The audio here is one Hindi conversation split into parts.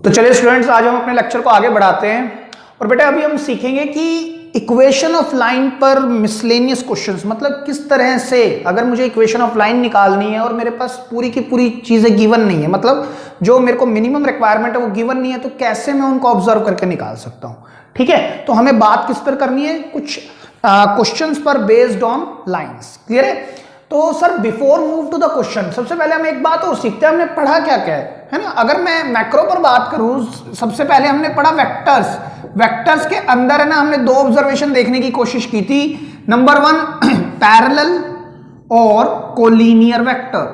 तो चलिए स्टूडेंट्स, आज हम अपने लेक्चर को आगे बढ़ाते हैं। और बेटा अभी हम सीखेंगे कि इक्वेशन ऑफ लाइन पर मिसलेनियस क्वेश्चंस, मतलब किस तरह से अगर मुझे इक्वेशन ऑफ लाइन निकालनी है और मेरे पास पूरी की पूरी चीजें गिवन नहीं है, मतलब जो मेरे को मिनिमम रिक्वायरमेंट है वो गिवन नहीं है, तो कैसे मैं उनको ऑब्जर्व करके निकाल सकता हूं। ठीक है, तो हमें बात किस पर करनी है, कुछ क्वेश्चंस पर बेस्ड ऑन लाइंस। क्लियर है? तो sir before move to the question, सबसे पहले हम एक बात और सीखते हैं, हमने पढ़ा क्या क्या है ना। अगर मैं मैक्रो पर बात करूं, सबसे पहले हमने पढ़ा वेक्टर्स। वेक्टर्स के अंदर है ना, हमने दो ऑब्जर्वेशन देखने की कोशिश की थी। नंबर 1 पैरेलल और कोलिनियर वेक्टर,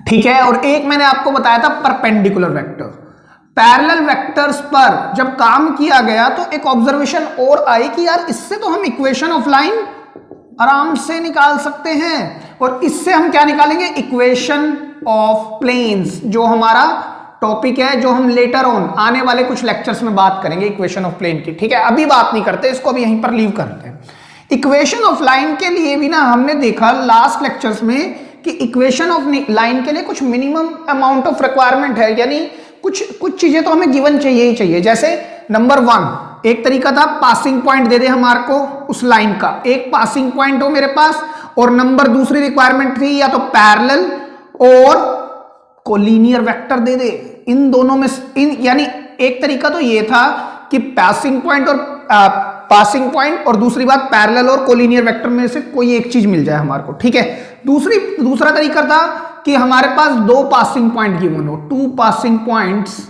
ठीक है, और एक मैंने आपको बताया था परपेंडिकुलर वेक्टर। पैरेलल वेक्टर्स पर जब काम किया गया तो एक ऑब्जर्वेशन और आई कि यार इससे तो हम इक्वेशन ऑफ लाइन आराम से निकाल सकते हैं, और इससे हम क्या निकालेंगे, इक्वेशन ऑफ प्लेन्स, जो हमारा टॉपिक है, जो हम लेटर ऑन आने वाले कुछ लेक्चर्स में बात करेंगे इक्वेशन ऑफ प्लेन की। ठीक है, अभी बात नहीं करते इसको, अभी यहीं पर लीव करते हैं। इक्वेशन ऑफ लाइन के लिए भी ना हमने देखा लास्ट लेक्चर्स में कि इक्वेशन ऑफ लाइन के लिए कुछ मिनिमम अमाउंट ऑफ रिक्वायरमेंट है, यानी कुछ चीजें तो हमें गिवन चाहिए ही चाहिए। जैसे नंबर 1 एक तरीका था पासिंग पॉइंट दे दे हमारे को उस लाइन का, एक पासिंग पॉइंट हो मेरे पास, और नंबर दूसरी रिक्वायरमेंट थी या तो पैरेलल और कोलिनियर वेक्टर दे दे। इन दोनों में यानी एक तरीका तो ये था कि पासिंग पॉइंट और दूसरी बात पैरेलल और कोलिनियर वेक्टर में से कोई एक चीज मिल जाए हमारे को। ठीक है, दूसरा तरीका था कि हमारे पास दो पासिंग पॉइंट गिवन हो, 2 पासिंग पॉइंट्स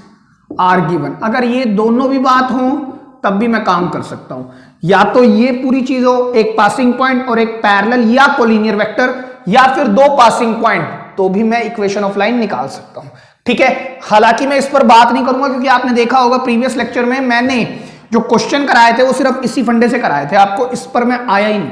आर गिवन। अगर ये दोनों भी बात हो तब भी मैं काम कर सकता हूं, या तो ये पूरी चीज हो, एक पासिंग पॉइंट और एक पैरेलल या कोलिनियर वेक्टर, या फिर 2 पासिंग पॉइंट, तो भी मैं इक्वेशन ऑफ लाइन निकाल सकता हूं। ठीक है, हालांकि मैं इस पर बात नहीं करूंगा क्योंकि आपने देखा होगा प्रीवियस लेक्चर में मैंने जो क्वेश्चन कराए थे वो सिर्फ इसी फंडे से कराए थे, आपको इस पर मैं आया ही नहीं,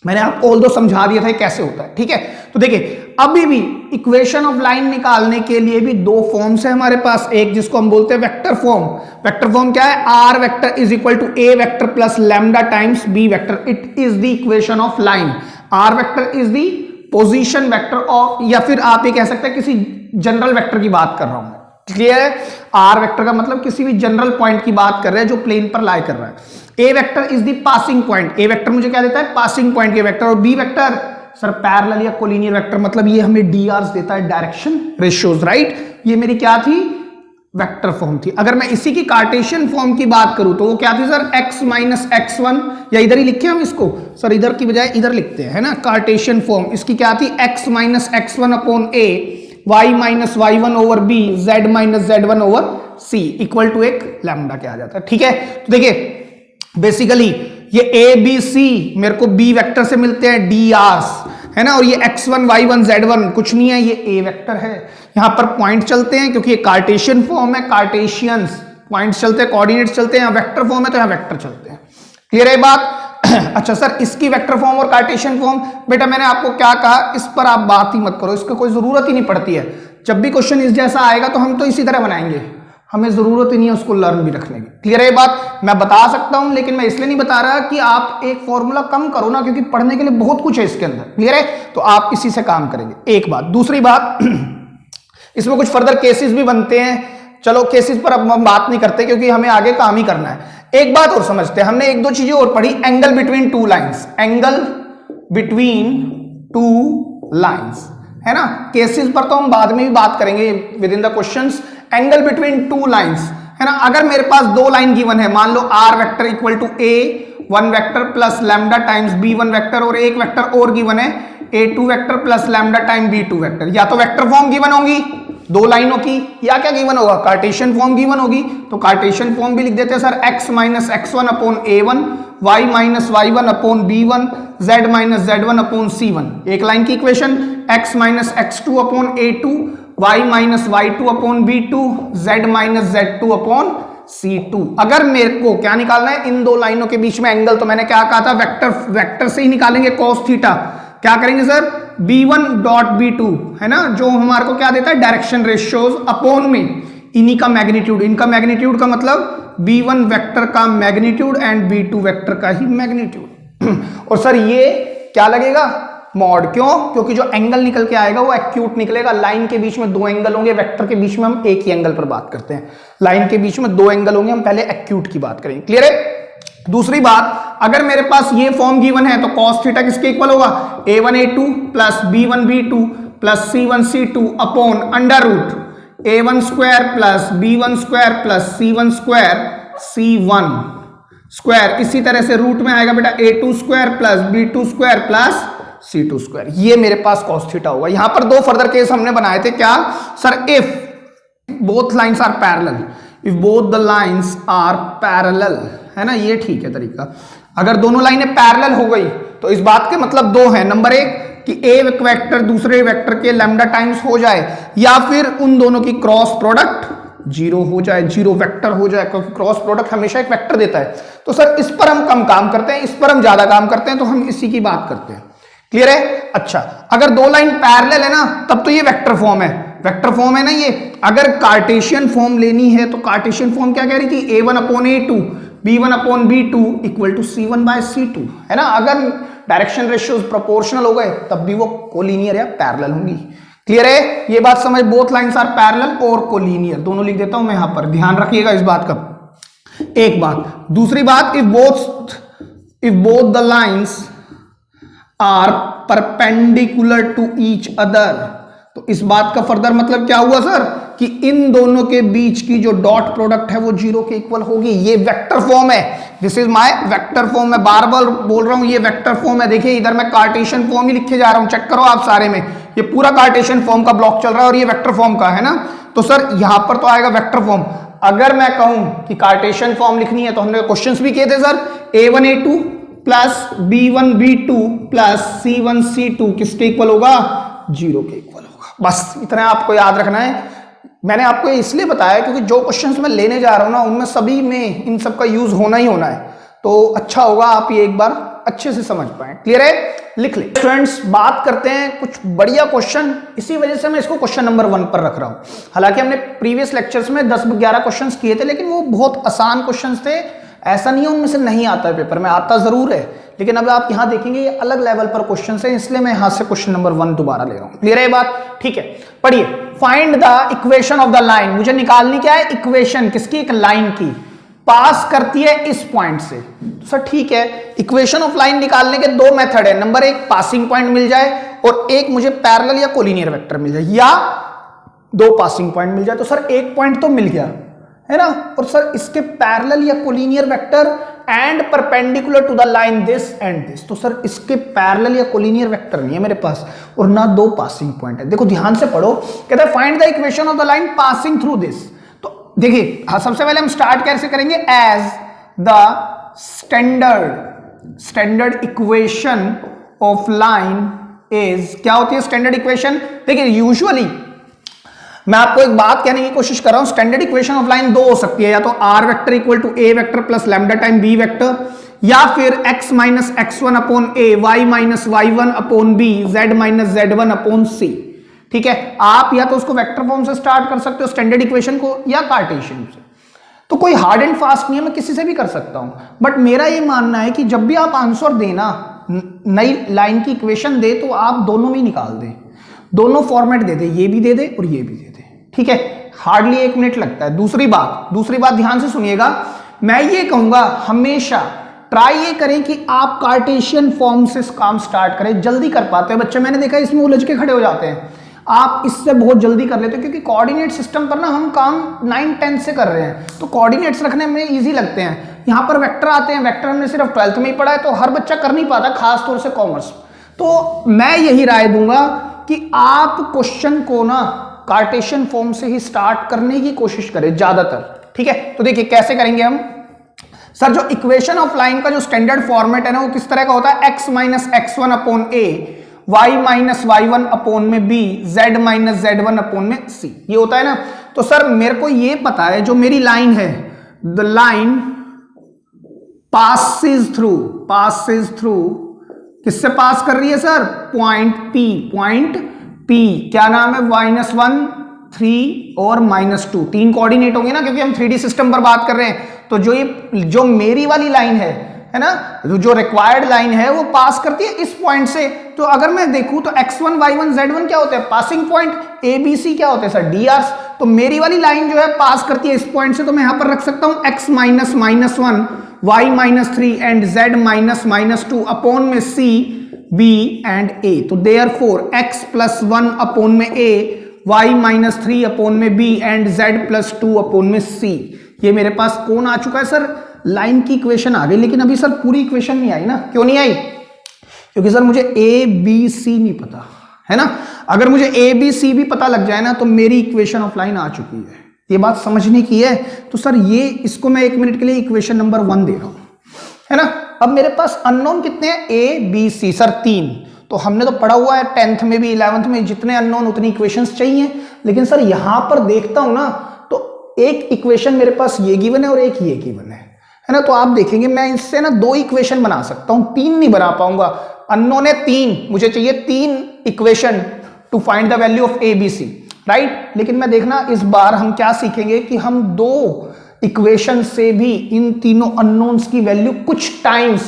मैंने आपको ऑल दो समझा दिया था कैसे होता है। ठीक है, तो देखिए अभी भी इक्वेशन ऑफ लाइन निकालने के लिए भी दो फॉर्म्स है हमारे पास, एक जिसको हम बोलते हैं वेक्टर फॉर्म। वेक्टर फॉर्म क्या है, R vector is equal to A vector plus lambda times B vector, it is the equation of line. R vector is the position vector of, या फिर आप ये कह सकते हैं किसी जनरल वेक्टर की बात कर रहा हूं। क्लियर है? आर वेक्टर का मतलब किसी भी जनरल पॉइंट की बात कर रहे हैं जो प्लेन पर लाई कर रहा है। A vector is the passing point, A vector मुझे क्या देता है, पासिंग पॉइंट के वेक्टर। और बी वेक्टर सर पैरेलल या कोलिनियर वेक्टर, मतलब ये हमें डीआरस देता है, डायरेक्शन रेशियोज। राइट, ये मेरी क्या थी, वेक्टर फॉर्म थी। अगर मैं इसी की कार्टेशियन फॉर्म की बात करूं तो वो क्या थी सर, x माइनस x1, या इधर ही लिखे हम इसको सर, इधर की बजाय इधर लिखते हैं, है ना। कार्टेशियन फॉर्म इसकी क्या थी, x minus x1 upon a, y minus y1 over b, z minus z1 over c equal to एक लैम्डा क्या आ जाता है। ठीक है, तो देखिए बेसिकली ये a b c मेरे को b वेक्टर से मिलते हैं, डी आर्स, है ना, और ये x1 y1 z1 कुछ नहीं है, ये a वेक्टर है। यहां पर पॉइंट चलते हैं क्योंकि ये कार्टेशियन फॉर्म है, कार्टेशियंस पॉइंट्स चलते हैं, कोऑर्डिनेट्स चलते हैं, यहां वेक्टर फॉर्म है तो यहां वेक्टर चलते हैं। क्लियर है बात? अच्छा सर, इसकी वेक्टर फॉर्म और कार्टेशियन फॉर्म, बेटा मैंने आपको क्या कहा, इस पर आप बात ही मत करो, इसकी कोई जरूरत ही नहीं पड़ती है। जब भी क्वेश्चन इस जैसा आएगा तो हम तो इसी तरह बनाएंगे, हमें जरूरत ही नहीं है उसको लर्न भी रखने की। क्लियर है बात? मैं बता सकता हूं लेकिन मैं इसलिए नहीं बता रहा कि आप एक फॉर्मूला कम करो ना, क्योंकि पढ़ने के लिए बहुत कुछ है इसके अंदर। क्लियर है? तो आप इसी से काम करेंगे, एक बात। दूसरी बात इसमें कुछ फर्दर केसेस भी बनते हैं, चलो केसेस पर अब हम बात नहीं करते क्योंकि हमें आगे काम ही करना है। एक बात और समझते हैं, हमने एक दो चीजें और पढ़ी, angle between two lines, angle between two lines, है ना। केसेस पर तो हम बाद में भी बात करेंगे with in the questions. Angle between two lines, है ना, अगर मेरे पास दो लाइन गिवन है, मान लो R vector equal to A one vector plus lambda times B one vector, और एक वेक्टर और गिवन है a2 vector plus lambda time b2 vector, या तो वेक्टर फॉर्म गिवन होगी दो लाइनों की, या क्या गिवन होगा, कार्टेशियन फॉर्म गिवन होगी। तो कार्टेशियन फॉर्म भी लिख देते हैं sir, x minus x1 upon a1, y minus y1 upon b1, z minus z1 upon c1। एक लाइन की equation, x minus x2 upon a2, y minus y2 upon b2, z minus z2 upon c2। अगर मेरे को क्या निकालना है, इन दो लाइनों के बीच में एंगल, तो मैंने क्या कहा था, वेक्टर से ही निकालेंगे cos थीटा। क्या करेंगे सर, b1 डॉट b2, है ना, जो हमारे को क्या देता है, डायरेक्शन रेशियोज, अपॉन में इन्हीं का मैग्नीट्यूड, इनका मैग्नीट्यूड का मतलब b1 वेक्टर का मैग्नीट्यूड एंड b2 वेक्टर का ही मैग्नीट्यूड। और सर ये क्या लगेगा, मॉड। क्यों? क्योंकि जो एंगल निकल के आएगा वो एक्यूट निकलेगा। लाइन के बीच में दो एंगल होंगे, वेक्टर के बीच में हम एक ही एंगल पर बात करते हैं। लाइन के बीच में दो एंगल होंगे, हम पहले एक्यूट की बात करेंगे। क्लियर है? दूसरी बात, अगर मेरे पास ये फॉर्म गिवन है तो cos थीटा किसके इक्वल होगा? a1 a2 plus b1 b2 plus c1 c2 upon under root a1 square plus b1 square plus c1 square c1 square. इसी तरह से रूट में आएगा बेटा a2 square plus b2 square plus c2 square. ये मेरे पास cos थीटा होगा। यहां पर दो फर्दर केस हमने बनाए थे। क्या sir? If both lines are parallel, if both the lines are parallel, है ना, ये ठीक है तरीका। अगर दोनों लाइनें पैरेलल हो गई तो इस बात के मतलब दो है। नंबर एक कि एक वेक्टर दूसरे वेक्टर के लैम्डा टाइम्स हो जाए, या फिर उन दोनों की क्रॉस प्रोडक्ट जीरो हो जाए, जीरो वेक्टर हो जाए, क्योंकि क्रॉस प्रोडक्ट हमेशा एक वेक्टर देता है। तो सर इस पर हम कम काम करते हैं, इस पर हम ज्यादा काम करते हैं, तो हम इसी की बात करते हैं। क्लियर है? अच्छा, अगर दो लाइन पैरेलल है ना, तब तो ये वेक्टर फॉर्म है, वेक्टर फॉर्म है ना ये। अगर कार्टेशियन फॉर्म लेनी है तो कार्टेशियन फॉर्म क्या कह रही थी? a1 upon a2 b1 upon b2 equal to c1 by c2, है ना। अगर डायरेक्शन रेशियोज प्रोपोर्शनल हो गए तब भी वो कोलिनियर या पैरेलल होंगी। क्लियर है? ये बात समझ, बोथ लाइंस आर पैरेलल और कोलिनियर, दोनों लिख देता हूं मैं यहां पर, ध्यान रखिएगा इस बात का। एक बात। दूसरी बात, if both the lines are perpendicular to each other, तो इस बात का फर्दर मतलब क्या हुआ सर? कि इन दोनों के बीच की जो डॉट प्रोडक्ट है वो जीरो के इक्वल होगी। ये वेक्टर फॉर्म है, this is my vector form. मैं बार बार बोल रहा हूं ये वेक्टर फॉर्म है। देखिए इधर मैं कार्टेशियन फॉर्म ही लिखे जा रहा हूं, चेक करो आप सारे में, ये पूरा कार्टेशियन फॉर्म का ब्लॉक चल रहा है और ये वेक्टर फॉर्म का है ना। तो सर यहां पर तो आएगा वेक्टर फॉर्म। अगर मैं कहूं कि कार्टेशियन फॉर्म लिखनी है तो हमने क्वेश्चंस भी किए थे sir, a1 a2 plus b1 b2 plus c1 c2 किसके इक्वल होगा? जीरो के इक्वल होगा। बस इतना आपको याद रखना है। मैंने आपको इसलिए बताया क्योंकि जो क्वेश्चंस मैं लेने जा रहा हूं ना, उनमें सभी में इन सब का यूज होना ही होना है, तो अच्छा होगा आप ये एक बार अच्छे से समझ पाए। क्लियर है? लिख ले स्टूडेंट्स। बात करते हैं कुछ बढ़िया क्वेश्चन, इसी वजह से मैं इसको क्वेश्चन नंबर 1 पर रख रहा हूं। हालांकि हमने प्रीवियस लेक्चर्स में 10-11 क्वेश्चंस किए थे, लेकिन वो बहुत आसान क्वेश्चंस थे। ऐसा नहीं है उनमें से नहीं आता है पेपर में, आता जरूर है, लेकिन अब आप यहां देखेंगे ये अलग लेवल पर क्वेश्चन है, इसलिए मैं यहां से क्वेश्चन नंबर 1 दोबारा ले रहा हूं। क्लियर है ये बात? ठीक है, पढ़िए। Find the equation of the line. मुझे निकालनी क्या है? इक्वेशन किसकी? एक लाइन की, पास करती है इस पॉइंट से। तो सर ठीक है, इक्वेशन ऑफ लाइन निकालने के दो मेथड है। नंबर एक, पासिंग पॉइंट मिल जाए, और एक मुझे पैरेलल या कोलिनियर वेक्टर मिल जाए, या दो पासिंग पॉइंट मिल जाए। तो सर एक पॉइंट तो मिल गया है ना, और सर इसके पैरेलल या collinear vector and perpendicular to the line this and this. तो सर इसके पैरेलल या कोलिनियर वेक्टर नहीं है मेरे पास, और ना दो पासिंग पॉइंट है। देखो ध्यान से पढ़ो, कहता है find the equation of the line passing through this. तो देखिए सबसे पहले हम स्टार्ट कैसे करेंगे? As the standard equation of line is, क्या होती है स्टैंडर्ड इक्वेशन? देखिए यूजुअली मैं आपको एक बात कहने की कोशिश कर रहा हूं, स्टैंडर्ड इक्वेशन ऑफ लाइन दो हो सकती है, या तो R vector equal to A vector plus lambda time B vector, या फिर x minus x1 upon A, y minus y1 upon B, z minus z1 upon C. ठीक है, आप या तो उसको वेक्टर फॉर्म से स्टार्ट कर सकते हो स्टैंडर्ड इक्वेशन को, या कार्टेशियन से। तो कोई हार्ड एंड फास्ट नहीं है, मैं किसी से भी कर सकता हूं। बट मेरा ये मानना है कि जब भी आप आंसर देना, नई लाइन की इक्वेशन दे, तो आप दोनों में निकाल दें, दोनों फॉर्मेट दे दे, ये भी दे दे और ये भी दे दे। ठीक है, हार्डली 1 मिनट लगता है। दूसरी बात ध्यान से सुनिएगा, मैं ये कहूंगा हमेशा ट्राई ये करें कि आप कार्टेशियन फॉर्म से काम स्टार्ट करें, जल्दी कर पाते हैं बच्चे। मैंने देखा इसमें उलझ के खड़े हो जाते हैं, आप इससे बहुत जल्दी कर लेते हो, क्योंकि कोऑर्डिनेट सिस्टम पर ना हम काम 9-10 से कर रहे हैं, तो कोऑर्डिनेट्स रखने में इजी लगते हैं। यहाँ पर वेक्टर आते हैं, वेक्टर हमने सिर्फ 12th में ही पढ़ा है, तो हर बच्चा कर नहीं पाता, खासतौर से कॉमर्स। तो मैं यही राय दूंगा कि आप क्वेश्चन को ना कार्टेशियन फॉर्म से ही स्टार्ट करने की कोशिश करें ज्यादातर। ठीक है, तो देखिए कैसे करेंगे हम। सर जो इक्वेशन ऑफ लाइन का जो स्टैंडर्ड फॉर्मेट है ना, वो किस तरह का होता है? x minus x1 upon A, y minus y1 upon में b, z minus z1 upon में c, ये होता है ना। तो सर मेरे को ये पता है जो मेरी लाइन है, द लाइन पासिस थ्रू किससे पास कर रही है सर? पॉइंट P, क्या नाम है? -1, 3 और -2, 3 कोऑर्डिनेट होंगे ना, क्योंकि हम 3D सिस्टम पर बात कर रहे हैं। तो जो मेरी वाली लाइन है ना, जो रिक्वायर्ड लाइन है, वो पास करती है इस पॉइंट से तो अगर मैं देखूं तो x1 y1 z1 क्या होते हैं, passing point, a b c क्या होते हैं सर, drs। तो मेरी वाली लाइन जो है पास करती है इस पॉइंट से, तो मैं यहां पर रख सकता हूं x minus minus 1 y minus 3 and z minus minus 2 upon में c b एंड a। तो देयरफॉर x प्लस 1 अपॉन में a, y माइनस 3 अपॉन में b and z plus 2 upon में c। ये मेरे पास कौन आ चुका है सर, लाइन की इक्वेशन आ गई। लेकिन अभी सर पूरी इक्वेशन नहीं आई ना, क्यों नहीं आई, क्योंकि सर मुझे ए बी सी नहीं पता है ना। अगर मुझे ए बी सी भी पता लग जाए ना तो मेरी इक्वेशन ऑफ लाइन आ चुकी है। ये बात समझने की है। तो सर ये इसको मैं 1 मिनट के लिए इक्वेशन नंबर 1 दे रहा हूं, है ना। अब मेरे पास अननोन कितने हैं, ए बी सी सर 3। तो हमने तो पढ़ा हुआ है 10th में भी 11th में, जितने अननोन उतनी इक्वेशंस चाहिए। लेकिन सर यहां पर देखता हूं ना तो एक इक्वेशन मेरे पास ये गिवन है और एक ये गिवन है ना। तो आप देखेंगे मैं इससे ना 2 इक्वेशन बना सकता हूं, 3 नहीं बना पाऊंगा। अननोन है 3, मुझे चाहिए 3 equation to find the value of A B C, right. लेकिन मैं देखना इस बार हम क्या सीखेंगे कि हम 2 इक्वेशन से भी इन तीनों अननोन्स की वैल्यू कुछ टाइम्स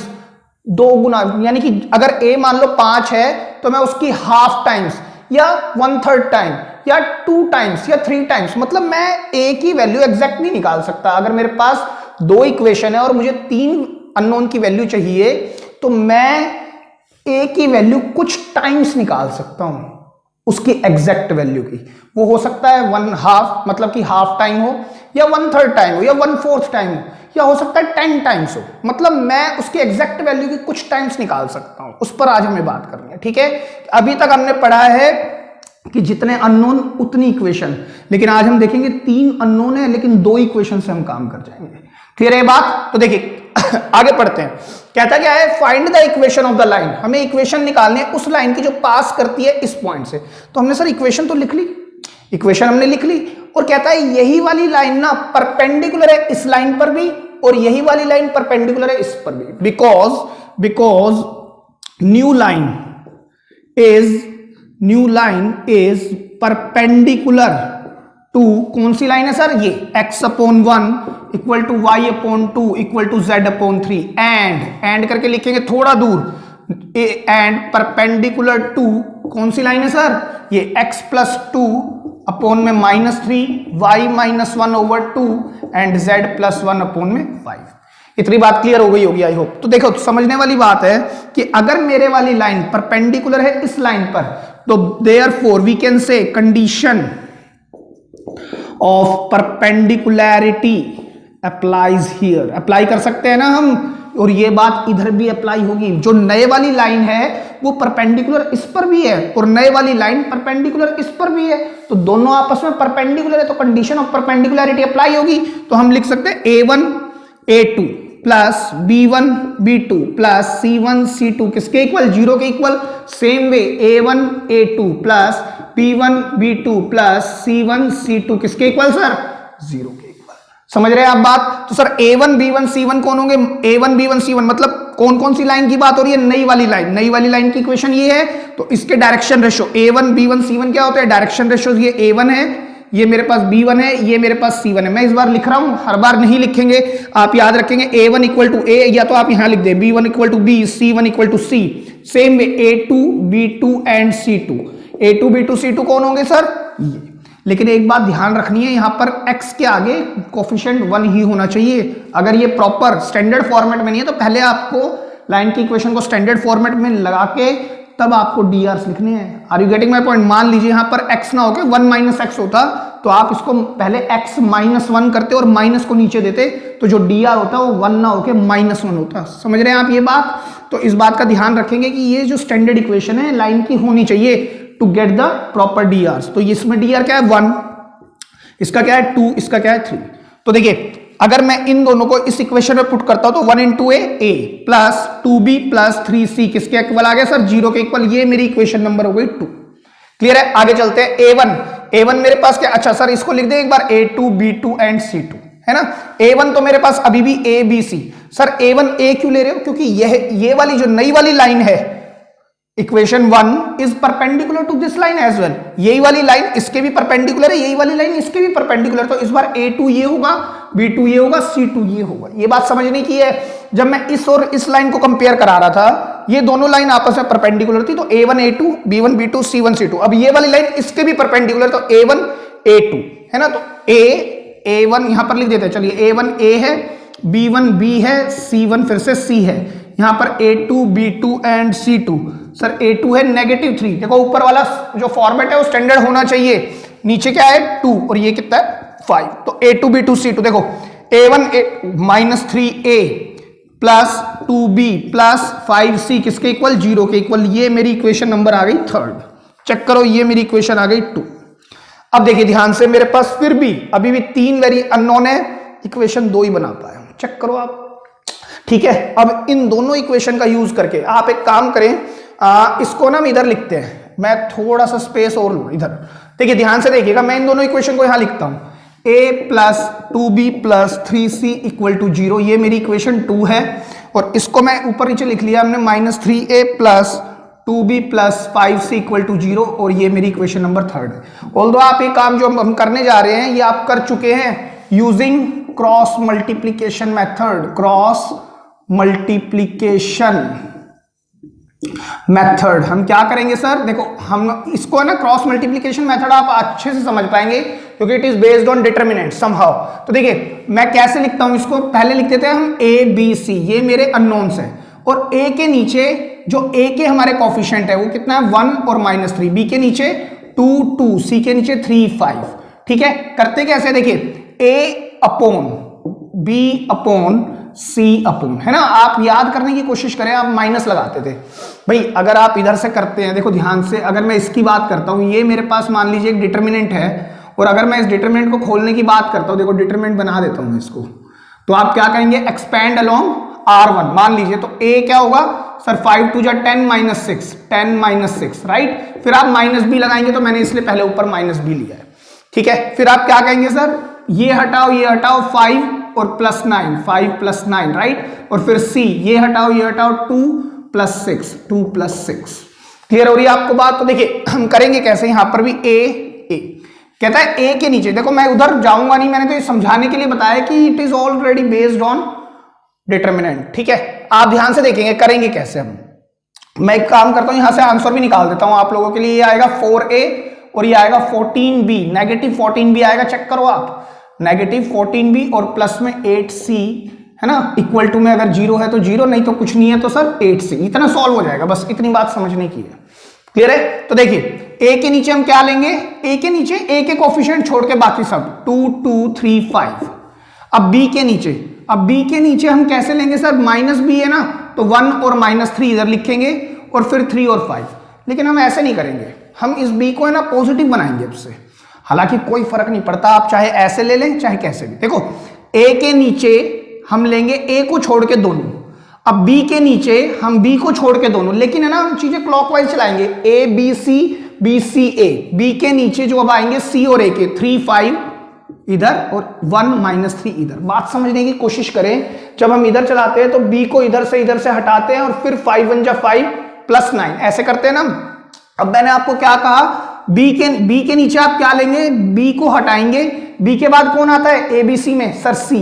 2 गुना, यानी कि अगर a मान लो 5 है तो मैं उसकी हाफ टाइम्स या 1/3 टाइम या 2 टाइम्स या 3 टाइम्स, मतलब मैं a की वैल्यू एग्जैक्ट नहीं निकाल सकता। अगर मेरे पास 2 इक्वेशन है और मुझे 3 अननोन की वैल्यू चाहिए तो मैं a की वैल्यू कुछ टाइम्स निकाल सकता हूं, उसकी एग्जैक्ट वैल्यू की। वो हो सकता है 1/2, मतलब कि हाफ टाइम हो, या 1/3 टाइम हो, या 1/4 टाइम हो, या हो सकता है 10 टाइम्स हो। मतलब मैं उसकी एग्जैक्ट वैल्यू की कुछ टाइम्स निकाल सकता हूं। उस पर आज हमें बात करनी है, ठीक है। अभी तक हमने पढ़ा है कि जितने अननोन उतनी इक्वेशन, लेकिन आज हम देखेंगे 3 अननोन है लेकिन 2 इक्वेशन से हम काम कर जाएंगे। क्लियर है बात। तो देखिए आगे पढ़ते हैं। कहता क्या है, find the equation of the line. हमें इक्वेशन निकालनी है उस लाइन की जो पास करती है इस पॉइंट से। तो हमने सर इक्वेशन तो लिख ली, इक्वेशन हमने लिख ली, और कहता है यही वाली लाइन ना परपेंडिकुलर है इस लाइन पर भी, और यही वाली लाइन परपेंडिकुलर है इस पर भी। Because new line is perpendicular to, कौन सी लाइन है सर, ये x/1 equal to y/2 equal to z/3 and करके लिखेंगे थोड़ा दूर, एंड परपेंडिकुलर टू, कौन सी लाइन है सर, ये x+2 अपॉन में -3, y-1/2 एंड z+1 अपॉन में 5। इतनी बात क्लियर हो गई होगी आई होप। तो देखो समझने वाली बात है कि अगर मेरे वाली लाइन परपेंडिकुलर है इस लाइन पर, तो therefore we can say condition of perpendicularity applies here. Apply कर सकते हैं ना हम, और ये बात इधर भी अप्लाई होगी। जो नए वाली लाइन है वो परपेंडिकुलर इस पर भी है और नए वाली लाइन परपेंडिकुलर इस पर भी है, तो दोनों आपस में परपेंडिकुलर है, तो कंडीशन ऑफ परपेंडिकुलैरिटी अप्लाई होगी। तो हम लिख सकते हैं a1 a2 plus b1 b2 plus c1 c2 किसके इक्वल, 0 के equal. Same way a1 a2 plus b1 b2 plus c1 c2 किसके इक्वल सर, 0 के इक्वल। समझ रहे हैं आप बात। तो सर a1 b1 c1 कौन होंगे, a1 b1 c1 मतलब कौन कौन सी लाइन की बात हो रही है, नई वाली लाइन। नई वाली लाइन की इक्वेशन ये है, तो इसके direction ratio a1 b1 c1 क्या होता है, डायरेक्शन रेशो। ये a1 है, ये मेरे पास b1 है, ये मेरे पास c1 है। मैं इस बार लिख रहा हूं, हर बार नहीं लिखेंगे, आप याद रखेंगे a1 इक्वल टू a, या तो आप यहां लिख दे b1 equal to b, c1 equal to c। Same way a2 b2 and c2, a2 b2 c2 कौन होंगे सर, ये। लेकिन एक बात ध्यान रखनी है, यहां पर x के आगे कोफिशिएंट 1 ही होना चाहिए। अगर ये प्रॉपर स्टैंडर्ड फॉर्मेट में नहीं है तो पहले आपको लाइन की इक्वेशन को स्टैंडर्ड फॉर्मेट में लगा के तब आपको drs लिखने हैं। Are you getting my point. मान लीजिए यहां पर x ना होके 1 - x होता, तो आप इसको पहले x -1 करते और माइनस को नीचे देते, तो जो dr होता वो 1 ना होके -1 होता। समझ रहे हैं आप ये बात। तो इस बात का ध्यान रखेंगे कि ये जो स्टैंडर्ड इक्वेशन है लाइन की होनी चाहिए to get the proper drs। तो इसमें dr क्या है 1, इसका क्या है 2, इसका क्या है 3। तो देखिए अगर मैं इन दोनों को इस इक्वेशन में पुट करता हूं तो 1 × a plus 2b plus 3c किसके इक्वल आ गया सर, 0 के इक्वल। ये मेरी इक्वेशन नंबर हो गई 2। क्लियर है। आगे चलते हैं a1 मेरे पास क्या, अच्छा सर इसको लिख दें एक बार, a2 b2 एंड c2 है ना। a1 तो मेरे पास अभी भी a b c। Sir a1 a क्यों ले रहे हो, क्योंकि ये वाली जो नई वाली लाइन है equation 1 is perpendicular to this line as well. यही वाली लाइन इसके भी परपेंडिकुलर है, यही वाली लाइन इसके भी परपेंडिकुलर। तो इस बार a2 ये होगा, b2 ये होगा, c2 ये होगा। ये बात समझने की है। जब मैं इस और इस लाइन को कंपेयर करा रहा था, ये दोनों लाइन आपस में परपेंडिकुलर थी, तो A1 A2 B1 B2 C1 C2। अब ये वाली लाइन इसके भी परपेंडिकुलर, तो A1 A2 है ना, तो A1 यहां पर लिख देते हैं, चलिए A1 A है, B1 B है, C1 फिर से C है, यहां पर A2 B2 and C2। Sir A2 है -3, देखो ऊपर वाला जो फॉर्मेट है वो स्टैंडर्ड होना चाहिए, नीचे क्या है 2 और ये कितना है 5, तो A2 B2 C2। देखो A1 -3A plus 2B plus 5C किसके इक्वल, 0 के इक्वल। ये मेरी इक्वेशन नंबर आ गई 3rd। चेक करो, ये मेरी इक्वेशन आ गई 2। अब देखिए ध्यान से, मेरे पास फिर भी अभी भी 3 वेरी अननोन है, इक्वेशन 2 ही बना पाए। चेक करो आप, ठीक है। अब इन दोनों इक्वेशन का यूज करके आप एक काम करें, इसको ना हम इधर लिखते हैं, मैं थोड़ा सा स्पेस और लूं इधर। देखिए ध्यान से देखिएगा, मैं इन दोनों इक्वेशन को यहां लिखता हूं, a plus 2b plus 3c equal to 0, ये मेरी इक्वेशन 2 है। और इसको मैं ऊपर नीचे लिख लिया हमने, -3a plus 2b plus 5c equal to 0, और ये मेरी इक्वेशन नंबर 3rd है। ऑल्दो आप ये काम जो हम करने जा रहे हैं ये आप कर चुके हैं using cross multiplication method, cross multiplication method. हम क्या करेंगे सर, देखो हम इसको है ना क्रॉस मल्टीप्लीकेशन मेथड आप अच्छे से समझ पाएंगे क्योंकि it is based on determinant somehow. तो देखिए मैं कैसे लिखता हूं इसको, पहले लिख देते हैं हम A B C, ये मेरे अननोन्स है, और A के नीचे जो A के हमारे कोफिशिएंट है वो कितना है 1 और -3, B के नीचे 2 2, C के नीचे 3 5। ठीक है, करते कैसे, देखिए A upon B upon C upon, है ना। आप याद करने की कोशिश करें, आप माइनस लगाते थे भाई, अगर आप इधर से करते हैं, देखो ध्यान से, अगर मैं इसकी बात करता हूं, ये मेरे पास मान लीजिए एक डिटरमिनेंट है, और अगर मैं इस डिटरमिनेंट को खोलने की बात करता हूं, देखो डिटरमिनेंट बना देता हूं इसको, तो आप क्या करेंगे, एक्सपैंड अलोंग R1 मान लीजिए, तो A क्या होगा सर, 5 2 10 6 10 6, राइट। फिर आप -b लगाएंगे, तो मैंने इसलिए पहले ऊपर -b लिया है, ठीक है। फिर आप क्या कहेंगे सर, ये हटाओ 5 और +9, 5 + 9, राइट। और फिर C, ये हटाओ 2 + 6, 2 + 6। क्लियर हो रही है आपको बात। तो देखिए हम करेंगे कैसे, यहां पर भी A कहता है A के नीचे, देखो मैं उधर जाऊंगा नहीं, मैंने तो ये समझाने के लिए बताया कि it is already based on determinant, ठीक है। आप ध्यान से देखेंगे करेंगे कैसे हम, मैं एक काम करता हूं, यहां से आंसर भी निकाल देता हूं आप लोगों के लिए। ये आएगा 4A और ये आएगा 14B, -14B आएगा, चेक करो आप, -14B और प्लस में 8C, है ना, इक्वल टू में अगर 0 है तो 0, नहीं तो कुछ नहीं है तो सर 8C, इतना सॉल्व हो जाएगा, बस इतनी बात समझने की है। क्लियर है। तो देखिए A के नीचे हम क्या लेंगे, A के नीचे A के कोफिशिएंट छोड़ के बाकी सब 2 2 3 5। अब B के नीचे, अब B के नीचे हम कैसे लेंगे सर, -b है ना, तो 1 और -3 इधर लिखेंगे और फिर 3 और 5। लेकिन हम ऐसे नहीं करेंगे, हम इस B को है ना पॉजिटिव बनाएंगे उससे, हालांकि कोई फर्क नहीं पड़ता, आप चाहे ऐसे ले लें चाहे कैसे भी। देखो A के नीचे हम लेंगे A को छोड़ के दोनों, अब B के नीचे हम B को छोड़ के दोनों, लेकिन है ना हम चीजें क्लॉकवाइज चलाएंगे, A B C B C A। B के नीचे जो अब आएंगे C और A के 3 5 इधर और 1 -3 इधर। बात समझने की कोशिश करें, जब हम इधर चलाते हैं तो B को इधर से हटाते हैं और फिर 5 1 जा 5 + 9 ऐसे करते हैं ना। अब मैंने आपको क्या कहा, B के नीचे आप क्या लेंगे, B को हटाएंगे, B के बाद कौन आता है ABC में सर C,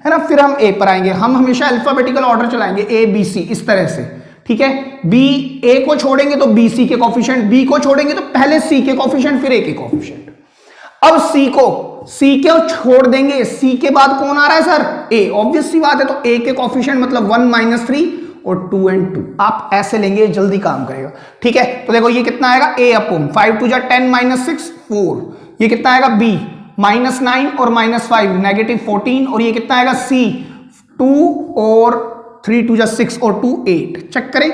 है ना, फिर हम A पर आएंगे। हम हमेशा अल्फाबेटिकल ऑर्डर चलाएंगे ABC इस तरह से, ठीक है। A को छोड़ेंगे तो BC के कोफिशिएंट, B को छोड़ेंगे तो पहले C के कोफिशिएंट फिर A के कोफिशिएंट। अब C को छोड़ देंगे, C के बाद कौन आ रहा है सर A, ऑब्वियस सी बात है, तो A के कोफिशिएंट मतलब 1 -3 और 2 और 2। आप ऐसे लेंगे जल्दी काम करेगा, ठीक है। तो देखो ये कितना आएगा, A अपॉन 5 2 10 6 4, ये कितना आएगा B -9 और -5 -14, और ये कितना आएगा C 2 और 3 2 6 और 2 8। चेक करें,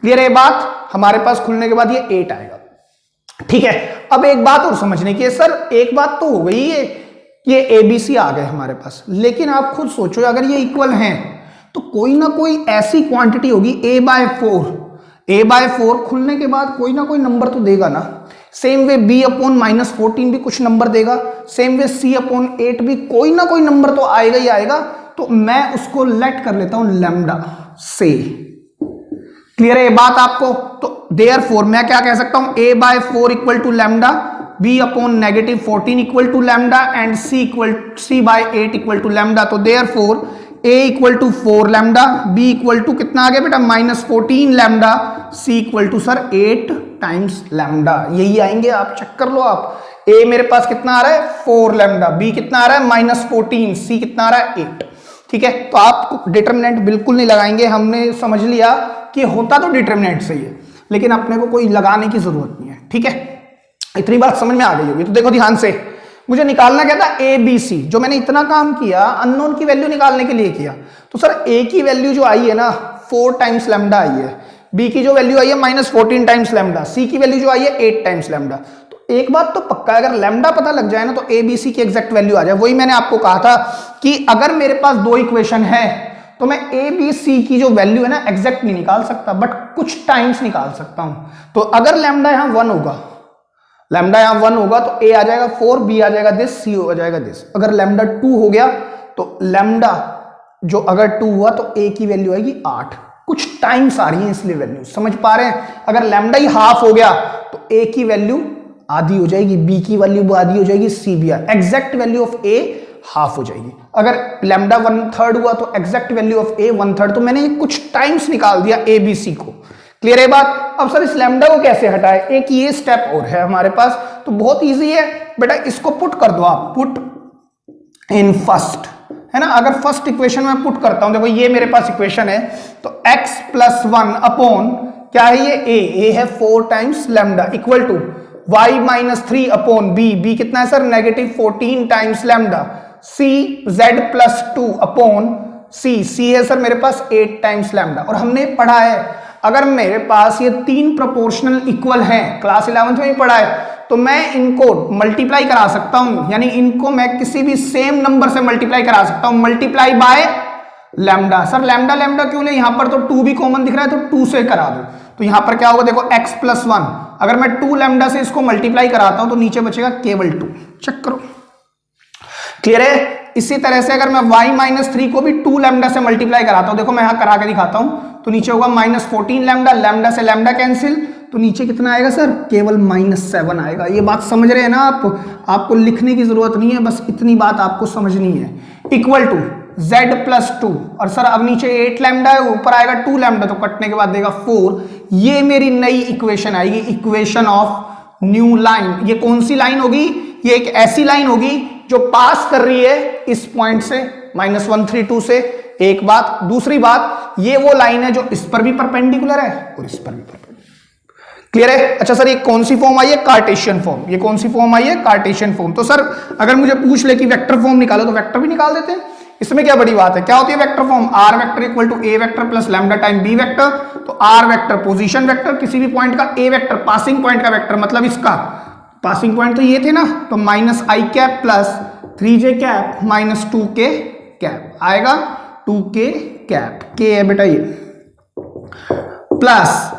क्लियर है बात, हमारे पास खुलने के बाद ये 8 आएगा, ठीक है। अब एक बात और समझने की है सर, एक बात तो हो गई है, ये ABC आ गए हमारे पास, लेकिन आप खुद सोचो अगर ये इक्वल हैं तो कोई ना कोई ऐसी क्वांटिटी होगी A/4 खुलने के बाद कोई ना कोई नंबर तो देगा ना। सेम वे B अपॉन -14 भी कुछ नंबर देगा, सेम वे C अपॉन 8 भी कोई ना कोई नंबर तो आएगा ही आएगा। तो मैं उसको लेट कर लेता हूं लैम्डा से। क्लियर है ये बात आपको। तो देयरफॉर मैं क्या कह सकता हूं, A/4 equal to lambda, B upon -14 equal to lambda and C/8 equal to lambda. तो therefore a equal to 4 lambda, b equal to कितना आ गया बेटा -14 lambda, c equal to sir 8 times lambda. यही आएंगे, आप चेक कर लो। आप a मेरे पास कितना आ रहा है 4 लैम्डा, b कितना आ रहा है -14, c कितना आ रहा है 8। ठीक है, तो आप डिटरमिनेंट बिल्कुल नहीं लगाएंगे। हमने समझ लिया कि होता तो डिटरमिनेंट सही है, लेकिन अपने को कोई लगाने की जरूरत नहीं है। ठीक है, इतनी बात समझ में आ गई होगी। तो देखो ध्यान से, मुझे निकालना क्या था ए बी सी। जो मैंने इतना काम किया अननोन की वैल्यू निकालने के लिए किया, तो सर ए की वैल्यू जो आई है ना 4 टाइम्स लैम्डा आई है, बी की जो वैल्यू आई है -14 टाइम्स लैम्डा, सी की वैल्यू जो आई है 8 टाइम्स लैम्डा। तो एक बात तो पक्का है, अगर लैम्डा पता लग जाए ना तो ए बी सी की एग्जैक्ट वैल्यू आ जाए। वही मैंने आपको कहा था कि अगर मेरे पास दो इक्वेशन है तो मैं ए बी सी की जो वैल्यू है ना एग्जैक्ट नहीं निकाल सकता, बट कुछ टाइम्स निकाल सकता हूं। तो अगर लैम्डा यहां 1 होगा, लैम्डा यहां 1 होगा तो ए आ जाएगा 4, बी आ जाएगा दिस, सी हो जाएगा दिस। अगर लैम्डा 2 हो गया तो लैम्डा जो अगर 2 हुआ तो ए की वैल्यू आएगी 8। कुछ टाइम्स आ रही है इसलिए वैल्यू, समझ पा रहे हैं। अगर लैम्डा ही हाफ हो गया तो ए की वैल्यू आधी हो जाएगी, बी की वैल्यू आधी हो जाएगी, सी भी exact value of A half हो जाएगी। अगर लैम्डा 1/3 हुआ तो एग्जैक्ट वैल्यू ऑफ ए 1/3। तो मैंने कुछ टाइम्स निकाल दिया ए बी सी को। क्लियर है बात। अब सर इस लैम्डा को कैसे हटाए, एक ये स्टेप और है हमारे पास, तो बहुत इजी है बेटा। इसको पुट कर दो आप, पुट इन फर्स्ट, है ना। अगर फर्स्ट इक्वेशन में पुट करता हूं, देखो ये मेरे पास इक्वेशन है, तो x + 1 अपॉन क्या है ये a है 4 times lambda equal to y - 3 upon b कितना है sir -14 times lambda, c z + 2 upon c है सर मेरे पास 8 टाइम्स लैम्डा। और हमने पढ़ा है अगर मेरे पास ये 3 प्रोपोर्शनल इक्वल हैं, क्लास 11th में ही पढ़ा है, तो मैं इनको मल्टीप्लाई करा सकता हूं, यानी इनको मैं किसी भी सेम नंबर से मल्टीप्लाई करा सकता हूं, multiply by lambda. Sir lambda lambda क्यों ले, यहां पर तो 2 भी कॉमन दिख रहा है तो 2 से करा दो। तो यहां पर क्या होगा देखो x + 1, अगर मैं 2 लैम्डा से इसको मल्टीप्लाई कराता हूं तो नीचे बचेगा केवल 2। चेक करो, क्लियर है। इसी तरह से अगर मैं y - 3 को भी 2 लैम्डा से मल्टीप्लाई कराता हूं, देखो मैं यहां करा के दिखाता हूं, तो नीचे होगा -14 लैम्डा, लैम्डा से लैम्डा कैंसिल, तो नीचे कितना आएगा सर केवल -7 आएगा। ये बात समझ रहे हैं ना आप, आपको लिखने की जरूरत नहीं है, बस इतनी बात आपको समझनी है। इक्वल टू z + 2, और सर अब नीचे 8 लैम्डा है, ऊपर आएगा 2 लैम्डा, तो कटने के बाद देगा 4। ये मेरी नई इक्वेशन आएगी, इक्वेशन ऑफ न्यू लाइन। ये कौन सी लाइन होगी, ये एक ऐसी लाइन होगी जो पास कर रही है इस पॉइंट से -132 से। एक बात, दूसरी बात, ये वो लाइन है जो इस पर भी परपेंडिकुलर है और इस पर भी परपेंडिकुलर। क्लियर है। अच्छा सर ये कौन सी फॉर्म आई है, कार्टेशियन फॉर्म। ये कौन सी फॉर्म आई है, कार्टेशियन फॉर्म। तो सर अगर मुझे पूछ ले कि वेक्टर फॉर्म निकालो तो वेक्टर भी निकाल देते हैं, इसमें क्या बड़ी बात है। क्या होती है vector form, r vector equal to a vector plus lambda time b vector. तो r वेक्टर पोजीशन वेक्टर किसी भी पॉइंट का, a वेक्टर पासिंग पॉइंट का वेक्टर, मतलब इसका पासिंग पॉइंट तो ये थे ना, तो -i cap + 3j cap -2k cap आएगा, 2k कैप, k है बेटा ये, प्लस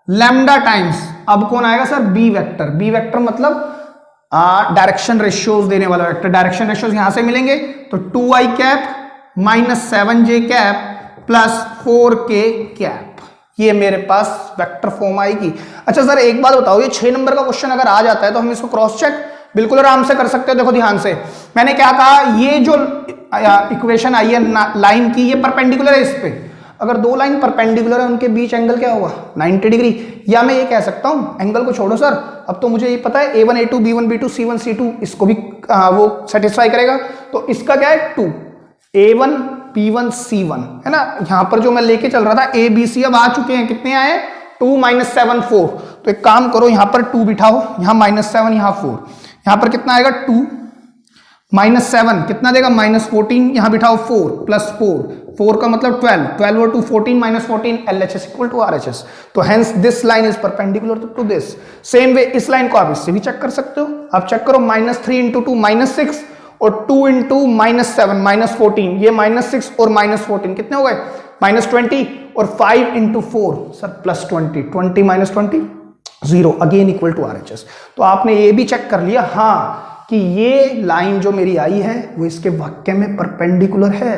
लैम्डा टाइम्स, अब कौन आएगा सर b वेक्टर मतलब डायरेक्शन रेशियोज देने वाला वेक्टर। डायरेक्शन रेशियोज यहां से मिलेंगे, तो 2i cap -7j cap plus 4k cap, ये मेरे पास वेक्टर फॉर्म आएगी। अच्छा सर एक बात बताओ, ये 6 नंबर का क्वेश्चन अगर आ जाता है तो हम इसको क्रॉस चेक बिल्कुल आराम से कर सकते हो। देखो ध्यान से, मैंने क्या कहा, ये जो इक्वेशन आई है लाइन की, ये परपेंडिकुलर है इस पे। अगर दो लाइन परपेंडिकुलर है उनके बीच एंगल क्या होगा 90 डिग्री। या मैं ये कह सकता हूं, एंगल को छोड़ो सर, अब तो मुझे ये पता है a1 a2 b1 b2 c1 c2, इसको भी वो सेटिस्फाई करेगा। तो इसका क्या है 2 a1 b1 c1, है ना। यहां पर जो मैं लेके चल रहा था a b c, अब आ चुके हैं, कितने आए 2 - 7 4। तो एक काम करो, यहां पर 2 बिठाओ, यहां -7 यहां 4, यहां पर कितना आएगा 2 -7 कितना देगा -14, यहां बिठाओ 4 + 4 का मतलब 12 और 2 14 -14 LHS = RHS। तो hence this line is perpendicular to this. Same way इस लाइन को आप इससे भी चेक कर सकते हो। आप चेक करो, -3 × 2 -6 और 2 × -7 -14, ये -6 और -14 कितने हो गए -20, और 5 × 4 sir +20, 20 - 20 0, again equal to RHS। तो आपने ये भी चेक कर लिया हाँ कि ये लाइन जो मेरी आई है वो इसके वाक्य में परपेंडिकुलर है।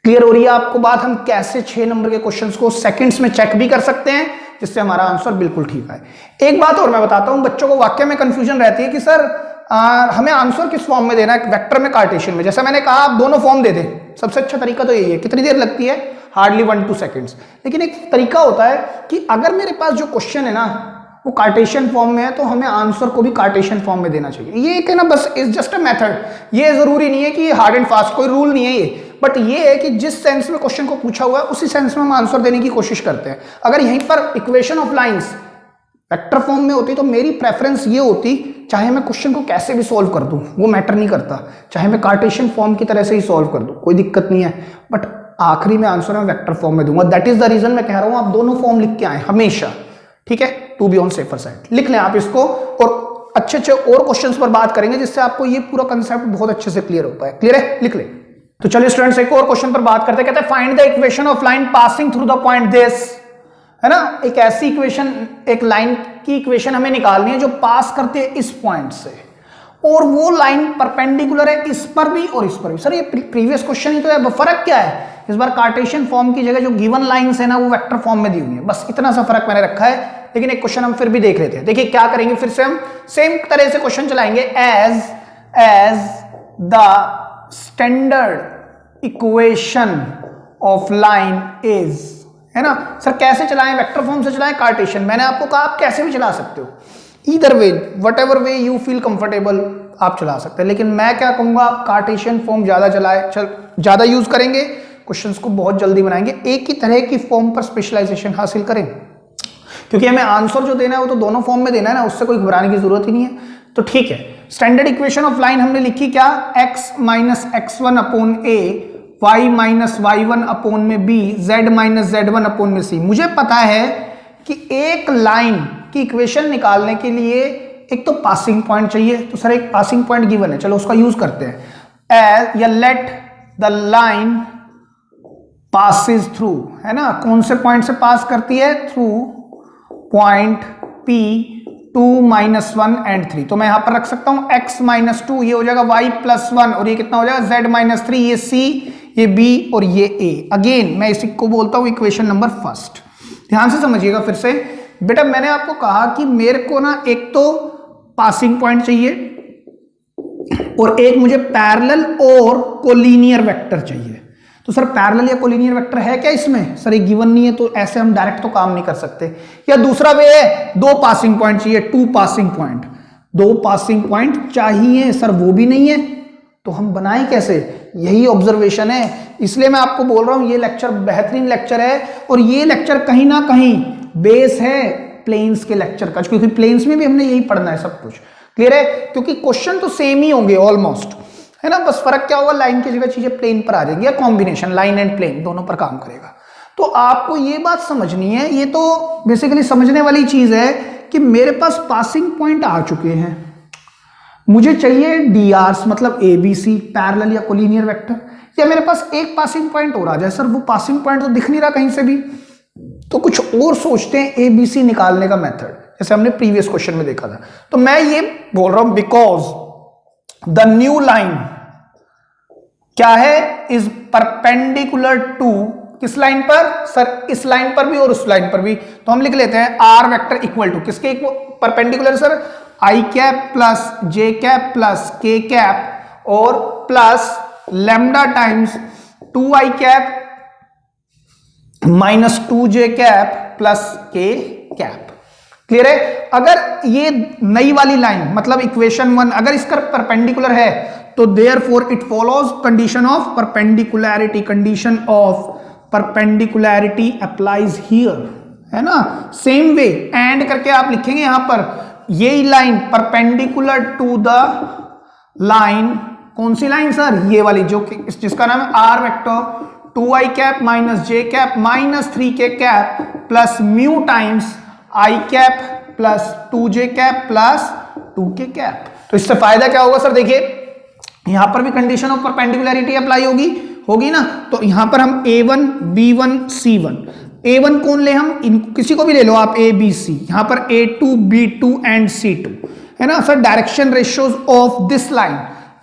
क्लियर हो रही है आपको बात। हम कैसे 6 नंबर के क्वेश्चंस को सेकंड्स में चेक भी कर सकते हैं, जिससे हमारा आंसर बिल्कुल ठीक है। एक बात और मैं बताता हूं, बच्चों को वाक्य में कंफ्यूजन रहती है कि सर हमें आंसर किस फॉर्म में देना है, वेक्टर में कार्टेशियन में। जैसा मैंने कहा आप दोनों फॉर्म दे दें, सबसे अच्छा तरीका तो यही है। कितनी देर लगती है, हार्डली 1-2 सेकेंड्स। लेकिन एक तरीका होता है कि अगर मेरे पास जो क्वेश्चन है ना वो कार्टेशियन फॉर्म में है तो हमें आंसर को भी कार्टेशियन फॉर्म में देना चाहिए। ये एक है ना, बस इज जस्ट अ मेथड। ये जरूरी नहीं है कि हार्ड एंड फास्ट, कोई रूल नहीं है ये, बट ये है कि जिस सेंस में क्वेश्चन को पूछा हुआ है उसी सेंस में हम आंसर देने की कोशिश करते हैं। अगर यहीं पर equation of lines vector form में होती तो मेरी प्रेफरेंस ये होती, चाहे मैं क्वेश्चन को कैसे भी सॉल्व कर दूं वो मैटर नहीं करता, चाहे मैं कार्टेशियन फॉर्म की तरह से ही सॉल्व कर दूं कोई दिक्कत नहीं है, बट आखिरी में आंसर मैं वेक्टर फॉर्म में दूंगा। दैट इज द रीजन मैं कह रहा हूं आप दोनों फॉर्म लिख के आए हमेशा, ठीक है, to be on safer side. लिख लें आप इसको, और अच्छे अच्छे और क्वेश्चंस पर बात करेंगे जिससे आपको ये पूरा कंसेप्ट बहुत अच्छे से क्लियर होता है। क्लियर है, लिख ले। तो चलिए स्टूडेंट्स एक और क्वेश्चन पर बात करते हैं। कहते हैं find the equation of line passing through the point this, है ना, एक ऐसी इक्वेशन, एक लाइन की इक्वेशन हमें निकालनी है जो पास करती है इस पॉइंट से, और वो लाइन परपेंडिकुलर है इस पर भी और इस पर भी। सर ये प्रीवियस क्वेश्चन ही तो है, फर्क क्या है, इस बार कार्टेशियन फॉर्म की जगह जो गिवन लाइंस है ना वो वेक्टर फॉर्म में दी हुई है, बस इतना सा फर्क मैंने रखा है। लेकिन एक क्वेश्चन हम फिर भी देख लेते हैं। देखिए क्या करेंगे, फिर से हम सेम तरह से क्वेश्चन चलाएंगे। As the standard equation of line is, है ना। सर कैसे चलाएं, वेक्टर फॉर्म से चलाएं, कार्टेशियन। मैंने आपको कहा आप कैसे भी चला सकते हो, either way, what ever way you feel comfortable आप चला सकते हैं। लेकिन मैं क्या कहूंगा, आप कार्टेशियन फॉर्म ज्यादा चलाए, ज्यादा यूज करेंगे, क्वेश्चंस को बहुत जल्दी बनाएंगे। एक ही तरह की फॉर्म पर स्पेशलाइजेशन हासिल करें, क्योंकि हमें आंसर जो देना है वो तो दोनों फॉर्म में देना है ना, उससे कोई घबराने की जरूरत ही नहीं है। तो ठीक है, स्टैंडर्ड इक्वेशन ऑफ लाइन हमने लिखी क्या, x minus x1 upon a, y minus y1 upon में b, z minus z1 upon में c। मुझे पता है कि एक लाइन की इक्वेशन निकालने के लिए एक तो पासिंग पॉइंट चाहिए, तो सर एक पासिंग पॉइंट गिवन है, चलो उसका यूज करते हैं। एज या late the line passes through, है ना, कौन से पॉइंट से पास करती है, through point P 2 minus 1 and 3। तो मैं यहां पर रख सकता हूं x माइनस 2, ये हो जाएगा y प्लस 1, और ये कितना हो जाएगा z माइनस 3, ये c, ये b और ये a। अगेन मैं इसी को बोलता हूं इक्वेशन नंबर फर्स्ट। ध्यान से समझिएगा फिर से बेटा, मैंने आपको कहा कि मेरे को ना एक तो पासिंग पॉइंट चाहिए और एक मुझे पैरेलल और कोलिनियर वेक्टर चाहिए। तो सर पैरेलल या कोलिनियर वेक्टर है क्या इसमें, सर ये गिवन नहीं है, तो ऐसे हम डायरेक्ट तो काम नहीं कर सकते। या दूसरा वे है, दो पासिंग पॉइंट चाहिए, 2 पासिंग पॉइंट, 2 पासिंग पॉइंट चाहिए, सर वो भी नहीं है, तो हम बनाए कैसे, यही ऑब्जर्वेशन है। इसलिए मैं आपको बोल रहा हूं ये लेक्चर बेहतरीन लेक्चर है, और ये लेक्चर कहीं ना कहीं बेस है प्लेन्स के लेक्चर का, क्योंकि प्लेन्स में भी हमने यही पढ़ना है सब कुछ। क्लियर है, क्योंकि क्वेश्चन तो सेम ही होंगे ऑलमोस्ट, है ना, बस फर्क क्या होगा, लाइन की जगह चीजें प्लेन पर आ जाएंगी, या कॉम्बिनेशन लाइन एंड प्लेन दोनों पर काम करेगा। तो आपको ये बात समझनी है, ये तो बेसिकली समझने वाली चीज है कि मेरे पास पासिंग पॉइंट आ चुके हैं, मुझे चाहिए DRs मतलब ABC पैरेलल या कोलिनियर वेक्टर, या मेरे पास एक पासिंग पॉइंट और आ जाए। सर वो पासिंग पॉइंट तो दिख नहीं रहा कहीं से भी, तो कुछ और सोचते हैं ABC निकालने का मेथड, जैसे हमने प्रीवियस क्वेश्चन में देखा था। तो मैं ये बोल रहा हूं बिकॉज द न्यू लाइन क्या है, इज परपेंडिकुलर टू, किस लाइन पर, सर इस लाइन पर भी और उस लाइन पर भी। तो हम लिख लेते हैं R वेक्टर इक्वल टू किसके perpendicular, sir I cap plus J cap plus K cap और plus lambda times 2I cap minus 2J cap plus K cap. Clear है, अगर ये नई वाली लाइन मतलब इक्वेशन 1 अगर इसका परपेंडिकुलर है तो therefore it follows condition of perpendicularity, condition of perpendicularity applies here, है ना। सेम वे एंड करके आप लिखेंगे यहां पर, ये line perpendicular to the line, कौन सी लाइन सर, ये वाली जो जिसका नाम है R vector 2I cap minus J cap minus 3K cap plus mu times I cap plus 2J cap plus 2K cap. तो इससे फायदा क्या होगा सर, देखिए यहां पर भी कंडीशन ऑफ परपेंडिकुलैरिटी अप्लाई होगी ना। तो यहां पर हम A1 B1 C1, A1 कौन ले हम, किसी को भी ले लो आप, A B C, यहां पर A2 B2 एंड C2, है ना। Sir direction ratios of this line,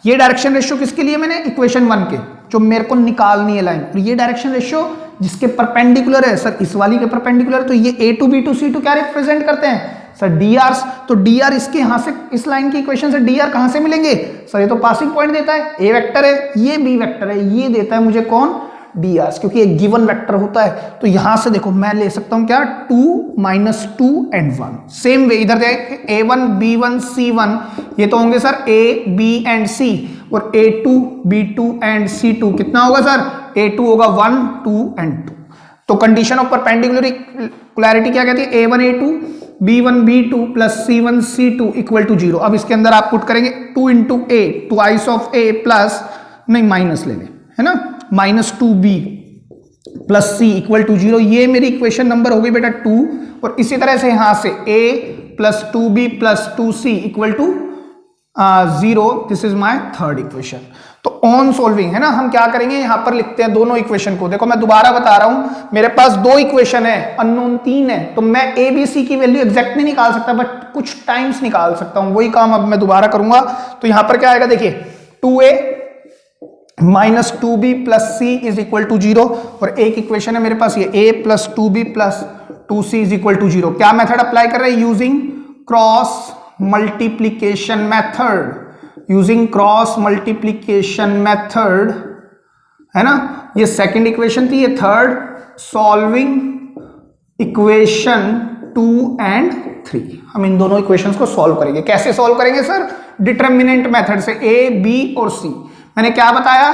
ये डायरेक्शन रेशियो किसके लिए, मैंने इक्वेशन 1 के जो मेरे को निकालनी है लाइन, और ये डायरेक्शन रेशियो जिसके परपेंडिकुलर है, सर इस वाली के परपेंडिकुलर, तो ये A2 B2 C2 क्या रिप्रेजेंट करते हैं, सर dr, तो dr इसके यहां से इस लाइन की इक्वेशन से dr कहां से मिलेंगे सर, ये तो पासिंग पॉइंट देता है, a वेक्टर है, ये b वेक्टर है, ये देता है मुझे कौन dr, क्योंकि एक गिवन वेक्टर होता है। तो यहां से देखो मैं ले सकता हूं क्या 2 -2 एंड 1। सेम वे इधर देख a1 b1 c1 ये तो होंगे sir a b and c, और a2 b2 एंड c2 कितना होगा सर, a2 होगा 1 2 एंड 2। तो कंडीशन ऑफ परपेंडिकुलरिटी क्या कहती है, a1 a2 b1 b2 plus c1 c2 equal to 0। अब इसके अंदर आप पुट करेंगे 2 into a twice of a plus, नहीं माइनस ले लें है ना, -2b plus c equal to 0। ये मेरी इक्वेशन नंबर हो गई बेटा 2। और इसी तरह से यहां से a plus 2b plus 2c equal to 0, this is my third equation. तो ऑन सॉल्विंग है ना, हम क्या करेंगे यहां पर लिखते हैं दोनों इक्वेशन को। देखो मैं दोबारा बता रहा हूं, मेरे पास दो इक्वेशन है, अननोन 3 है, तो मैं a b c की वैल्यू एग्जैक्ट नहीं निकाल सकता, बट कुछ टाइम्स निकाल सकता हूं। वही काम अब मैं दोबारा करूंगा। तो यहां पर क्या आएगा देखिए 2a -2b plus c is equal to 0, और एक इक्वेशन है मेरे पास ये a plus 2b plus 2c is equal to 0। क्या मेथड अप्लाई कर रहे हैं, using cross multiplication method, using cross multiplication method है ना। ये सेकंड इक्वेशन थी, ये थर्ड, सॉल्विंग इक्वेशन 2 एंड 3। हम इन दोनों इक्वेशंस को सॉल्व करेंगे। कैसे सॉल्व करेंगे सर, डिटरमिनेंट मेथड से, a b और c। मैंने क्या बताया,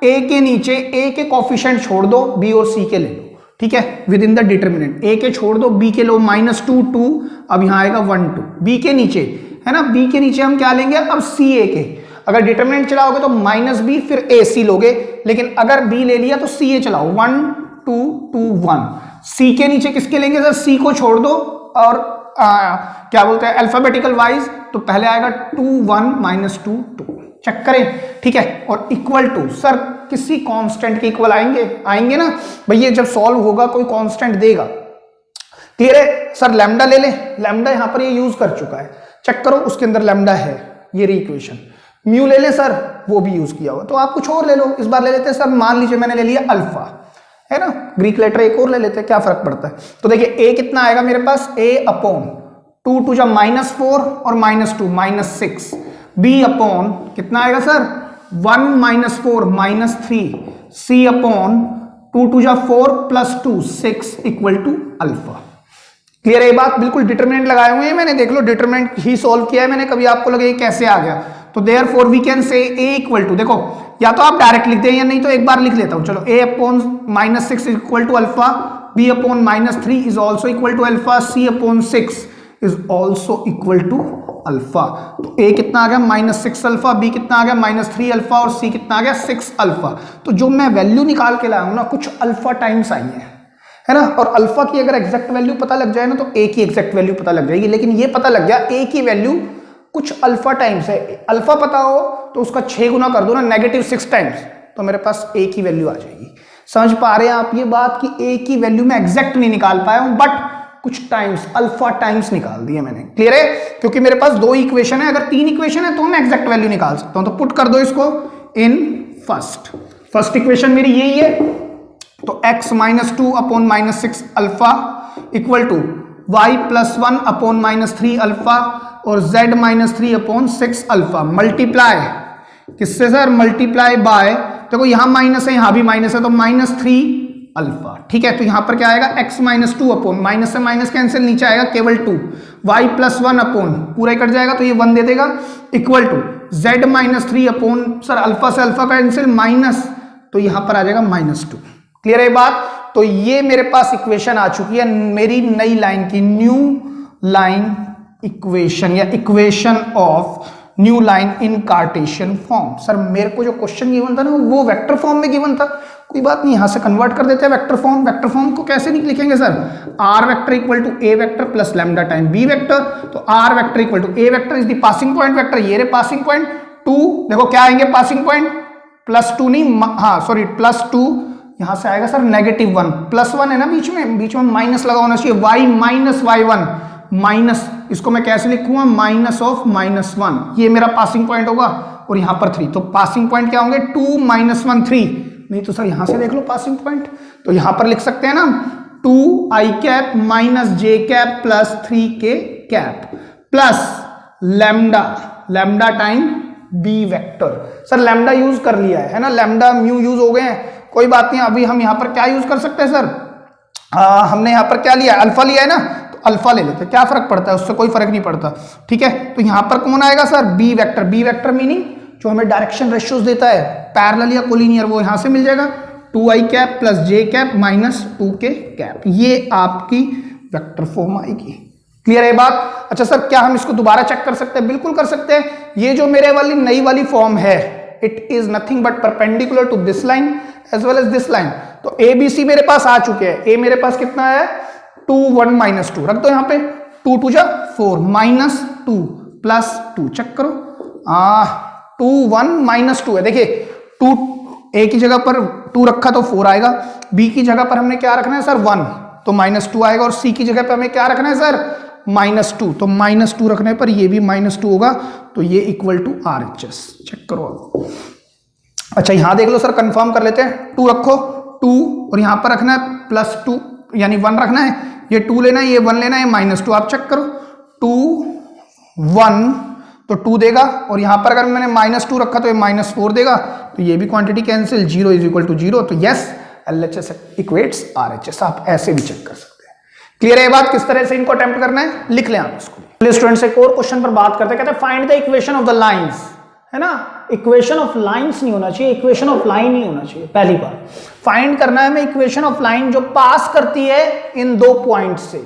a के नीचे a के कोफिशिएंट छोड़ दो, b और c के ले लो, ठीक है, with in the determinant. a के छोड़ दो, b के लो, -2 2, अब यहां आएगा 1 2। b के नीचे है ना, b के नीचे हम क्या लेंगे अब c a के। अगर डिटरमिनेंट चलाओगे तो -b फिर ac लोगे, लेकिन अगर b ले लिया तो c a चलाओ, 1 2 2 1। c के नीचे किसके लेंगे सर, c को छोड़ दो, और क्या बोलते हैं अल्फाबेटिकल वाइज, तो पहले आएगा 2 1 -2 2, चेक करें, ठीक है। और इक्वल टू सर किसी कांस्टेंट के इक्वल आएंगे ना भैया, जब सॉल्व होगा कोई कांस्टेंट देगा, क्लियर है सर। लैम्डा ले ले, लैम्डा यहां पर ये यूज कर चुका है, चेक करो उसके अंदर लैम्डा है, ये रही इक्वेशन। म्यू ले ले सर, वो भी यूज किया हुआ, तो आप कुछ और ले लो। इस बार ले लेते हैं सर, मान लीजिए मैंने ले लिया अल्फा, है ना, ग्रीक लेटर एक और ले लेते हैं, क्या फर्क पड़ता है। तो देखिए a कितना आएगा मेरे पास, a अपॉन 2 2 जा -4 और -2 -6, b अपॉन कितना आएगा सर 1 -4 -3, c अपॉन 2 2 जा 4 plus 2 6 equal to alpha. Clear है ये बात, बिल्कुल डिटरमिनेंट लगाए हुए हैं मैंने, देख लो डिटरमिनेंट ही सॉल्व किया है मैंने, कभी आपको लगे ये कैसे आ गया। तो therefore we can say a equal to, देखो या तो आप डायरेक्ट लिख दें या नहीं तो एक बार लिख लेता हूं, चलो a upon -6 equal to alpha, b upon -3 is also equal to alpha, c upon 6 is also equal to alpha. तो a कितना आ गया -6 अल्फा, b कितना आ गया -3 अल्फा, और c कितना आ गया 6 अल्फा। तो जो मैं वैल्यू निकाल के लाया हूं ना, कुछ अल्फा टाइम्स आई है ना। और अल्फा की अगर एग्जैक्ट वैल्यू पता लग जाए ना तो a की एग्जैक्ट वैल्यू पता लग जाएगी, लेकिन ये पता लग गया a की वैल्यू कुछ अल्फा टाइम्स है। अल्फा पता हो तो उसका 6 गुना कर दो ना, -6 टाइम्स, तो मेरे पास a की वैल्यू आ जाएगी। समझ पा रहे हैं आप ये बात कि a की वैल्यू मैं एग्जैक्ट नहीं निकाल पाया हूं, बट कुछ टाइम्स अल्फा टाइम्स निकाल दिए मैंने। क्लियर है, क्योंकि मेरे पास 2 इक्वेशन है, अगर 3 इक्वेशन है तो मैं एग्जैक्ट वैल्यू निकाल सकता हूं। तो पुट कर दो इसको इन फर्स्ट इक्वेशन मेरी यही है, तो x -2 upon -6 alpha equal to y + 1 upon -3 alpha और z -3 अपॉन 6 अल्फा, मल्टीप्लाई किससे सर, मल्टीप्लाई बाय, देखो यहां माइनस है यहां भी माइनस है, तो -3 अल्फा, ठीक है। तो यहां पर क्या आएगा x -2 अपॉन, माइनस से माइनस कैंसिल, नीचे आएगा केवल 2, y + 1 अपॉन, पूरा ही कट जाएगा तो ये 1 दे देगा, equal to z -3 upon, sir alpha से अल्फा कैंसिल, माइनस, तो यहां पर आ जाएगा -2। क्लियर है बात। तो ये मेरे पास इक्वेशन आ चुकी है मेरी नई लाइन की, न्यू लाइन इक्वेशन या equation of new line in Cartesian form. Sir मेरे को जो क्वेश्चन गिवन था ना वो वेक्टर फॉर्म में गिवन था, कोई बात नहीं, यहां से कन्वर्ट कर देते हैं वेक्टर फॉर्म। वेक्टर फॉर्म को कैसे लिखेंगे sir, R vector equal to A vector plus lambda time B vector. तो R vector equal to A vector is the passing point vector, ये रे पासिंग पॉइंट 2, देखो क्या आएंगे पासिंग पॉइंट, +2 नहीं, हाँ सॉरी +2, यहां से आएगा सर -1, +1 है ना बीच में माइनस लगा होना चाहिए, y - y1 माइनस, इसको मैं कैसे लिखूंगा, -(-1), ये मेरा पासिंग पॉइंट होगा, और यहां पर 3, तो पासिंग पॉइंट क्या होंगे 2 - 1 3, नहीं तो सर यहां से देख लो पासिंग पॉइंट, तो यहां पर लिख सकते हैं ना 2i - j + 3k cap plus lambda, lambda time B vector. Sir lambda use कर लिया है ना, लैम्डा म्यू यूज हो गए हैं, कोई बात नहीं। अभी हम यहां पर क्या यूज कर सकते हैं सर, हमने यहां पर क्या लिया है, अल्फा लिया है ना, तो अल्फा ले लेते हैं, क्या फर्क पड़ता है, उससे कोई फर्क नहीं पड़ता। ठीक है, तो यहां पर कौन आएगा sir, B vector. B vector meaning जो हमें डायरेक्शन रेशियोज देता है पैरेलल या कोलिनियर, वो यहां से मिल जाएगा 2i cap plus j cap minus 2k cap, ये आपकी वेक्टर फॉर्म आएगी। क्लियर है बात? अच्छा सर क्या हम इसको दोबारा चेक कर सकते हैं? बिल्कुल कर सकते हैं। ये जो मेरे वाली नई वाली फॉर्म है, it is nothing but perpendicular to this line as well as this line. तो ए बी सी मेरे पास आ चुके हैं। ए मेरे पास कितना है 2 1 माइनस 2, रख दो यहाँ पे 2 2 जा 4 माइनस 2 प्लस 2, चेक करो 2 1 माइनस 2 है। देखिए 2 ए की जगह पर 2 रखा तो 4 आएगा, बी की जगह पर हमने क्या रखना है सर 1, तो माइनस 2 आएगा, और सी की जगह पर हमें क्या रखना है सर -2, तो -2 रखने पर ये भी -2 होगा, तो ये इक्वल टू RHS। चेक करो अब। अच्छा यहां देख लो सर, कंफर्म कर लेते हैं। 2 रखो 2, और यहां पर रखना है +2 यानी 1 रखना है, ये 2 लेना है, ये 1 लेना है, -2 आप चेक करो 2 1 तो 2 देगा, और यहां पर अगर मैंने -2 रखा तो ये -4 देगा, तो ये भी quantity cancel, 0 is equal to 0, तो यस LHS इक्वेट्स RHS। आप ऐसे भी चेक कर सकते हैं। क्लियर है बात? किस तरह से इनको अटेम्प्ट करना है, लिख लें आप इसको। चलिए स्टूडेंट्स एक और क्वेश्चन पर बात करते हैं। कहते हैं find the equation of the lines, है ना, इक्वेशन ऑफ लाइंस नहीं होना चाहिए, इक्वेशन ऑफ लाइन नहीं होना चाहिए। पहली बार फाइंड करना है हमें इक्वेशन ऑफ लाइन जो पास करती है इन 2 पॉइंट से,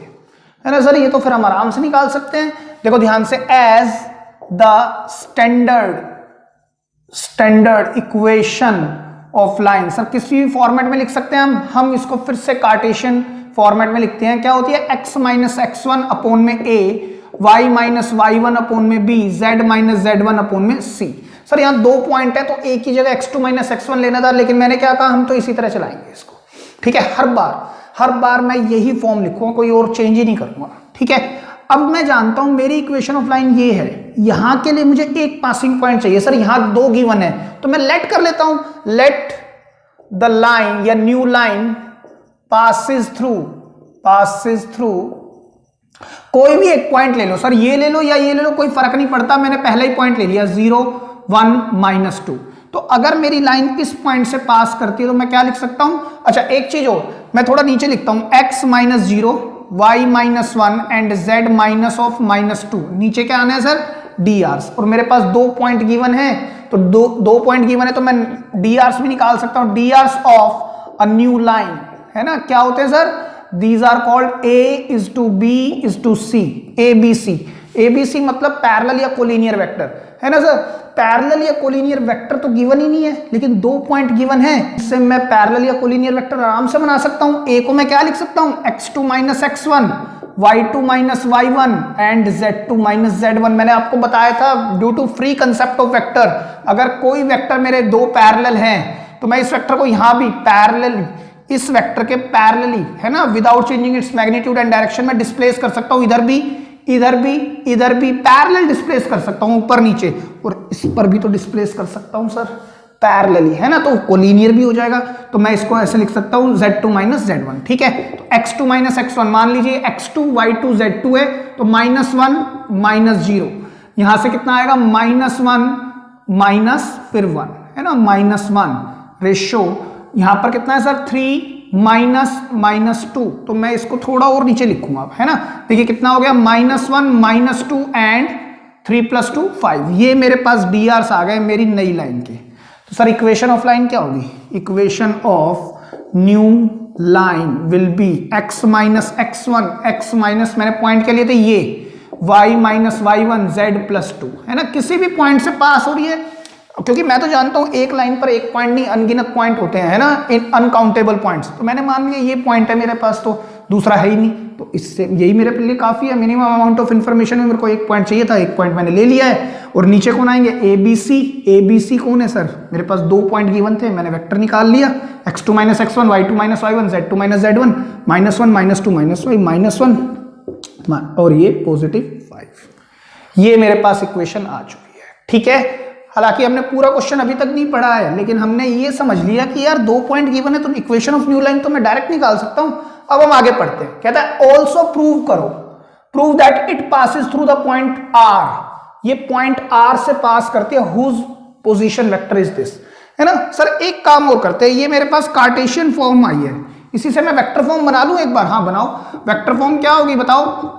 है ना सर। ये तो फिर हम आराम से निकाल सकते हैं। देखो ध्यान से, as the standard equation of line, sir किसी भी फॉर्मेट में लिख सकते हैं हम इसको फिर से कार्टेशियन फॉर्मेट में लिखते हैं। क्या होती है, x माइनस x1 अपोन में a, y minus y1 upon में b, z minus z1 upon में c। सर यहाँ 2 पॉइंट है तो a की जगह x2 माइनस x1 लेना था, लेकिन मैंने क्या कहा, हम तो इसी तरह चलाएंगे इसको। ठीक है, हर बार मैं यही फॉर्म लिखूंगा, कोई और चेंज ही नहीं करूंगा। ठीक है, अब मैं जानता हूं मेरी इक्वेशन ऑफ लाइन ये है, यहां के लिए मुझे एक पासिंग पॉइंट चाहिए। सर यहां 2 गिवन है, तो मैं लेट कर लेता हूं, लेट द लाइन या न्यू लाइन passes through कोई भी एक पॉइंट ले लो सर, ये ले लो या ये ले लो, कोई फर्क नहीं पड़ता, मैंने पहले ही पॉइंट ले लिया 0 1 -2। तो अगर मेरी लाइन इस पॉइंट से पास करती है तो मैं क्या लिख सकता हूं, अच्छा एक चीज और, मैं थोड़ा नीचे लिखता हूं, x minus 0 y minus 1 and z minus of -2, नीचे क्या आना है सर drs, और मेरे पास 2 पॉइंट गिवन है, तो दो पॉइंट गिवन है, तो मैं drs भी निकाल सकता हूं, drs of a new line, है ना। क्या होते हैं sir, these are called a is to b is to c, abc मतलब पैरेलल या कोलिनियर वेक्टर, है ना सर। पैरेलल या कोलिनियर वेक्टर तो गिवन ही नहीं है, लेकिन 2 पॉइंट गिवन है, इससे मैं पैरेलल या कोलिनियर वेक्टर आराम से बना सकता हूं। a को मैं क्या लिख सकता हूं, x2 minus x1, y2 minus y1 and z2 minus z1। मैंने आपको बताया था due to free concept of vector, अगर कोई वेक्टर मेरे 2 पैरेलल हैं तो मैं इस वेक्टर को यहां भी पैरेलल, इस वेक्टर के पैरेलली, है ना, without changing its magnitude and direction में डिस्प्लेस कर सकता हूं, इधर भी पैरेलल डिस्प्लेस कर सकता हूं, ऊपर नीचे, और इस पर भी तो डिस्प्लेस कर सकता हूं सर पैरेलली, है ना, तो कोलिनियर भी हो जाएगा। तो मैं इसको ऐसे लिख सकता हूं z2 माइनस z1। ठीक है, तो x2 माइनस x1, मान लीजिए x2 y2 z2 है, तो -1 -0, यहां से कितना आएगा -1 माइनस फिर 1, है ना, -1 रेशियो, यहां पर कितना है सर 3 -2, तो मैं इसको थोड़ा और नीचे लिखूंगा, है ना। देखिए कितना हो गया, -1 -2 एंड 3 + 2 5, ये मेरे पास drs आ गए मेरी नई लाइन के। तो सर इक्वेशन ऑफ लाइन क्या होगी, equation of new line will be x minus x1, x minus मैंने पॉइंट के लिए थे ये, y माइनस y1 z + 2, है ना, किसी भी पॉइंट से पास हो रही है, क्योंकि मैं तो जानता हूं एक लाइन पर एक पॉइंट नहीं, अनगिनत पॉइंट होते हैं, है ना, इन अनकाउंटेबल पॉइंट्स, तो मैंने मान लिया ये पॉइंट है मेरे पास, तो दूसरा है ही नहीं, तो इससे यही मेरे लिए काफी है। मिनिमम अमाउंट ऑफ इन्फॉर्मेशन में मेरे को एक पॉइंट चाहिए था, एक पॉइंट मैंने ले लिया है, और नीचे कौन आएंगे, ABC कौन है सर, मेरे पास 2 पॉइंट गिवन थे, मैंने वेक्टर निकाल लिया, x2 minus x1, y2 minus y1, z2 minus z1, -1 -2 -y, -1 और ये +5, ये मेरे पास इक्वेशन आ चुकी है। ठीक है, हालांकि हमने पूरा क्वेश्चन अभी तक नहीं पढ़ा है, लेकिन हमने ये समझ लिया कि यार 2 पॉइंट गिवन है तो इक्वेशन ऑफ न्यू लाइन तो मैं डायरेक्ट निकाल सकता हूं। अब हम आगे पढ़ते हैं, कहता है ऑल्सो प्रूव करो prove that it passes through the point R, ये पॉइंट आर से पास करती है, whose position vector is this, है ना सर। एक काम और करते हैं, ये मेरे पास कार्टेशियन फॉर्म आई है, इसी से मैं वेक्टर फॉर्म बना लूं एक बार। हाँ बनाओ। वेक्टर फॉर्म क्या होगी बताओ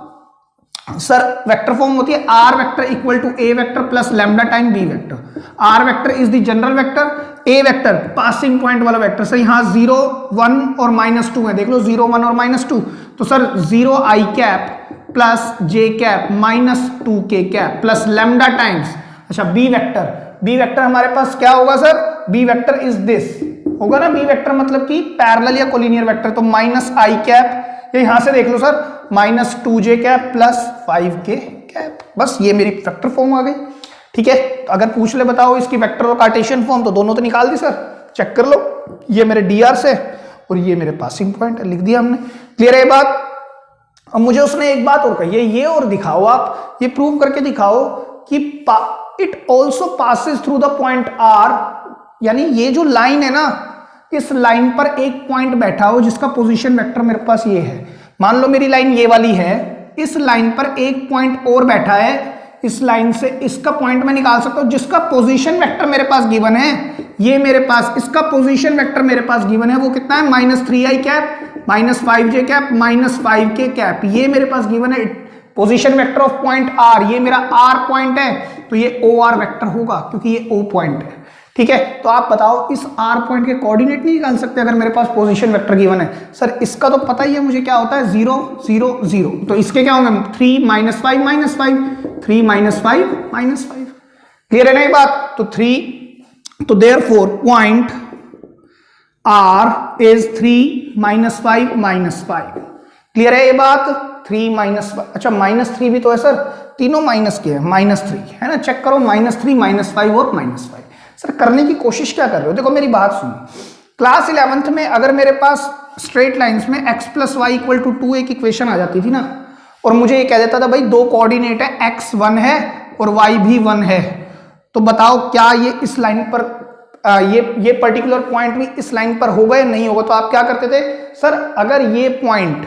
सर। वेक्टर फॉर्म होती है R vector equal to A vector plus lambda time B vector. R vector is the general vector, A vector passing point वाला वेक्टर। सर यहाँ 0 1 और -2 है, देख लो 0 1 और -2, तो sir 0 i cap plus j cap -2 k cap plus lambda times, अच्छा बी वेक्टर। बी वेक्टर हमारे पास क्या होगा sir, B vector is this होगा ना, बी वेक्टर मतलब कि पैरेलल या कोलिनियर वेक्टर, तो -i कैप, यहां से देख लो sir -2j cap plus 5k cap. बस ये मेरी वेक्टर फॉर्म आ गई। ठीक है, तो अगर पूछ ले बताओ इसकी वेक्टर और कार्टेशियन फॉर्म, तो दोनों तो निकाल दी सर, चेक कर लो। ये मेरे dr से और ये मेरे पासिंग पॉइंट है, लिख दिया हमने। क्लियर है ये बात। अब मुझे उसने एक बात और कही है, ये और दिखाओ आप, ये प्रूव करके दिखाओ कि it also passes through the point R, यानी ये जो लाइन है ना, इस लाइन पर एक पॉइंट बैठा हो जिसका पोजीशन वेक्टर मेरे पास ये है। मान लो मेरी लाइन ये वाली है, इस लाइन पर एक पॉइंट और बैठा है, इस लाइन से इसका पॉइंट मैं निकाल सकता हूं जिसका पोजीशन वेक्टर मेरे पास गिवन है। ये मेरे पास इसका पोजीशन वेक्टर मेरे पास गिवन है, वो कितना है -3i cap -5j cap -5k cap, ये मेरे पास गिवन है position vector of point R. ये मेरा आर पॉइंट है, तो ये ओ आर वेक्टर होगा क्योंकि ये ओ पॉइंट है। ठीक है, तो आप बताओ इस आर पॉइंट के कोऑर्डिनेट नहीं निकाल सकते अगर मेरे पास पोजीशन वेक्टर गिवन है। सर इसका तो पता ही है मुझे क्या होता है, 0 0 0, तो इसके क्या होंगे 3 -5 -5 3 -5 -5। क्लियर है ना ये बात। तो 3, तो therefore point R is 3 -5 -5। Clear है ये बात। 3 -5, अच्छा -3 भी तो है सर, तीनों माइनस के है, -3 है ना, चेक करो -3 -5 और -5। सर करने की कोशिश क्या कर रहे हो, देखो मेरी बात सुनो। क्लास 11th में अगर मेरे पास स्ट्रेट लाइंस में x + y = 2 एक इक्वेशन आ जाती थी ना, और मुझे ये कह देता था भाई दो कोऑर्डिनेट है, x 1 है और y भी 1 है, तो बताओ क्या ये इस लाइन पर ये पर्टिकुलर पॉइंट भी इस लाइन पर होगा या नहीं होगा। तो आप क्या करते थे सर, अगर ये पॉइंट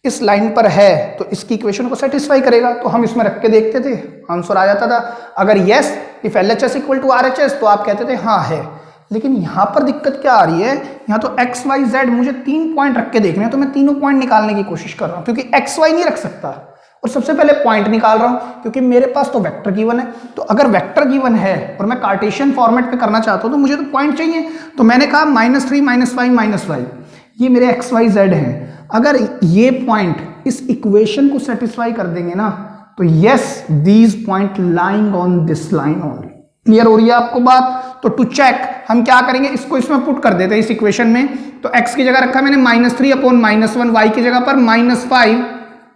इस लाइन पर है तो इसकी इक्वेशन को सेटिस्फाई करेगा, तो हम इसमें रख के देखते थे, आंसर आ जाता था। अगर यस इफ LHS = RHS तो आप कहते थे हाँ है। लेकिन यहां पर दिक्कत क्या आ रही है, यहां तो x y z मुझे 3 पॉइंट रख के देखने हैं, तो मैं तीनों पॉइंट निकालने की कोशिश कर रहा हूं क्योंकि x y नहीं रख सकता, और सबसे पहले पॉइंट निकाल रहा हूं क्योंकि मेरे पास तो वेक्टर गिवन है। तो अगर वेक्टर गिवन है और मैं कार्टेशियन फॉर्मेट पे करना चाहता हूं तो मुझे तो पॉइंट चाहिए। तो मैंने कहा -3 -5 -5, ये मेरे x y z हैं। अगर ये पॉइंट इस इक्वेशन को सेटिस्फाई कर देंगे ना, तो yes these point lying on this line only. Clear हो रही है आपको बात। तो टू चेक हम क्या करेंगे, इसको इसमें पुट कर देते हैं इस इक्वेशन में। तो x की जगह रखा मैंने -3/-1, y की जगह पर -5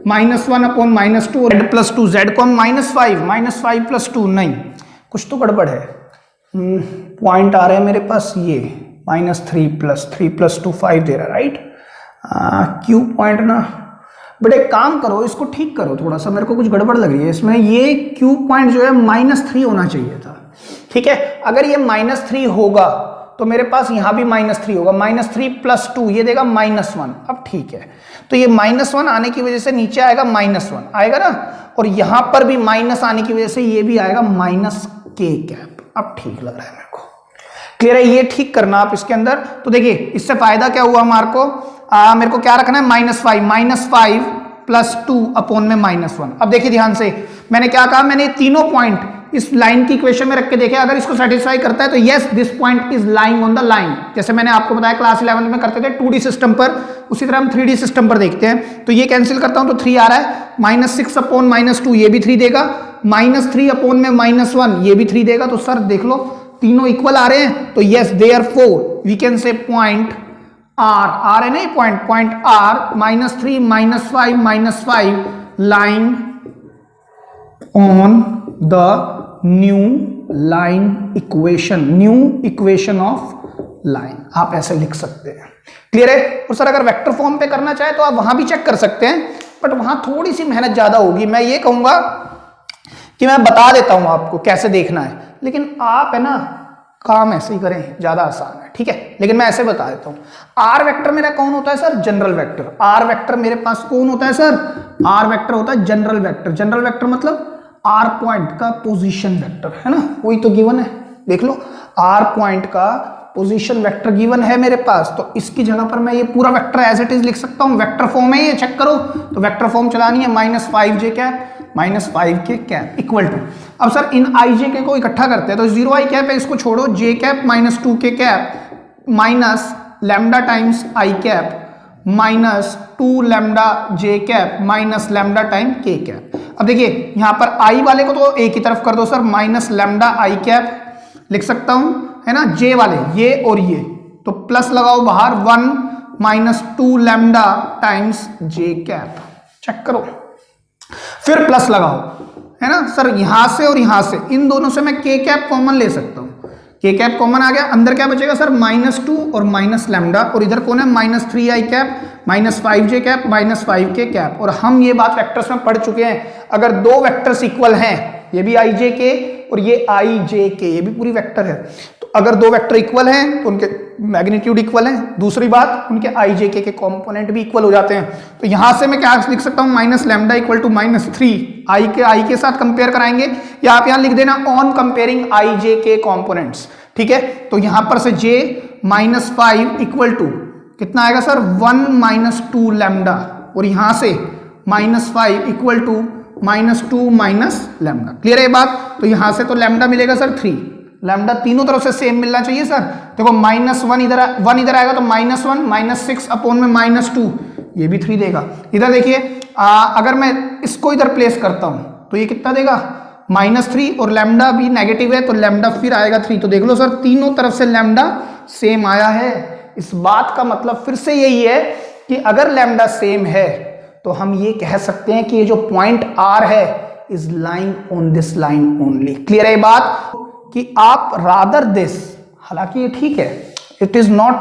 -1/-2, z+2, z को हम -5 + 2, नहीं कुछ तो गड़बड़ है। पॉइंट आ रहे हैं मेरे पास ये -3 + 3 + 2 5 दे रहा है, राइट। क्यू पॉइंट ना, बट एक काम करो इसको ठीक करो थोड़ा सा, मेरे को कुछ गड़बड़ लग रही है इसमें। ये क्यू पॉइंट जो है -3 होना चाहिए था। ठीक है, अगर ये -3 होगा तो मेरे पास यहां भी -3 होगा, -3 + 2 ये देगा -1। अब ठीक है, तो ये -1 आने की वजह से नीचे आएगा -1 आएगा ना, और यहां पर भी माइनस आने की वजह से ये भी आएगा -k कैप। अब ठीक लग रहा है मेरे को। क्लियर है, ये ठीक करना आप इसके अंदर। तो देखिए इससे फायदा क्या हुआ हमारे को, मेरे को क्या रखना है -5 + 2/-1। अब देखिए ध्यान से, मैंने क्या कहा, मैंने तीनों पॉइंट इस लाइन की इक्वेशन में रख के देखे, अगर इसको सेटिस्फाई करता है तो yes this point is lying on the line. जैसे मैंने आपको बताया क्लास 11 में करते थे 2D सिस्टम पर, उसी तरह हम 3D सिस्टम पर देखते हैं। तो ये कैंसिल करता हूं तो 3 आ रहा है, -6/-2 ये भी 3 देगा, -3/-1 ये भी 3 देगा। तो सर देख लो तीनों इक्वल आ रहे हैं, तो yes therefore we can say point R है ना, point R -3 -5 line on the new line equation, new equation of line, आप ऐसे लिख सकते हैं। क्लियर है। और सर अगर वेक्टर फॉर्म पे करना चाहे तो आप वहां भी चेक कर सकते हैं, बट वहां थोड़ी सी मेहनत ज्यादा होगी। मैं ये कहूंगा कि मैं बता देता हूं आपको कैसे देखना है, लेकिन आप है ना काम ऐसे ही करें, ज्यादा आसान है, ठीक है। लेकिन मैं ऐसे बता देता हूं, आर वेक्टर मेरा कौन होता है sir? General vector. R vector मेरे पास कौन होता है सर? आर वेक्टर होता है जनरल वेक्टर। जनरल वेक्टर मतलब आर पॉइंट का पोजीशन वेक्टर, है ना, वही तो गिवन है, देख लो, आर पॉइंट का पोजीशन वेक्टर गिवन है मेरे पास, तो इसकी जगह पर मैं ये पूरा वेक्टर एज इट इज लिख सकता हूं। वेक्टर फॉर्म है ये, चेक करो, तो वेक्टर फॉर्म चलानी है -5j cap -5k cap equal to, अब सर इन आई जे के को इकट्ठा करते हैं, तो 0 i कैप है, इसको छोड़ो, j cap -2k cap minus lambda times I cap -2 lambda j cap minus lambda time k cap. अब देखिए यहां पर i वाले को तो एक ही तरफ कर दो सर, माइनस लैम्डा आई कैप लिख सकता हूं, है ना, j वाले ये और ये, तो प्लस लगाओ बाहर 1 -2 lambda times j cap, check करो, फिर प्लस लगाओ, है ना सर, यहां से और यहां से, इन दोनों से मैं k कैप कॉमन ले सकता हूं, k कैप कॉमन आ गया, अंदर क्या बचेगा सर? -2 और माइनस लैम्डा, और इधर कौन है? -3i cap -5j cap -5k cap. और हम ये बात वेक्टर्स में पढ़ चुके हैं, अगर दो वेक्टर्स इक्वल हैं, ये भी i j k और ये i j k, ये भी पूरी वेक्टर है, तो अगर दो वेक्टर इक्वल हैं तो उनके मैग्नीट्यूड इक्वल है, दूसरी बात उनके i j k के कंपोनेंट भी इक्वल हो जाते हैं। तो यहां से मैं क्या लिख सकता हूं? Minus lambda equal to -3, i के साथ कंपेयर कराएंगे, या आप यहां लिख देना on comparing i j k components, ठीक है। तो यहां पर से j -5 इक्वल टू कितना आएगा सर? 1 -2 लैम्डा, और यहां से -5 equal to -2 minus lambda. Clear है ये बात? तो यहां से तो लैम्डा मिलेगा सर 3, लैम्डा तीनों तरफ से सेम मिलना चाहिए सर। देखो -1 इधर आएगा तो -1 -6 अपॉन में -2, ये भी 3 देगा। इधर देखिए अगर मैं इसको इधर प्लेस करता हूं तो ये कितना देगा? -3, और लैम्डा भी नेगेटिव है तो लैम्डा फिर आएगा 3। तो देख लो सर तीनों तरफ से लैम्डा सेम आया है। इस बात का मतलब फिर से यही है कि अगर लैम्डा सेम है तो हम ये कह सकते हैं कि ये जो पॉइंट R है is lying on this line only. Clear है ये बात? कि आप रादर दिस, हालांकि ये ठीक है, इट इज नॉट,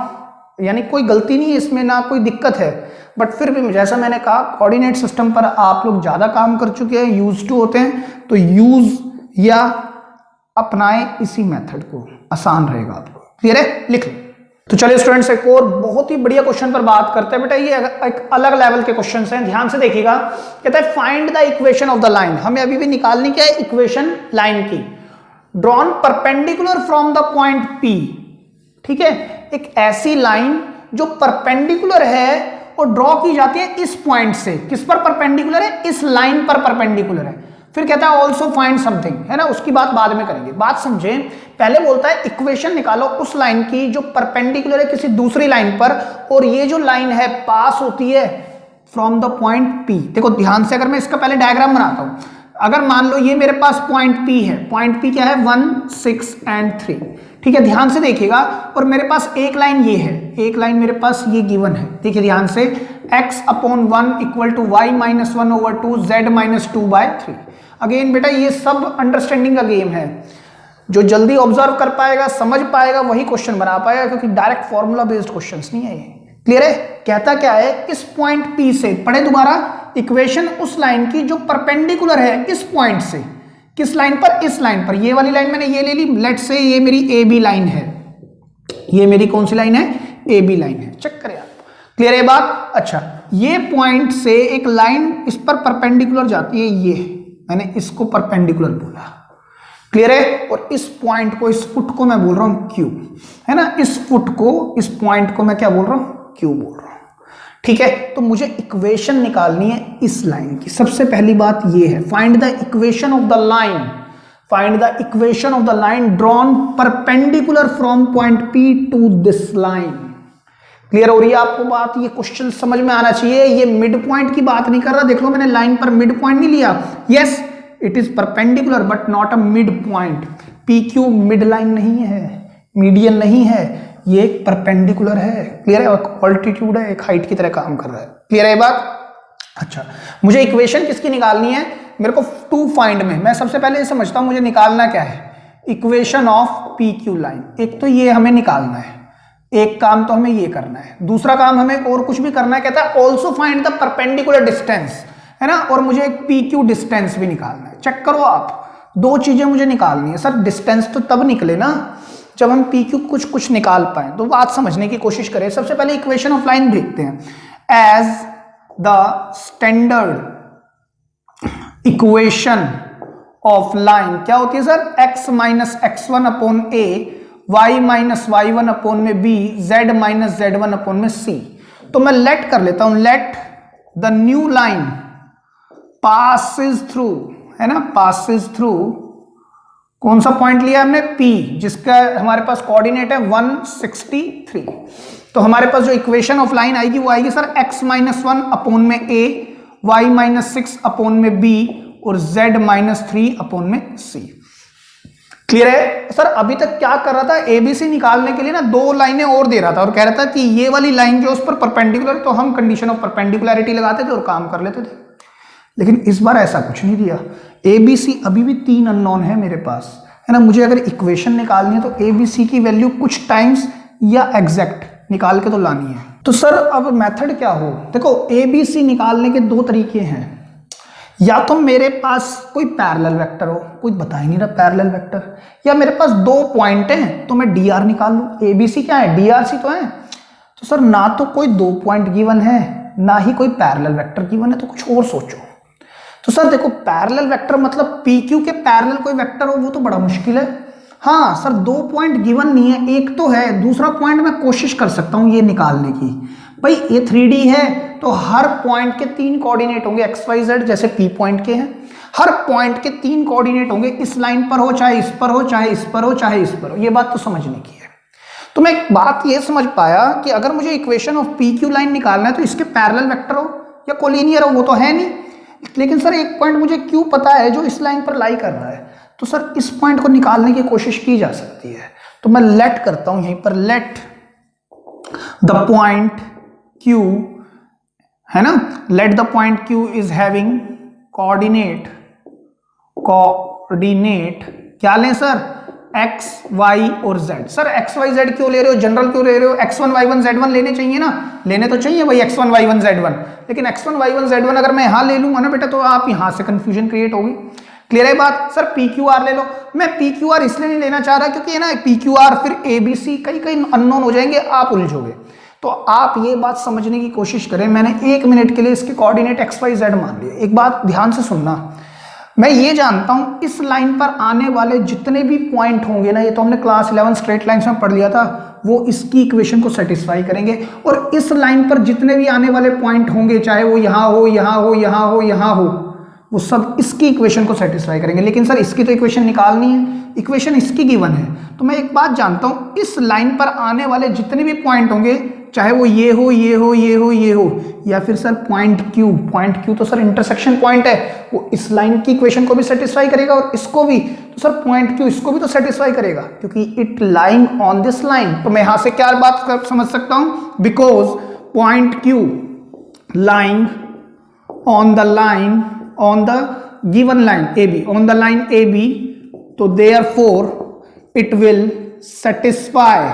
यानी कोई गलती नहीं है इसमें, ना कोई दिक्कत है, बट फिर भी जैसा मैंने कहा कोऑर्डिनेट सिस्टम पर आप लोग ज्यादा काम कर चुके हैं, यूज टू होते हैं, तो यूज या अपनाएं इसी मेथड को, आसान रहेगा आपको। क्लियर है? लिख लो। तो चलिए स्टूडेंट्स एक और बहुत ही बढ़िया क्वेश्चन पर बात करते हैं। बेटा ये एक अलग लेवल के क्वेश्चन हैं, ध्यान से देखिएगा। कहता है find the equation of the line. हमें अभी भी निकालनी क्या है? इक्वेशन लाइन की। Drawn perpendicular from the point P, ठीक है, एक ऐसी लाइन जो परपेंडिकुलर है और ड्रॉ की जाती है इस पॉइंट से। किस पर परपेंडिकुलर है? इस लाइन पर परपेंडिकुलर है। फिर कहता है ऑल्सो फाइंड समथिंग, है ना, उसकी बात बाद में करेंगे। बात समझे, पहले बोलता है इक्वेशन निकालो उस लाइन की जो परपेंडिकुलर है किसी दूसरी लाइन पर, और ये जो लाइन है पास होती है फ्रॉम द पॉइंट P। देखो ध्यान से, अगर मैं इसका पहले डायग्राम बनाता हूं, अगर मान लो ये मेरे पास पॉइंट P है, पॉइंट P क्या है? 1, 6 and 3, ठीक है, ध्यान से देखिएगा। और मेरे पास एक लाइन ये है, एक लाइन मेरे पास ये गिवन है, देखिए ध्यान से, x/1 equal to y - 1/2 z - 2/3। Again बेटा ये सब अंडरस्टैंडिंग का गेम है, जो जल्दी ऑब्जर्व कर पाएगा, समझ पाएगा, वही क्वेश्चन बना पाएगा, क्योंकि डायरेक्ट फॉर्मूला बेस्ड क्वेश्चंस नहीं है ये। क्लियर है? कहता क्या है? इस पॉइंट P से, पढ़े दोबारा, इक्वेशन उस लाइन की जो परपेंडिकुलर है इस पॉइंट से। किस लाइन पर? इस लाइन पर। ये वाली लाइन मैंने ये ले ली, लेट से ये मेरी AB लाइन है, ये मेरी कौन सी लाइन है? AB लाइन है। चेक करें आप। क्लियर है बात? अच्छा, ये पॉइंट से एक लाइन इस पर परपेंडिकुलर जाती है, ये मैंने इसको परपेंडिकुलर बोला। क्लियर है? और इस पॉइंट को, इस फुट को मैं बोल रहा हूं Q, है ना, इस फुट को, इस पॉइंट को मैं क्या बोल रहा हूं? Q बोल रहा हूं। ठीक है, तो मुझे इक्वेशन निकालनी है इस लाइन की। सबसे पहली बात ये है, find the equation of the line, find the equation of the line drawn perpendicular from point P to this line. Clear हो रही है आपको बात? ये क्वेश्चन समझ में आना चाहिए। ये मिड पॉइंट की बात नहीं कर रहा, देख लो मैंने लाइन पर मिड पॉइंट नहीं लिया। Yes, it is perpendicular but not a mid point. PQ mid line नहीं है, मीडियन नहीं है, ये एक परपेंडिकुलर है। क्लियर है? एक ऑल्टीट्यूड है, एक हाइट की तरह काम कर रहा है। क्लियर है बात? अच्छा, मुझे इक्वेशन किसकी निकालनी है? मेरे को टू फाइंड में, मैं सबसे पहले ये समझता हूं मुझे निकालना क्या है, इक्वेशन ऑफ PQ लाइन। एक तो ये हमें निकालना है, एक काम तो हमें ये करना है, दूसरा काम हमें और कुछ भी करना है। कहता है also find the perpendicular distance, है ना, और मुझे एक PQ डिस्टेंस भी निकालना है। चेक करो आप, दो चीजें मुझे निकालनी है। सर डिस्टेंस तो तब निकले ना जब हम पी क्यू कुछ कुछ निकाल पाए। तो बात समझने की कोशिश करें। सबसे पहले इक्वेशन ऑफ लाइन देखते हैं। As the standard equation of line क्या होती है sir? x minus x1 upon A, y minus y1 upon में b, z minus z1 upon में c। तो मैं लेट कर लेता हूं, let the new line passes through, है ना, पासिस थ्रू कौन सा पॉइंट लिया हमने? P, जिसका हमारे पास कोऑर्डिनेट है 163। तो हमारे पास जो इक्वेशन ऑफ लाइन आएगी वो आएगी सर x माइनस 1 अपॉन में a, y माइनस 6 अपॉन में b और z माइनस 3 अपॉन में c। क्लियर है सर? अभी तक क्या कर रहा था? एबीसी निकालने के लिए ना दो लाइनें और दे रहा था और कह रहा था कि ये वाली लाइन जो उस पर परपेंडिकुलर, तो हम कंडीशन ऑफ परपेंडिकुलरिटी लगाते थे और काम कर लेते थे। लेकिन इस बार ऐसा कुछ नहीं दिया। एबीसी अभी भी 3 अननोन है मेरे पास, है ना। मुझे अगर इक्वेशन निकालनी है तो एबीसी की वैल्यू कुछ टाइम्स या एग्जैक्ट निकाल के तो लानी है। तो सर अब मेथड क्या हो? देखो एबीसी निकालने के दो तरीके हैं। या तो मेरे पास कोई पैरेलल वेक्टर हो, कोई बता ही नहीं रहा पैरेलल वेक्टर, या मेरे पास दो पॉइंट हैं तो मैं डीआर निकाल लूं। एबीसी क्या है? डीआरसी तो है। तो सर ना तो कोई दो पॉइंट गिवन है, ना ही कोई पैरेलल वेक्टर गिवन है, तो कुछ और सोचो। तो सर देखो पैरेलल वेक्टर मतलब पी क्यू के पैरेलल कोई वेक्टर हो, वो तो बड़ा मुश्किल है। हाँ सर दो पॉइंट गिवन नहीं है, एक तो है, दूसरा पॉइंट मैं कोशिश कर सकता हूं ये निकालने की। भाई ये 3D है तो हर पॉइंट के 3 कोऑर्डिनेट होंगे एक्स वाई जेड, जैसे पी पॉइंट के हैं। हर पॉइंट के 3 कोऑर्डिनेट होंगे, इस लाइन पर हो, चाहे इस पर हो, चाहे इस पर हो, चाहे इस पर हो। ये बात तो समझने की है। तो मैं एक बात ये समझ पाया कि अगर मुझे equation of P Q line निकालना है तो इसके पैरेलल वेक्टर हो या कोलिनियर हो, वो तो है नहीं। लेकिन सर एक पॉइंट मुझे क्यों पता है जो इस लाइन पर लाई कर रहा है, तो सर इस पॉइंट को निकालने की कोशिश की जा सकती है। तो मैं लेट करता हूं यहीं पर, लेट द पॉइंट Q, है ना, let the point Q is having coordinate क्या लें सर? x, y और z। Sir x, y, z क्यों ले रहे हो? जनरल क्यों ले रहे हो? x1, y1, z1 लेने चाहिए ना, लेने तो चाहिए भाई x1, y1, z1। लेकिन x1, y1, z1 अगर मैं यहां ले लूंगा ना बेटा, तो आप यहां से कंफ्यूजन क्रिएट होगी। क्लियर है बात? सर पी क्यू आर ले लो। मैं पी क्यू आर इसलिए नहीं लेना चाह रहा क्योंकि ना पी क्यू आर फिर एबीसी कई अननोन हो जाएंगे, आप उलझोगे। तो आप ये बात समझने की कोशिश करें। मैंने 1 मिनट के लिए इसके कोऑर्डिनेट एक्स वाई जेड मान लिए। एक बात ध्यान से सुनना, मैं ये जानता हूं इस लाइन पर आने वाले जितने भी पॉइंट होंगे ना, ये तो हमने क्लास 11 स्ट्रेट लाइंस में पढ़ लिया था, वो इसकी इक्वेशन को सेटिस्फाई करेंगे। और इस लाइन पर जितने भी आने वाले पॉइंट होंगे, चाहे वो यहां हो, यहां हो, यहां हो, यहां हो, वो सब इसकी इक्वेशन को सेटिस्फाई करेंगे। लेकिन सर इसकी तो इक्वेशन निकालनी है, इक्वेशन इसकी गिवन है। तो मैं एक बात जानता हूं, इस लाइन पर आने वाले जितने भी पॉइंट होंगे, चाहे वो ये हो, ये हो, ये हो, ये हो, या फिर सर पॉइंट क्यू तो सर इंटरसेक्शन पॉइंट है, वो इस लाइन की इक्वेशन को भी सेटिस्फाई करेगा और इसको भी। तो सर पॉइंट क्यू इसको भी तो सेटिस्फाई करेगा क्योंकि it lying on this line. तो मैं यहां से क्या बात समझ सकता हूं? Because point Q lying on the line, on the given line AB, on the line AB, तो therefore it will satisfy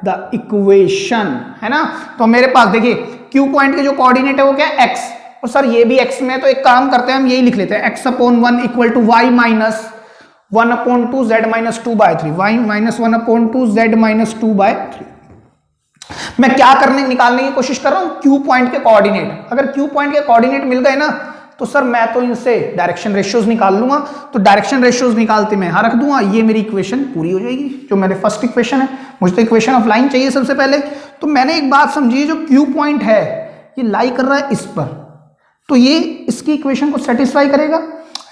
the equation, है ना। तो मेरे पास देखिए Q पॉइंट के जो कोऑर्डिनेट है वो क्या है? X, और सर ये भी X में, तो एक काम करते हैं हम यही लिख लेते हैं, x/1 equal to y minus 1/2 z minus 2/3, y minus 1/2 z minus 2/3। मैं क्या निकालने की कोशिश कर रहा हूं? Q पॉइंट के कोऑर्डिनेट। अगर Q पॉइंट के कोऑर्डिनेट मिल गए ना, तो सर मैं तो इनसे डायरेक्शन रेशियोज निकाल लूंगा। तो डायरेक्शन रेशियोज निकालते मैं यहां रख दूंगा, ये मेरी इक्वेशन पूरी हो जाएगी, जो मेरे फर्स्ट इक्वेशन है। मुझे तो इक्वेशन ऑफ लाइन चाहिए सबसे पहले। तो मैंने एक बात समझी, जो Q पॉइंट है ये लाई कर रहा है इस पर, तो ये इसकी इक्वेशन को सेटिस्फाई करेगा,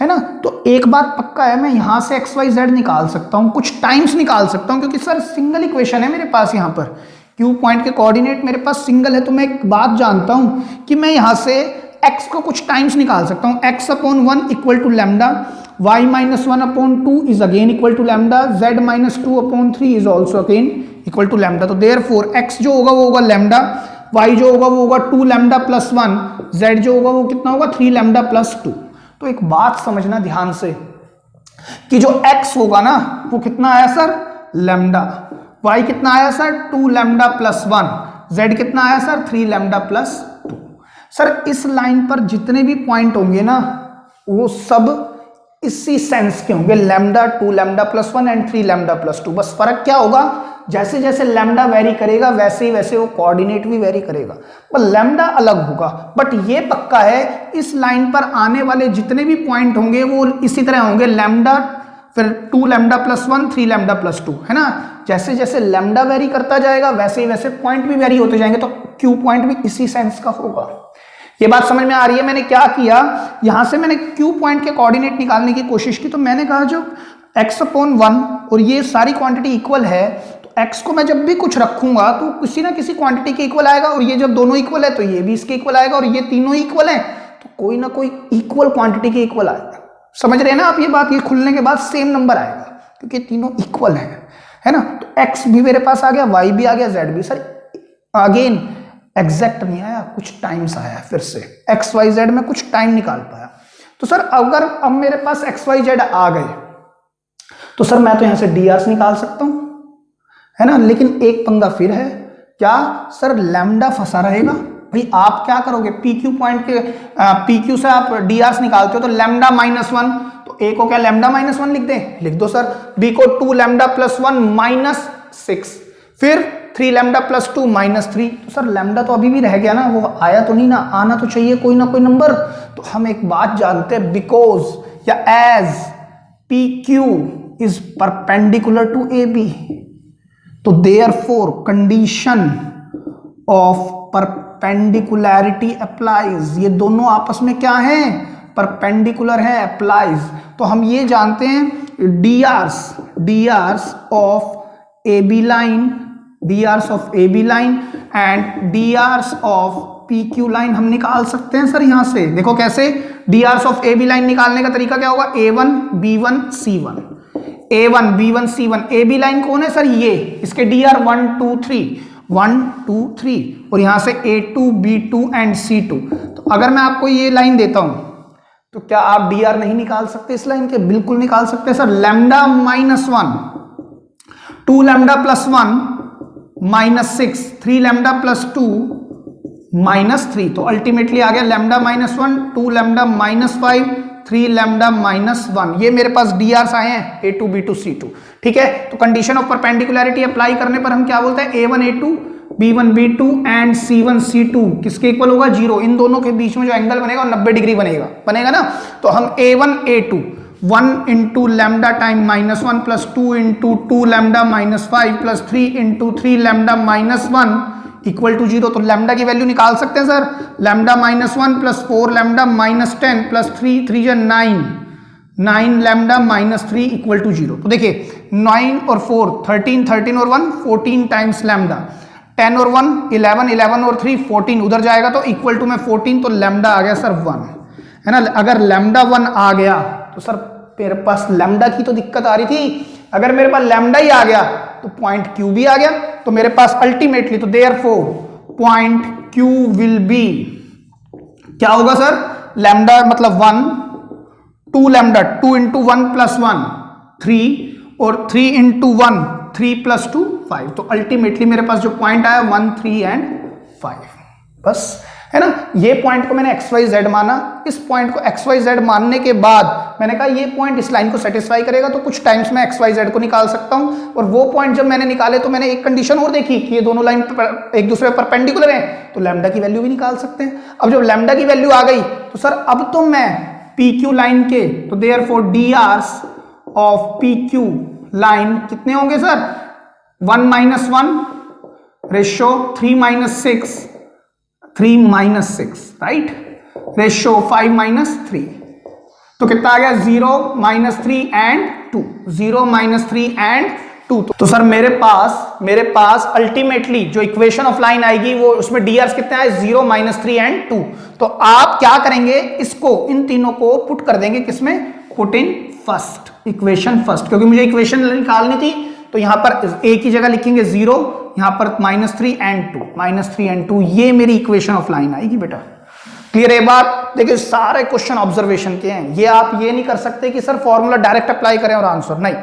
है ना। तो एक बात पक्का है, मैं यहां से एक्स वाई जेड निकाल सकता हूं, कुछ टाइम्स निकाल सकता हूं, क्योंकि सर सिंगल इक्वेशन है मेरे पास। यहां पर Q पॉइंट के कोऑर्डिनेट मेरे पास सिंगल है। तो मैं एक बात जानता हूं कि मैं यहां से x को कुछ टाइम्स निकाल सकता हूं। x/1 equal to lambda, y minus 1/2 is again equal to lambda, z minus 2/3 is also again equal to lambda. तो देयरफॉर x जो होगा वो होगा लैम्डा, y जो होगा वो होगा 2 लैम्डा प्लस 1, z जो होगा वो कितना होगा 3 लैम्डा प्लस 2। तो एक बात समझना ध्यान से कि जो x होगा ना वो कितना आया सर? लैम्डा। y कितना आया सर? 2 लैम्डा प्लस 1, z कितना आया सर? 3 lambda plus 2। सर इस लाइन पर जितने भी पॉइंट होंगे ना, वो सब इसी सेंस के होंगे, lambda 2 lambda plus 1 and 3 lambda plus 2। बस फर्क क्या होगा, जैसे जैसे लैम्डा वेरी करेगा वैसे ही वैसे वो कोऑर्डिनेट भी वेरी करेगा, पर लैम्डा अलग होगा। बट ये पक्का है इस लाइन पर आने वाले जितने भी पॉइंट होंगे वो इसी तरह होंगे, लैम्डा फिर 2 लैम्डा प्लस 1 3 लैम्डा प्लस 2, है ना। जैसे जैसे लैम्डा वेरी करता जाएगा वैसे ही वैसे पॉइंट भी वेरी होते जाएंगे, तो क्यू पॉइंट भी इसी सेंस का होगा। ये बात समझ में आ रही है। मैंने क्या किया, यहां से मैंने क्यू पॉइंट के कोऑर्डिनेट निकालने की कोशिश की, तो मैंने कहा जो x/1 और ये सारी क्वांटिटी इक्वल है, तो x को मैं जब भी कुछ रखूंगा तो किसी ना किसी क्वांटिटी के इक्वल आएगा, और ये जब दोनों इक्वल है तो ये भी इसके इक्वल आएगा, और ये तीनों इक्वल है तो कोई ना कोई इक्वल क्वांटिटी के इक्वल आएगा। समझ रहे हैं ना आप ये बात, ये खुलने के बाद सेम नंबर आएगा क्योंकि तीनों इक्वल है ना। तो x भी मेरे पास आ गया, y भी आ गया, z भी। सर अगेन एग्जैक्ट नहीं आया, कुछ टाइम्स आया फिर से, एक्स वाई जेड में कुछ टाइम निकाल पाया। तो सर अगर अब मेरे पास एक्स वाई जेड आ गए तो सर मैं तो यहां से डी आर निकाल सकता हूं, है ना। लेकिन एक पंगा फिर है, क्या सर लैम्डा फंसा रहेगा। भाई आप क्या करोगे, पी क्यू पॉइंट के पी क्यू से आप डी आर निकालते हो तो लैम्डा -1, तो ए को क्या लैम्डा -1 लिख दें, लिख दो सर। बी को 2 लैम्डा प्लस 1 -6, फिर 3 लैम्डा प्लस 2 -3। तो सर लैम्डा तो अभी भी रह गया ना, वो आया तो नहीं ना, आना तो चाहिए कोई ना कोई नंबर। तो हम एक बात जानते हैं, बिकॉज या as P Q is perpendicular to A B, तो therefore condition of perpendicularity applies. ये दोनों आपस में क्या है, परपेंडिकुलर है, अप्लाइज। तो हम ये जानते हैं D Rs of A B line, drs of AB line and drs of PQ line हम निकाल सकते हैं सर यहां से। देखो कैसे, drs of AB line निकालने का तरीका क्या होगा, A1 B1 C1, A1 B1 C1। AB line कौन है सर, ये, इसके dr 1 2 3 1 2 3, और यहां से A2 B2 एंड C2। तो अगर मैं आपको ये लाइन देता हूं तो क्या आप dr नहीं निकाल सकते इस लाइन के, बिल्कुल निकाल सकते हैं sir. Lambda -1 2 lambda plus 1 -6 3 lambda plus 2 -3, तो अल्टीमेटली आ गया लैम्डा -1 2 लैम्डा -5 3 लैम्डा -1। ये मेरे पास डी आर आए हैं A2 B2 C2, ठीक है। तो कंडीशन ऑफ परपेंडिकुलैरिटी अप्लाई करने पर हम क्या बोलते हैं, A1 A2 B1 B2 and C1 C2 किसके इक्वल होगा, 0। इन दोनों के बीच में जो एंगल बनेगा 90 डिग्री बनेगा ना। तो हम A1 A2 1 into lambda time -1 plus 2 into 2 lambda -5 plus 3 into 3 lambda -1 equal to 0। तो लैम्डा की वैल्यू निकाल सकते हैं sir, lambda -1 plus 4 lambda -10 plus 3 3 जा 9 लैम्डा -3 इक्वल टू 0। तो देखिए 9 और 4 13 13 और 1 14 टाइम्स लैम्डा, 10 और 1 11 11 और 3 14, उधर जाएगा तो इक्वल टू में 14, तो लैम्डा आ गया सर 1, है ना। अगर लैम्डा 1 आ गया तो सर मेरे पास लैम्डा की तो दिक्कत आ रही थी, अगर मेरे पास लैम्डा ही आ गया तो पॉइंट क्यू भी आ गया, तो मेरे पास अल्टीमेटली तो therefore point Q will be क्या होगा सर, लैम्डा मतलब 1 2 लैम्डा 2 इंटू 1 प्लस 1 3 और 3 इंटू 1 3 प्लस 2 5। तो अल्टीमेटली मेरे पास जो पॉइंट आया 1 3 एंड 5, बस, है ना। ये पॉइंट को मैंने एक्स वाई जेड माना, इस पॉइंट को एक्स वाई जेड मानने के बाद मैंने कहा ये पॉइंट इस लाइन को सेटिस्फाई करेगा, तो कुछ टाइम्स मैं एक्स वाई जेड को निकाल सकता हूं। और वो पॉइंट जब मैंने निकाले तो मैंने एक कंडीशन और देखी कि ये दोनों लाइन एक दूसरे पर परपेंडिकुलर हैं, तो लैम्डा की वैल्यू भी निकाल सकते हैं। अब जब लैम्डा की वैल्यू आ गई तो सर अब तो मैं पी क्यू लाइन के, तो therefore D Rs of P Q line कितने होंगे सर, 1 - 1 रेशो 3 - 6 3 - 6, राइट, रेशो 5 - 3, तो कितना आ गया 0 - 3 एंड 2, 0 - 3 एंड 2। तो सर मेरे पास अल्टीमेटली जो इक्वेशन ऑफ लाइन आएगी वो उसमें डी आर कितने आए, 0 - 3 एंड 2। तो आप क्या करेंगे, इसको इन तीनों को पुट कर देंगे किसमें, put in first equation first, क्योंकि मुझे इक्वेशन निकालनी थी। तो यहां पर ए की जगह लिखेंगे 0, यहां पर -3 एंड 2 -3 एंड 2, ये मेरी इक्वेशन ऑफ लाइन आएगी बेटा। क्लियर है बात। देखिए सारे क्वेश्चन ऑब्जर्वेशन के हैं, ये आप ये नहीं कर सकते कि सर फॉर्मूला डायरेक्ट अप्लाई करें और आंसर, नहीं,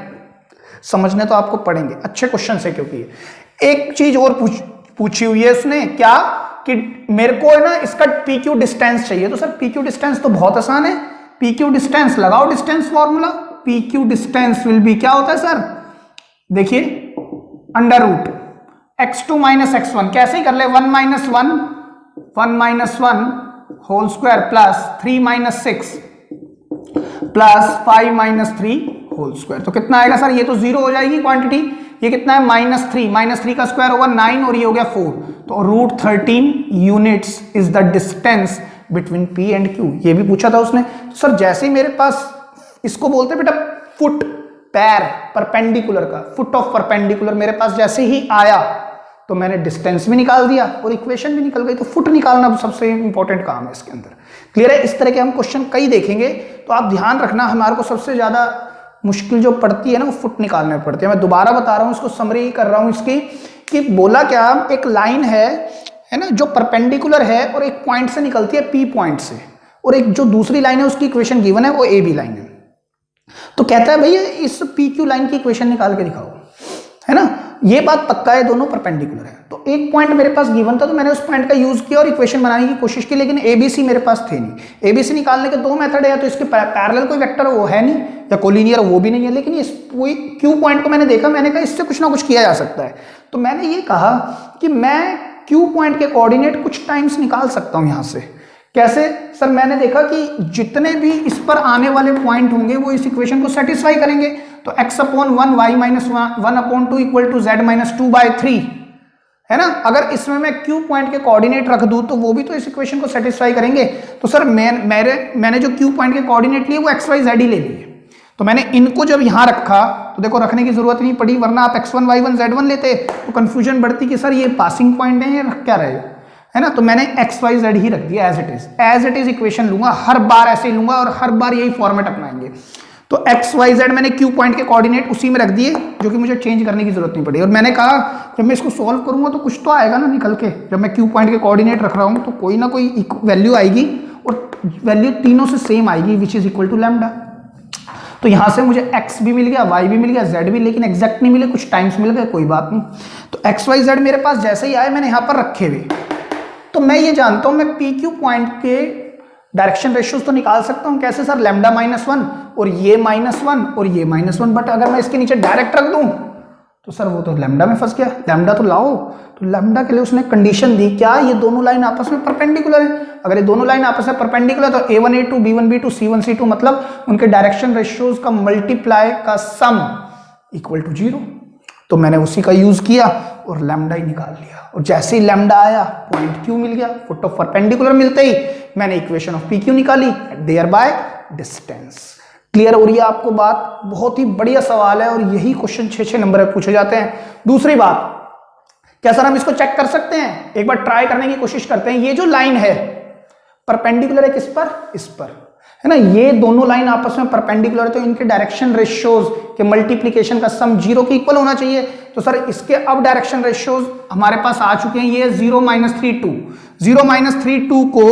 समझने तो आपको पड़ेंगे, अच्छे क्वेश्चन है। क्योंकि एक चीज और पूछी हुई है उसने, क्या कि मेरे को है ना इसका पी क्यू डिस्टेंस चाहिए। तो सर पी क्यू डिस्टेंस तो बहुत आसान है, पी क्यू डिस्टेंस, लगाओ distance formula, P Q distance will be, क्या होता है सर, देखिए under root x2 minus x1, कैसे ही कर ले, 1 minus 1 whole square plus 3 minus 6 plus 5 minus 3 whole square. तो कितना आएगा सर, ये तो जीरो हो जाएगी क्वांटिटी, ये कितना है -3 का स्क्वायर होगा 9 और ये हो गया 4, तो root 13 units is the distance between P and Q। ये भी पूछा था उसने। तो सर जैसे ही मेरे पास, इसको बोलते हैं बेटा फुट, पैर परपेंडिकुलर का, फुट ऑफ परपेंडिकुलर मेरे पास जैसे ही आया तो मैंने डिस्टेंस भी निकाल दिया और इक्वेशन भी निकल गई। तो फुट निकालना सबसे इंपॉर्टेंट काम है इसके अंदर। क्लियर है? इस तरह के हम क्वेश्चन कई देखेंगे, तो आप ध्यान रखना, हमारे को सबसे ज्यादा मुश्किल जो पड़ती है ना वो फुट निकालने में पड़ती है। मैं दोबारा बता रहा हूं, इसको समरी कर रहा हूं इसकी, कि बोला क्या, एक लाइन है ना, जो परपेंडिकुलर है और एक पॉइंट से निकलती है P पॉइंट से, और एक जो दूसरी लाइन है उसकी इक्वेशन गिवन है वो AB लाइन है। तो कहता है भैया इस PQ लाइन की इक्वेशन निकाल के दिखाओ, है ना, ये बात पक्का है, दोनों परपेंडिकुलर है। तो एक पॉइंट मेरे पास गिवन था तो मैंने उस पॉइंट का यूज किया और इक्वेशन बनाने की कोशिश की, लेकिन ABC मेरे पास थे नहीं। ABC निकालने के दो मेथड है, या तो इसके पैरेलल कोई वेक्टर वो है नहीं, या कोलिनियर वो भी नहीं है, लेकिन इस Q पॉइंट को मैंने देखा, मैंने कहा इससे कुछ ना कुछ किया जा सकता है। तो मैंने ये कहा कि मैं Q पॉइंट के कोऑर्डिनेट कुछ टाइम्स निकाल सकता हूं यहां से। कैसे सर? मैंने देखा कि जितने भी इस पर आने वाले पॉइंट होंगे वो इस इक्वेशन को सेटिस्फाई करेंगे। तो x/1 y - 1/2 equal to z - 2/3 है ना। अगर इसमें मैं Q पॉइंट के कोऑर्डिनेट रख दूं तो वो भी तो इस इक्वेशन को सेटिस्फाई करेंगे। तो सर मैंने जो Q पॉइंट के कोऑर्डिनेट लिए वो x y z ही ले लिए। तो मैंने इनको जब यहां रखा तो देखो रखने की जरूरत नहीं पड़ी, वरना आप x1 y1 z1 लेते तो कंफ्यूजन बढ़ती कि सर ये पासिंग पॉइंट है, ये रख क्या रहे, है ना। तो मैंने x y z ही रख दिया एज इट इज इक्वेशन लूंगा, हर बार ऐसे ही लूंगा और हर बार यही फॉर्मेट अपनाएंगे। तो x y z मैंने Q पॉइंट के कोऑर्डिनेट उसी में रख दिए, जो कि मुझे चेंज करने की जरूरत नहीं पड़ी। और मैंने कहा जब मैं इसको सॉल्व करूंगा तो कुछ तो आएगा ना निकल के, जब मैं Q पॉइंट के कोऑर्डिनेट रख रहा हूं तो कोई ना कोई वैल्यू आएगी, और वैल्यू तीनों से सेम आएगी, which is equal to lambda. तो यहां से मुझे x भी मिल गया, y भी मिल गया, z भी, लेकिन एग्जैक्ट नहीं मिले, कुछ टाइम्स मिल गए, कोई बात नहीं। तो x y z मेरे पास जैसे ही आए मैंने यहां पर रखे हुए, तो मैं ये जानता हूं मैं PQ पॉइंट के डायरेक्शन रेशियोज तो निकाल सकता हूं। कैसे सर? लैम्डा -1 और ये -1 और ये -1, बट अगर मैं इसके नीचे डायरेक्ट रख दूं तो सर वो तो लैम्डा में फंस गया। लैम्डा तो लाओ, तो लैम्डा के लिए उसने कंडीशन दी क्या, ये दोनों लाइन आपस में परपेंडिकुलर है। अगर ये दोनों लाइन आपस में परपेंडिकुलर तो A1 A2 B1 B2 C1 C2, मतलब उनके डायरेक्शन रेशियोज का मल्टीप्लाई का सम इक्वल टू 0। तो मैंने उसी का यूज किया और लैम्डा ही निकाल लिया, और जैसे ही लैम्डा आया पॉइंट Q मिल गया, फुट ऑफ परपेंडिकुलर मिलते ही मैंने इक्वेशन ऑफ PQ निकाली, देयर बाय डिस्टेंस। क्लियर हो रही है आपको बात? बहुत ही बढ़िया सवाल है और यही क्वेश्चन 6-6 नंबर में पूछे जाते हैं। दूसरी बात, क्या सर हम इसको चेक कर सकते हैं? एक बार ट्राई करने की कोशिश करते हैं। ये जो लाइन है परपेंडिकुलर है किस पर? इस पर, है ना। ये दोनों लाइन आपस में परपेंडिकुलर है, तो इनके डायरेक्शन रेशियोज के मल्टीप्लिकेशन का सम 0 के इक्वल होना चाहिए। तो सर इसके अब डायरेक्शन रेशियोज हमारे पास आ चुके हैं, ये 0 - 3 2। 0 - 3 2 को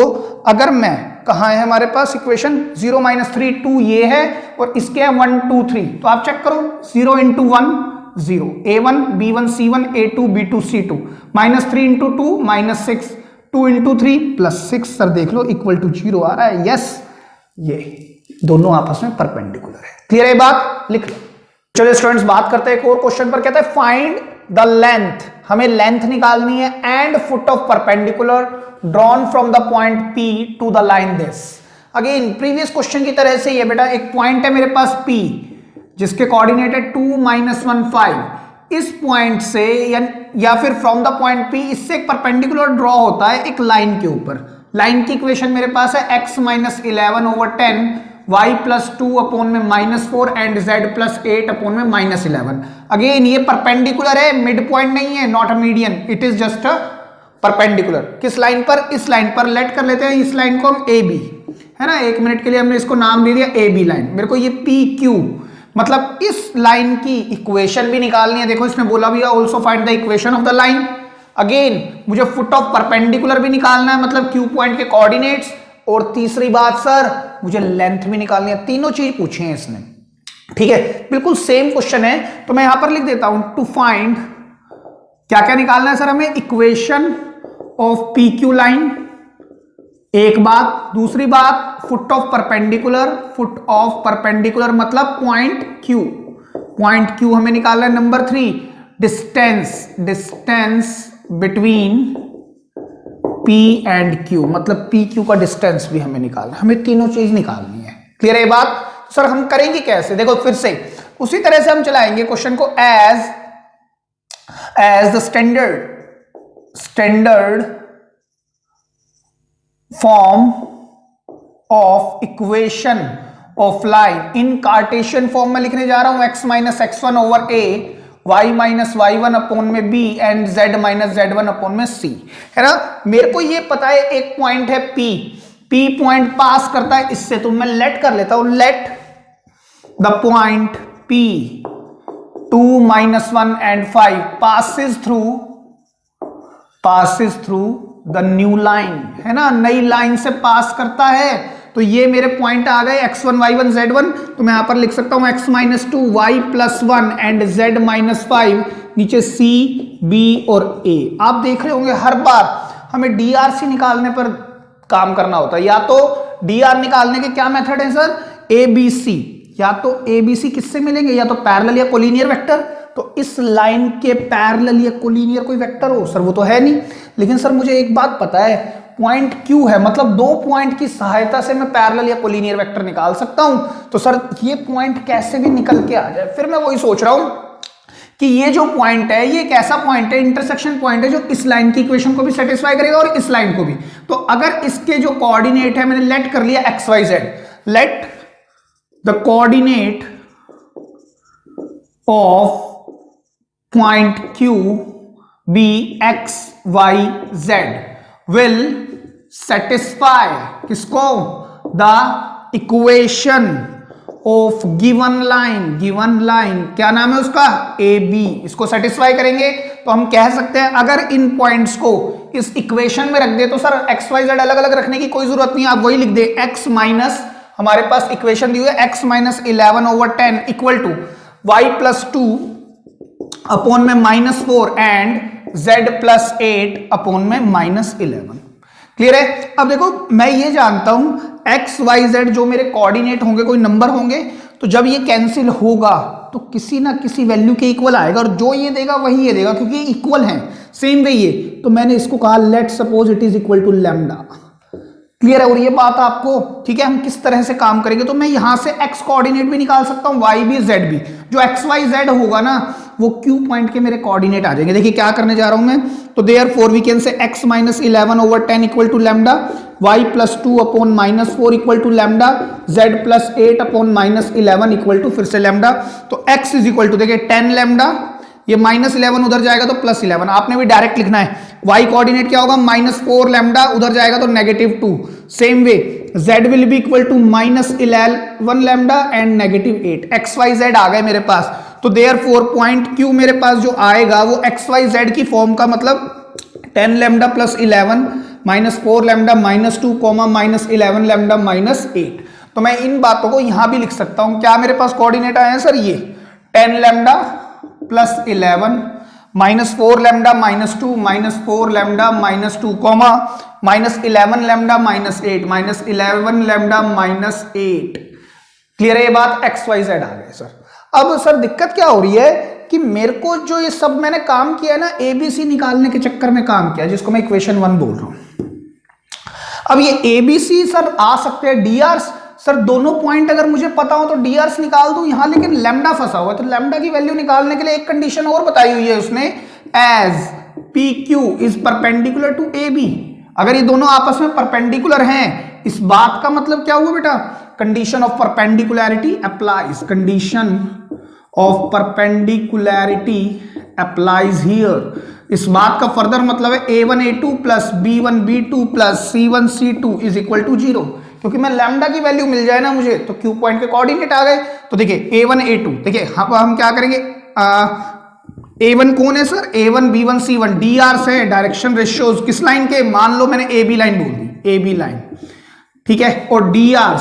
अगर मैं, कहाँ है हमारे पास इक्वेशन, 0 - 3 2 ये है, और इसके है 1 2 3। तो आप चेक करो, 0 × 1 0, A1 B1 C1 A2 B2 C2, -3 × 2 -6, 2 × 3 +6। Sir देख लो इक्वल टू 0 आ रहा है। यस, ये दोनों आपस में परपेंडिकुलर है। क्लियर है बात? लिख लो। चलिए स्टूडेंट्स बात करते हैं एक और क्वेश्चन पर। कहता है फाइंड द लेंथ, हमें लेंथ निकालनी है, and foot of perpendicular drawn from the point P to the line this. Again previous question की तरह से ये बेटा एक पॉइंट है मेरे पास P, जिसके कोऑर्डिनेट है 2 - 1 5। इस पॉइंट से या फिर फ्रॉम द पॉइंट P, इससे एक परपेंडिकुलर ड्रॉ होता है एक लाइन के ऊपर। लाइन की इक्वेशन मेरे पास है x - 11/10 y + 2/में -4 and z + 8/में -11। Again ये परपेंडिकुलर है, मिड पॉइंट नहीं है, not a median, it is just a perpendicular. किस लाइन पर? इस लाइन पर। लेट कर लेते हैं इस लाइन को हम AB, है ना। एक मिनट के लिए हमने इसको नाम दे दिया AB लाइन। मेरे को ये PQ, मतलब इस लाइन की इक्वेशन भी निकालनी है। देखो इसमें बोला भी है also find the equation of the line. Again मुझे फुट ऑफ परपेंडिकुलर भी निकालना है, मतलब Q पॉइंट के कोऑर्डिनेट्स, और तीसरी बात सर मुझे लेंथ भी निकालनी है। तीनों चीज पूछी है इसने, ठीक है, बिल्कुल सेम क्वेश्चन है। तो मैं यहां पर लिख देता हूं टू फाइंड, क्या क्या निकालना है सर हमें? इक्वेशन ऑफ PQ लाइन, एक बात। दूसरी बात, फुट ऑफ परपेंडिकुलर मतलब पॉइंट क्यू हमें निकालना है। Number 3, distance between P and Q, मतलब P Q का डिस्टेंस भी हमें निकालना है। हमें तीनों चीज निकालनी है। क्लियर है ये बात? सर हम करेंगे कैसे? देखो फिर से उसी तरह से हम चलाएंगे क्वेश्चन को, as the standard form of equation of line in Cartesian form में लिखने जा रहा हूं। x minus x1 over a, y minus y1 upon में b and z minus z1 upon में c, है ना। मेरे को ये पता है एक पॉइंट है p पॉइंट पास करता है इससे, तो मैं लेट कर लेता हूं, let the point p 2 minus 1 and 5 passes through the new line, है ना, नई लाइन से पास करता है। तो ये मेरे पॉइंट आ गए x1 y1 z1, तो मैं यहां पर लिख सकता हूं x minus 2 y plus 1 and z minus 5, नीचे c b और a। आप देख रहे होंगे हर बार हमें DRC निकालने पर काम करना होता है। या तो DR निकालने के क्या मेथड है सर? ABC, या तो ABC किससे मिलेंगे? या तो पैरेलल या कोलिनियर वेक्टर। तो इस लाइन के पैरेलल या कोलिनियर कोई वेक्टर हो सर? वो तो है नहीं। लेकिन सर मुझे एक बात पता है, पॉइंट Q है, मतलब दो पॉइंट की सहायता से मैं पैरेलल या कोलिनियर वेक्टर निकाल सकता हूं। तो सर ये पॉइंट कैसे भी निकल के आ जाए। फिर मैं वही सोच रहा हूं कि ये जो पॉइंट है ये एक ऐसा पॉइंट है, इंटरसेक्शन पॉइंट है, जो इस लाइन की इक्वेशन को भी सेटिस्फाई करेगा और इस लाइन को भी। तो अगर इसके जो कोऑर्डिनेट है, मैंने लेट कर लिया x Y z, let the coordinate of point Q be x y z will satisfy किसको? The equation of given line, क्या नाम है उसका? AB। इसको सेटिस्फाई करेंगे तो हम कह सकते हैं, अगर इन पॉइंट्स को इस इक्वेशन में रख दे तो सर x y z अलग अलग रखने की कोई जरूरत नहीं, आप वही लिख दे x माइनस, हमारे पास इक्वेशन दी हुई है x minus 11 over 10 equal to y plus 2 upon में minus 4 and z plus 8 upon में माइनस 11। क्लियर है? अब देखो मैं ये जानता हूं x y z जो मेरे कोऑर्डिनेट होंगे, कोई नंबर होंगे, तो जब ये कैंसिल होगा तो किसी ना किसी वैल्यू के इक्वल आएगा, और जो ये देगा वही ये देगा, क्योंकि ये इक्वल है, सेम वे ये। तो मैंने इसको कहा let suppose it is equal to lambda. Clear है? और ये बात आपको, ठीक है, हम किस तरह से काम करेंगे, तो मैं यहां से x कोऑर्डिनेट भी निकाल सकता हूं, y भी z भी। जो x y z होगा ना वो Q पॉइंट के मेरे कोऑर्डिनेट आ जाएंगे। देखिए क्या करने जा रहा हूं मैं, तो therefore we can say x minus 11 over 10 equal to lambda, y plus 2 upon minus 4 equal to lambda, z plus 8 upon minus 11 equal to फिर से लैम्डा। तो x इज इक्वल टू, देखिए 10 लैम्डा, ये माइनस 11 उधर जाएगा तो प्लस 11, आपने भी डायरेक्ट लिखना है। y कोऑर्डिनेट क्या होगा? माइनस 4 लैम्डा, उधर जाएगा तो negative 2। Same way z will be equal to minus 11 lambda and negative 8। X Y Z आ गए मेरे पास, तो देयरफॉर पॉइंट Q मेरे पास जो आएगा वो एक्स वाई जेड की फॉर्म का, मतलब 10 lambda plus 11 minus 4 lambda minus 2 comma minus 11 lambda minus 8। तो मैं इन बातों को यहां भी लिख सकता हूं। क्या मेरे पास कोऑर्डिनेट आए हैं सर? ये 10 lambda plus 11 minus 4 lambda minus 2 minus 4 lambda minus 2 comma minus 11 lambda minus 8 minus 11 lambda minus 8। Clear है ये बात? एक्स वाई जेड आ गए सर। अब सर दिक्कत क्या हो रही है कि मेरे को जो ये सब मैंने काम किया है ना, एबीसी निकालने के चक्कर में काम किया, जिसको मैं इक्वेशन 1 बोल रहा हूं। अब ये एबीसी सर आ सकते हैं डीआर्स, सर दोनों पॉइंट अगर मुझे पता हो तो डीआर्स निकाल दूं यहां, लेकिन लैम्डा फंसा हुआ है, तो लैम्डा की वैल्यू निकालने के लिए एक कंडीशन और बताई हुई है उसने, as P Q is perpendicular to A B. अगर ये दोनों आपस में परपेंडिकुलर हैं, इस बात का मतलब क्या हुआ बेटा? Condition of perpendicularity applies, condition of perpendicularity applies here. इस बात का फर्दर मतलब है a1 a2 plus b1 b2 plus c1 c2 is equal to 0, क्योंकि मैं लैम्डा की वैल्यू मिल जाए ना मुझे, तो Q पॉइंट के कोऑर्डिनेट आ गए। तो देखिए a1 a2, देखिए हम क्या करेंगे, a1 कौन है sir? a1 b1 c1 dr से डायरेक्शन रेशियोज किस लाइन के? मान लो मैंने ab लाइन बोल दी, ab लाइन, ठीक है, और dr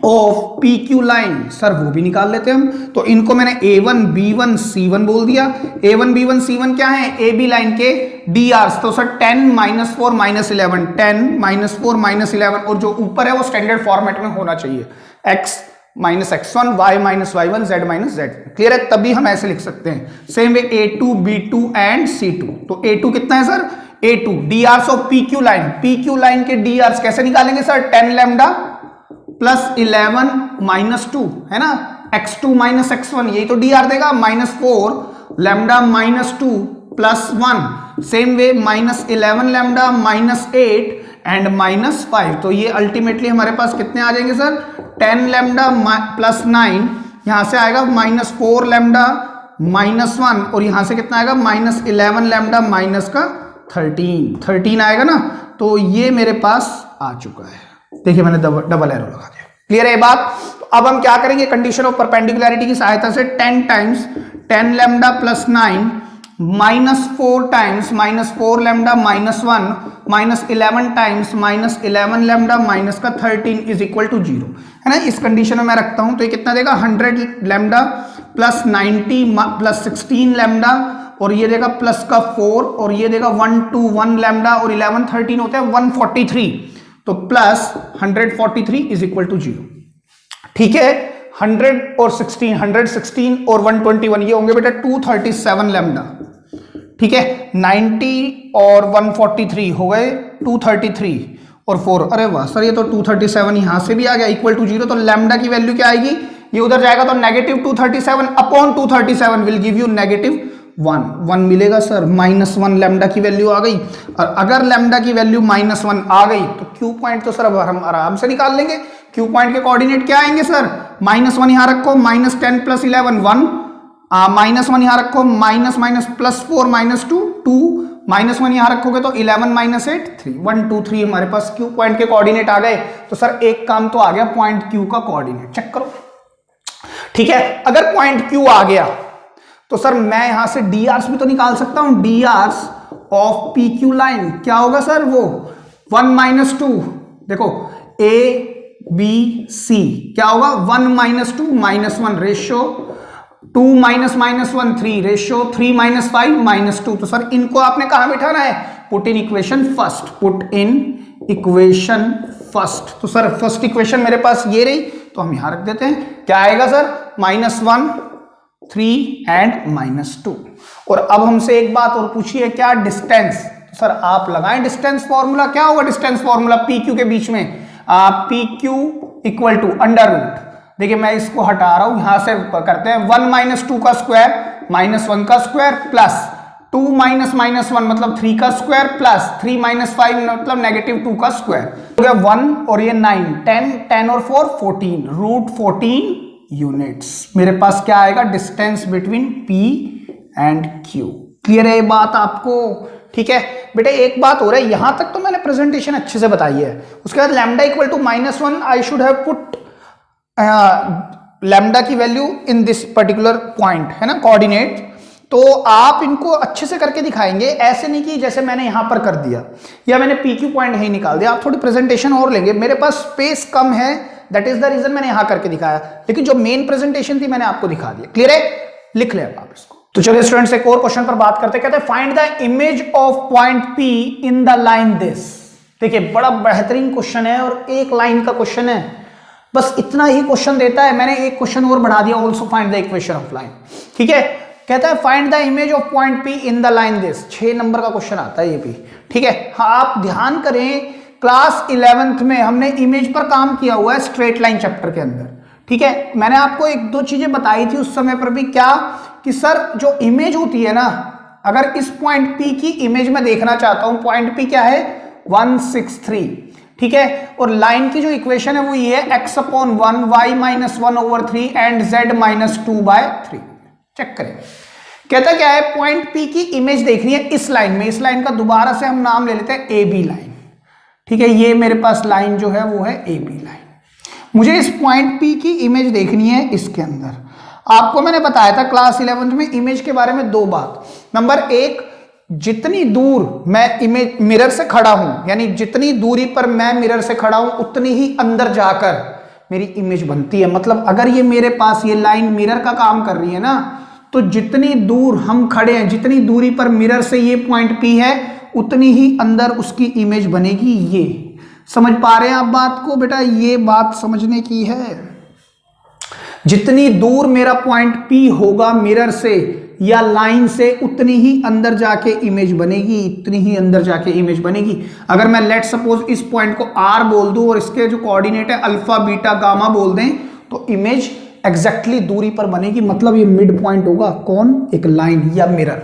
of P Q line, sir वो भी निकाल लेते हैं हम। तो इनको मैंने A1 B1 C1 बोल दिया। A1 B1 C1 क्या है? ए बी लाइन के डी आर्स। तो सर 10 - 4 - 11, 10 - 4 - 11, और जो ऊपर है वो स्टैंडर्ड फॉर्मेट में होना चाहिए, x - x1 y - y1 z - z। Clear है? तभी हम ऐसे लिख सकते हैं। Same way A2 B2 and C2। तो A2 कितना है sir? A2 D Rs of P Q line. P Q line के डी आर्स कैसे निकालेंगे सर? 10 लैम्डा प्लस 11 - 2 है ना, x2 - x1, यही तो डी आर देगा। -4 lambda -2 plus 1, same way -11 lambda -8 and -5। तो ये अल्टीमेटली हमारे पास कितने आ जाएंगे सर? 10 लैम्डा प्लस 9, यहां से आएगा -4 लैम्डा -1, और यहां से कितना आएगा? -11 लैम्डा माइनस का 13 आएगा ना। तो ये मेरे पास आ चुका है। देखिए मैंने डबल एरो लगा दिया। क्लियर है बात? तो अब हम क्या करेंगे? कंडीशन ऑफ परपेंडिकुलरिटी की सहायता से 10 times 10 lambda plus 9 -4 times -4 lambda -1 -11 times -11 lambda minus का 13 इज इक्वल टू 0 है ना। इस कंडीशन में मैं रखता हूं तो ये कितना देगा? 100 लैम्डा प्लस 90 प्लस 16 लैम्डा, और ये देगा प्लस का 4, और ये देगा 121 लैम्डा, और 11 13 होता है 143। तो प्लस 143 इज इक्वल टू 0। ठीक है? 100 और 16, 116 और 121 ये होंगे बेटा 237 लैम्डा। ठीक है? 90 और 143 हो गए 233 और 4। अरे वाह सर, ये तो 237 यहां से भी आ गया इक्वल टू 0। तो लैम्डा की वैल्यू क्या आएगी? ये उधर जाएगा तो -237 अपॉन 237 विल गिव यू -1 मिलेगा सर। -1 लैम्डा की वैल्यू आ गई, और अगर लैम्डा की वैल्यू -1 आ गई तो क्यू पॉइंट तो सर अब हम आराम से निकाल लेंगे। क्यू पॉइंट के कोऑर्डिनेट क्या आएंगे सर? -1 यहां रखो, -10 + 11 1, -1 यहां रखो, +4 -2 2, -1 यहां रखोगे तो 11 - 8 3, 1 2 3 हमारे पास क्यू पॉइंट के कोऑर्डिनेट आ गए। तो सर एक काम तो आ गया, पॉइंट क्यू का कोऑर्डिनेट चेक करो। ठीक है? अगर पॉइंट क्यू आ गया तो सर मैं यहां से डी आर्स भी तो निकाल सकता हूं। D Rs of P Q line क्या होगा सर? वो 1 - 2, देखो ए बी सी क्या होगा? 1 - 2 -1 रेशियो, 2 - -1 3 रेशियो, 3 - 5 -2। तो सर इनको आपने कहां बिठाना है? Put in equation first, put in equation first. तो सर फर्स्ट इक्वेशन मेरे पास ये रही, तो हम यहां रख देते हैं। क्या आएगा सर? -1 3 एंड -2। और अब हमसे एक बात और पूछिए, क्या डिस्टेंस? तो सर आप लगाएं डिस्टेंस फॉर्मूला। क्या होगा डिस्टेंस फॉर्मूला पी क्यू के बीच में? P Q equal to √। देखिए मैं इसको हटा रहा हूं, यहां से करते हैं 1 - 2 का स्क्वायर -1 का स्क्वायर प्लस 2 - -1 मतलब 3 का स्क्वायर प्लस 3 - 5 मतलब -2 का स्क्वायर हो गया 1, और ये 9 10 और 4 14 √14 यूनिट्स। मेरे पास क्या आएगा? Distance between P and Q। Clear है ये बात आपको? ठीक है बेटे, एक बात हो रहा है, यहां तक तो मैंने प्रेजेंटेशन अच्छे से बताई है। उसके बाद lambda equal to -1 I should have put lambda की value in this particular point है ना, कोऑर्डिनेट। तो आप इनको अच्छे से करके दिखाएंगे, ऐसे नहीं कि जैसे मैंने यहां पर कर दिया या मैंने पी क्यू पॉइंट ही निकाल दिया। आप थोड़ी प्रेजेंटेशन और लेंगे, मेरे पास स्पेस कम है, दैट इज द रीजन मैंने यहां करके दिखाया, लेकिन जो मेन प्रेजेंटेशन थी मैंने आपको दिखा दिया। क्लियर है? लिख ले आप इसको। तो चलिए स्टूडेंट्स एक और क्वेश्चन पर बात करते हैं। कहते हैं find the image of point P in the line this. देखिए बड़ा बेहतरीन क्वेश्चन है और एक लाइन का क्वेश्चन है, बस इतना ही क्वेश्चन देता है। मैंने एक क्वेश्चन और बढ़ा दिया, also find the equation of line. ठीक है? कहता है find the image of point P in the line this. 6 number का क्वेश्चन आता है ये भी। ठीक है? हाँ आप ध्यान करें, क्लास 11th में हमने इमेज पर काम किया हुआ है स्ट्रेट लाइन चैप्टर के अंदर। ठीक है? मैंने आपको 1-2 चीजें बताई थी उस समय पर भी, क्या कि सर जो इमेज होती है ना, अगर इस पॉइंट P की इमेज में देखना चाहता हूं, पॉइंट P क्या है? 163। ठीक है? और लाइन की जो इक्वेशन है वो ये है x/1 y - 1/3 and z - 2/3। Check करें, कहता क्या है? पॉइंट P की इमेज देखनी है इस लाइन में। इस लाइन का दोबारा से हम नाम ले लेते हैं AB लाइन। ठीक है? ये मेरे पास लाइन जो है वो है AB लाइन। मुझे इस पॉइंट P की इमेज देखनी है इसके अंदर। आपको मैंने बताया था क्लास 11th में इमेज के बारे में 2 बात। नंबर 1, जितनी दूर मैं इमेज मिरर से खड़ा हूं, यानी जितनी दूरी पर मैं मिरर से खड़ा हूं उतनी ही अंदर जाकर मेरी इमेज बनती है। मतलब अगर ये मेरे पास ये लाइन मिरर का काम कर रही है ना, तो जितनी दूर हम खड़े हैं, जितनी दूरी पर मिरर से ये पॉइंट P है, उतनी ही अंदर उसकी इमेज बनेगी। ये समझ पा रहे हैं आप बात को बेटा? ये बात समझने की है। जितनी दूर मेरा पॉइंट P होगा मिरर से या लाइन से, उतनी ही अंदर जाके इमेज बनेगी, इतनी ही अंदर जाके इमेज बनेगी। अगर मैं लेट सपोज इस पॉइंट को R बोल दूं और इसके जो कोऑर्डिनेट है अल्फा बीटा गामा बोल दें, तो इमेज एग्जैक्टली दूरी पर बनेगी। मतलब ये मिड पॉइंट होगा कौन? एक लाइन या मिरर।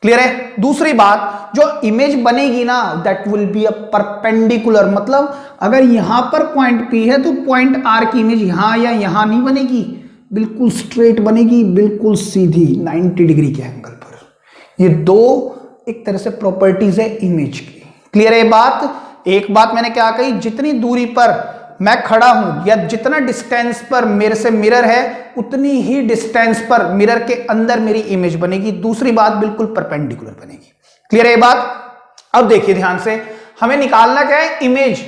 क्लियर है? दूसरी बात, जो इमेज बनेगी ना, that will be a perpendicular. मतलब अगर यहां पर पॉइंट P है तो पॉइंट R की इमेज यहां या यहां नहीं बनेगी, बिल्कुल स्ट्रेट बनेगी, बिल्कुल सीधी 90 डिग्री के एंगल पर। ये दो एक तरह से प्रॉपर्टीज है इमेज की। क्लियर है बात? एक बात मैंने क्या कही, जितनी दूरी पर मैं खड़ा हूं या जितना डिस्टेंस पर मेरे से मिरर है, उतनी ही डिस्टेंस पर मिरर के अंदर मेरी इमेज बनेगी। दूसरी बात, बिल्कुल परपेंडिकुलर बनेगी। क्लियर है बात? अब देखिए ध्यान से, हमें निकालना क्या है? इमेज।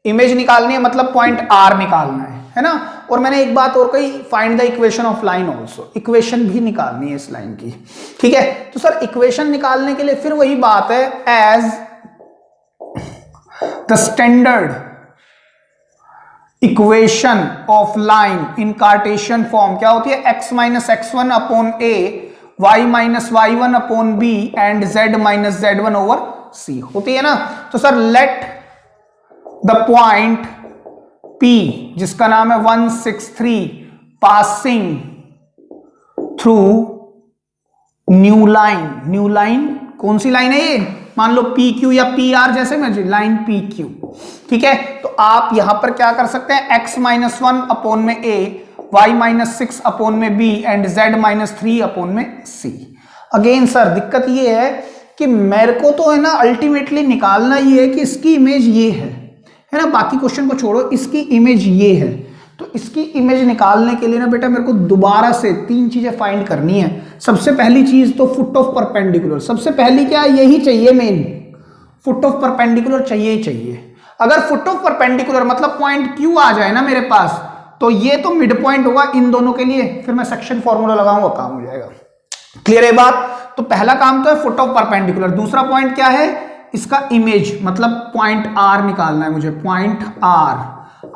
इमेज निकालनी है, मतलब पॉइंट R निकालना है ना? और मैंने एक बात और कही, find the equation of line also. Equation भी निकालनी है इस लाइन की। ठीक है, तो सर इक्वेशन निकालने के लिए फिर वही बात है, as the standard equation of line in Cartesian form क्या होती है? x minus x1 upon a, y minus y1 upon b and z minus z1 over c होती है ना? तो sir let the point P, जिसका नाम है 163, passing through new line. New line कौन सी लाइन है ये? मान लो PQ या PR, जैसे मैं लाइन PQ। ठीक है, तो आप यहां पर क्या कर सकते हैं? x माइनस 1 अपॉन में a, y माइनस 6 अपॉन में b and z minus 3 upon में c। अगेन सर दिक्कत ये है कि मेरे को तो है ना अल्टीमेटली निकालना ये है कि इसकी इमेज ये है ना? बाकी क्वेश्चन को छोड़ो, इसकी इमेज ये है। तो इसकी इमेज निकालने के लिए ना बेटा मेरे को दोबारा से 3 चीजें फाइंड करनी है। सबसे पहली चीज तो फुट ऑफ परपेंडिकुलर। सबसे पहली क्या है? यही चाहिए, मेन फुट ऑफ परपेंडिकुलर चाहिए ही चाहिए। अगर फुट ऑफ परपेंडिकुलर मतलब पॉइंट Q आ जाए ना मेरे पास, तो ये तो मिड पॉइंट होगा इन दोनों के लिए। फिर मैं सेक्शन फॉर्मूला लगाऊंगा, काम हो जाएगा। क्लियर है बात? तो पहला काम तो है फुट ऑफ परपेंडिकुलर। दूसरा पॉइंट क्या है? इसका इमेज, मतलब पॉइंट R निकालना है मुझे, point R,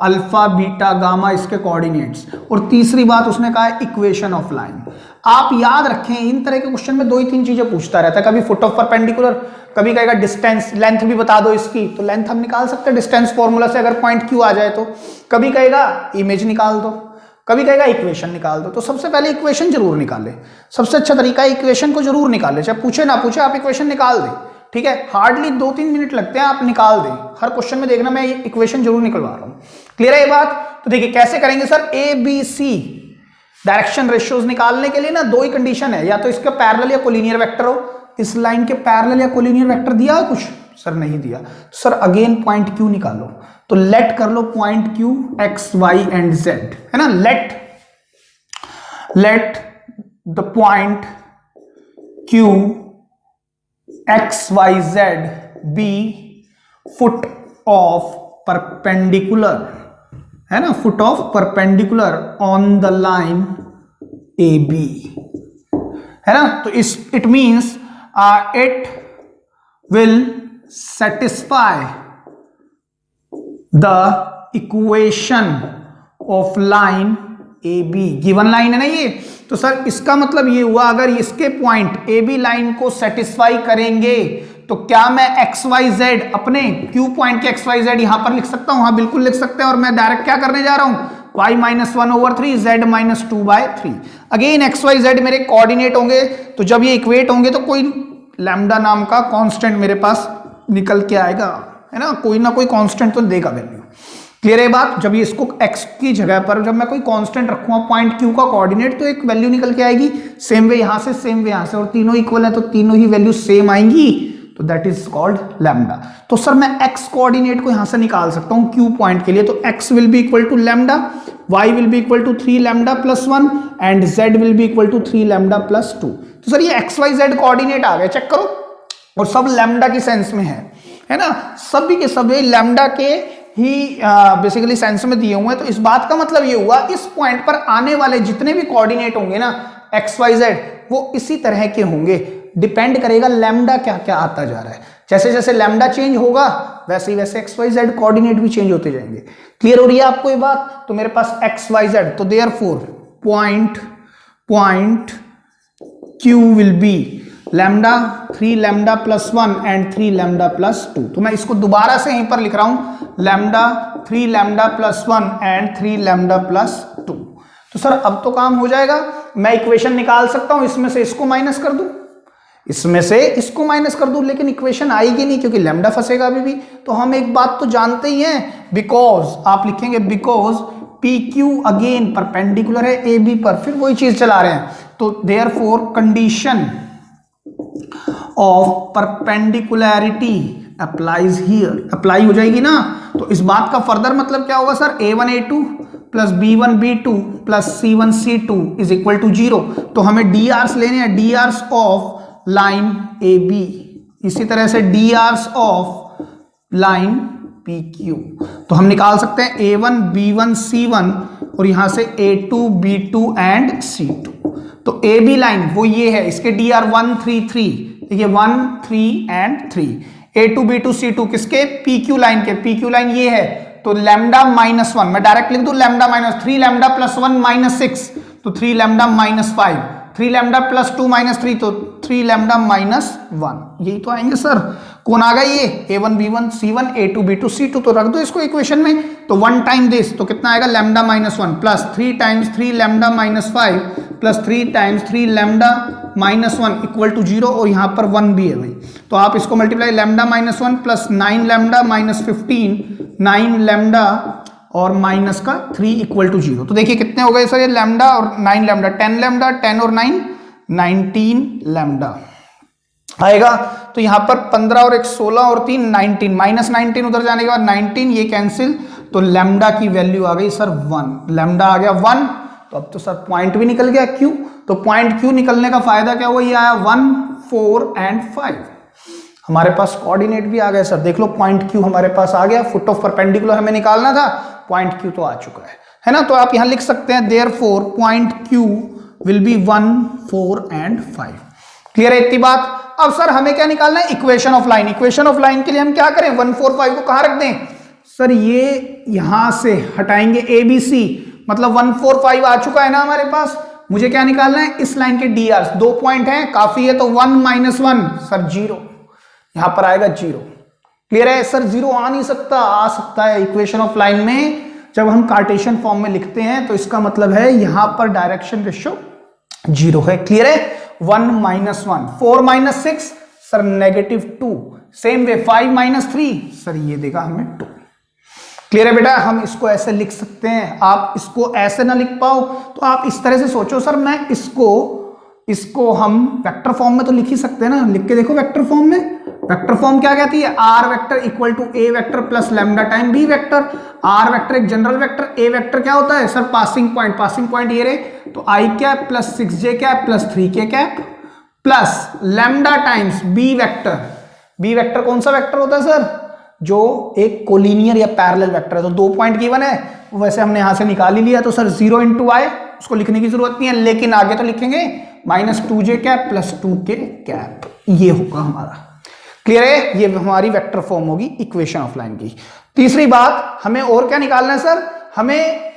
alpha beta gamma इसके कोऑर्डिनेट्स। और तीसरी बात उसने कहा है इक्वेशन ऑफ लाइन। आप याद रखें, इन तरह के क्वेश्चन में 2 ही 3 चीजें पूछता रहता है। कभी फुट ऑफ परपेंडिकुलर, कभी कहेगा डिस्टेंस, लेंथ भी बता दो इसकी, तो लेंथ हम निकाल सकते हैं डिस्टेंस फॉर्मूला से अगर पॉइंट Q आ जाए तो। कभी कहेगा इमेज निकाल दो, कभी कहेगा इक्वेशन निकाल दो। तो सबसे पहले इक्वेशन जरूर निकाले। सबसे अच्छा तरीका है इक्वेशन को जरूर निकाले, चाहे पूछे ना पूछे आप इक्वेशन निकाल दें। ठीक है, हार्डली 2-3 मिनट लगते हैं, आप निकाल दें। हर क्वेश्चन में देखना मैं इक्वेशन जरूर निकलवा रहा हूं। क्लियर है ये बात? तो देखिए कैसे करेंगे सर, ABC डायरेक्शन रेशियोज निकालने के लिए ना 2 ही कंडीशन है, या तो इसका पैरेलल या कोलिनियर वेक्टर हो। इस लाइन के पैरेलल या कोलिनियर वेक्टर दिया है कुछ? सर नहीं दिया। तो सर अगेन पॉइंट Q निकालो, तो लेट कर लो point Q x y and z, है ना? Let the point Q x y z be foot of perpendicular, है ना? foot of perpendicular on the line AB, है ना? तो it means it will satisfy the equation of line AB। Given line है ना ये, तो सर इसका मतलब ये हुआ अगर इसके पॉइंट AB लाइन को सेटिस्फाई करेंगे तो क्या मैं XYZ अपने Q पॉइंट के XYZ यहां पर लिख सकता हूं? हाँ बिल्कुल लिख सकते हैं। और मैं डायरेक्ट क्या करने जा रहा हूं? y minus 1/3 z minus 2/3। Again XYZ मेरे कोऑर्डिनेट होंगे, तो जब ये इक्वेट होंगे तो कोई लैम्डा नाम का कांस्टेंट मेरे पास निकल के आएगा, है ना? कोई ना कोई कांस्टेंट तो देगा वैल्यू। क्लियर है बात? जब ये इसको x की जगह पर जब मैं कोई कांस्टेंट रखूंगा पॉइंट Q का कोऑर्डिनेट, तो एक वैल्यू निकल के आएगी। सेम वे यहां से, सेम वे यहां से, और तीनों इक्वल है तो तीनों ही वैल्यू सेम आएंगी, तो दैट इज कॉल्ड लैम्डा। तो सर मैं x कोऑर्डिनेट को यहां से निकाल सकता हूं Q पॉइंट के लिए, तो x will be equal to lambda, y will be equal to 3 lambda plus 1 and z will be equal to 3 lambda plus 2। तो सर ये XYZ कोऑर्डिनेट आ गए, चेक करो, और सब लैम्डा की सेंस में है ना? सभी के सभी लैम्डा के ही बेसिकली सेंस में दिए हुए हैं। तो इस बात का मतलब ये हुआ इस पॉइंट पर आने वाले जितने भी कोऑर्डिनेट होंगे ना एक्स वाई जेड, वो इसी तरह के होंगे। डिपेंड करेगा लैम्डा क्या क्या आता जा रहा है। जैसे जैसे लैम्डा चेंज होगा वैसे ही वैसे एक्स वाई जेड कोऑर्डिनेट भी चेंज होते जाएंगे। क्लियर हो रही है आपको ये बात? तो मेरे पास एक्स वाई जेड, तो therefore point Q will be lambda 3 lambda plus 1 and 3 lambda plus 2। तो मैं इसको दोबारा से यहीं पर लिख रहा हूं lambda 3 lambda plus 1 and 3 lambda plus 2। तो सर अब तो काम हो जाएगा, मैं इक्वेशन निकाल सकता हूं, इसमें से इसको माइनस कर दूं, इसमें से इसको माइनस कर दूं, लेकिन इक्वेशन आएगी नहीं क्योंकि लैम्डा फंसेगा अभी भी। तो हम एक बात तो जानते ही हैं, बिकॉज आप लिखेंगे because P Q again perpendicular है ए बी पर, फिर वही चीज चला रहे हैं। तो therefore condition of perpendicularity applies here, apply हो जाएगी ना। तो इस बात का फर्दर मतलब क्या होगा sir, a1 a2 plus b1 b2 plus c1 c2 is equal to 0। तो हमें डी आर्स लेने हैं, D Rs of line A B, इसी तरह से D Rs of line P Q. तो हम निकाल सकते हैं a1 b1 c1 और यहां से a2 b2 एंड c2। तो ए बी लाइन वो ये है, इसके डी आर 1 3 3, देखिए 1 3 एंड 3। a2 b2 c2 किसके, पी क्यू लाइन के, पी क्यू लाइन ये है। तो लैम्डा माइनस 1 मैं डायरेक्ट लिख दूं, lambda minus 3 lambda plus 1 minus 6, तो 3 lambda minus 5, 3 lambda plus 2 minus 3, तो 3 लैम्डा माइनस 1, यही तो आएंगे सर। कौन आ गया ये, a1 b1 c1 a2 b2 c2। तो रख दो इसको इक्वेशन में। तो 1 टाइम दिस, तो कितना आएगा lambda minus 1 plus 3 times 3 lambda minus 5 plus 3 times 3 lambda minus 1 equal to 0, और यहाँ पर 1 भी है भाई। तो आप इसको multiply, lambda minus 1 plus 9 lambda minus 15, 9 lambda और माइनस का 3 इक्वल टू 0। तो देखिए कितने हो गए सर ये लैम्डा और 9 लैम्डा, 10 लैम्डा, 10 और 9 19 लैम्डा आएगा। तो यहां पर 15 और 1 16 और 3 19, माइनस 19 उधर जाने के बाद 19, ये कैंसिल, तो लैम्डा की वैल्यू आ गई सर 1, लैम्डा आ गया 1। तो अब तो सर पॉइंट भी निकल गया Q। तो पॉइंट Q निकलने का फायदा क्या हुआ, ये आया 1 4 एंड 5। हमारे पास कोऑर्डिनेट भी आ गए सर, देख लो पॉइंट Q हमारे पास आ गया, फुट ऑफ परपेंडिकुलर हमें निकालना था, पॉइंट Q तो आ चुका है ना। तो आप यहां लिख सकते हैं therefore point Q will be 1 4 and 5। Clear है इतनी बात? अब सर हमें क्या निकालना है, equation of line. Equation of line के लिए हम क्या करें, 1 4 5 को कहां रख दें सर, ये यहां से हटाएंगे ए बी सी, मतलब 1 4 5 आ चुका है ना हमारे पास। मुझे क्या निकालना है, इस लाइन के डी आर, 2 पॉइंट है काफी है, तो 1 माइनस 1 सर 0, यहां पर आएगा 0। क्लियर है सर? 0 आ नहीं सकता, आ सकता है इक्वेशन ऑफ लाइन में। जब हम कार्टेशियन फॉर्म में लिखते हैं तो इसका मतलब है यहां पर डायरेक्शन रेशियो 0 है। क्लियर है? 1 minus 1, 4 minus 6 sir negative 2, same way 5 minus 3 sir ये देगा हमें 2। क्लियर है बेटा? हम इसको ऐसे लिख सकते हैं, आप इसको ऐसे ना लिख पाओ तो आप इस तरह से सोचो, सर मैं इसको हम वेक्टर फॉर्म में तो लिख ही सकते हैं ना, लिख के देखो वेक्टर फॉर्म में। वेक्टर फॉर्म क्या कहती है, R vector equal to A vector plus lambda time B vector. R vector एक जनरल वेक्टर, ए वेक्टर क्या होता है sir, passing point, passing point ये रहे, तो I cap plus 6j cap plus 3k cap plus lambda times B vector. B vector कौन सा वेक्टर होता है सर, जो एक कोलिनियर या पैरेलल वेक्टर है। तो 2 पॉइंट गिवन है, वैसे हमने यहां से निकाल ही लिया, तो सर 0 इंटू आई, उसको लिखने की जरूरत नहीं है, लेकिन आगे तो लिखेंगे minus 2j cap plus 2k cap, ये होगा हमारा। क्लियर है? ये हमारी वेक्टर फॉर्म होगी इक्वेशन ऑफ लाइन की। तीसरी बात, हमें और क्या निकालना है सर, हमें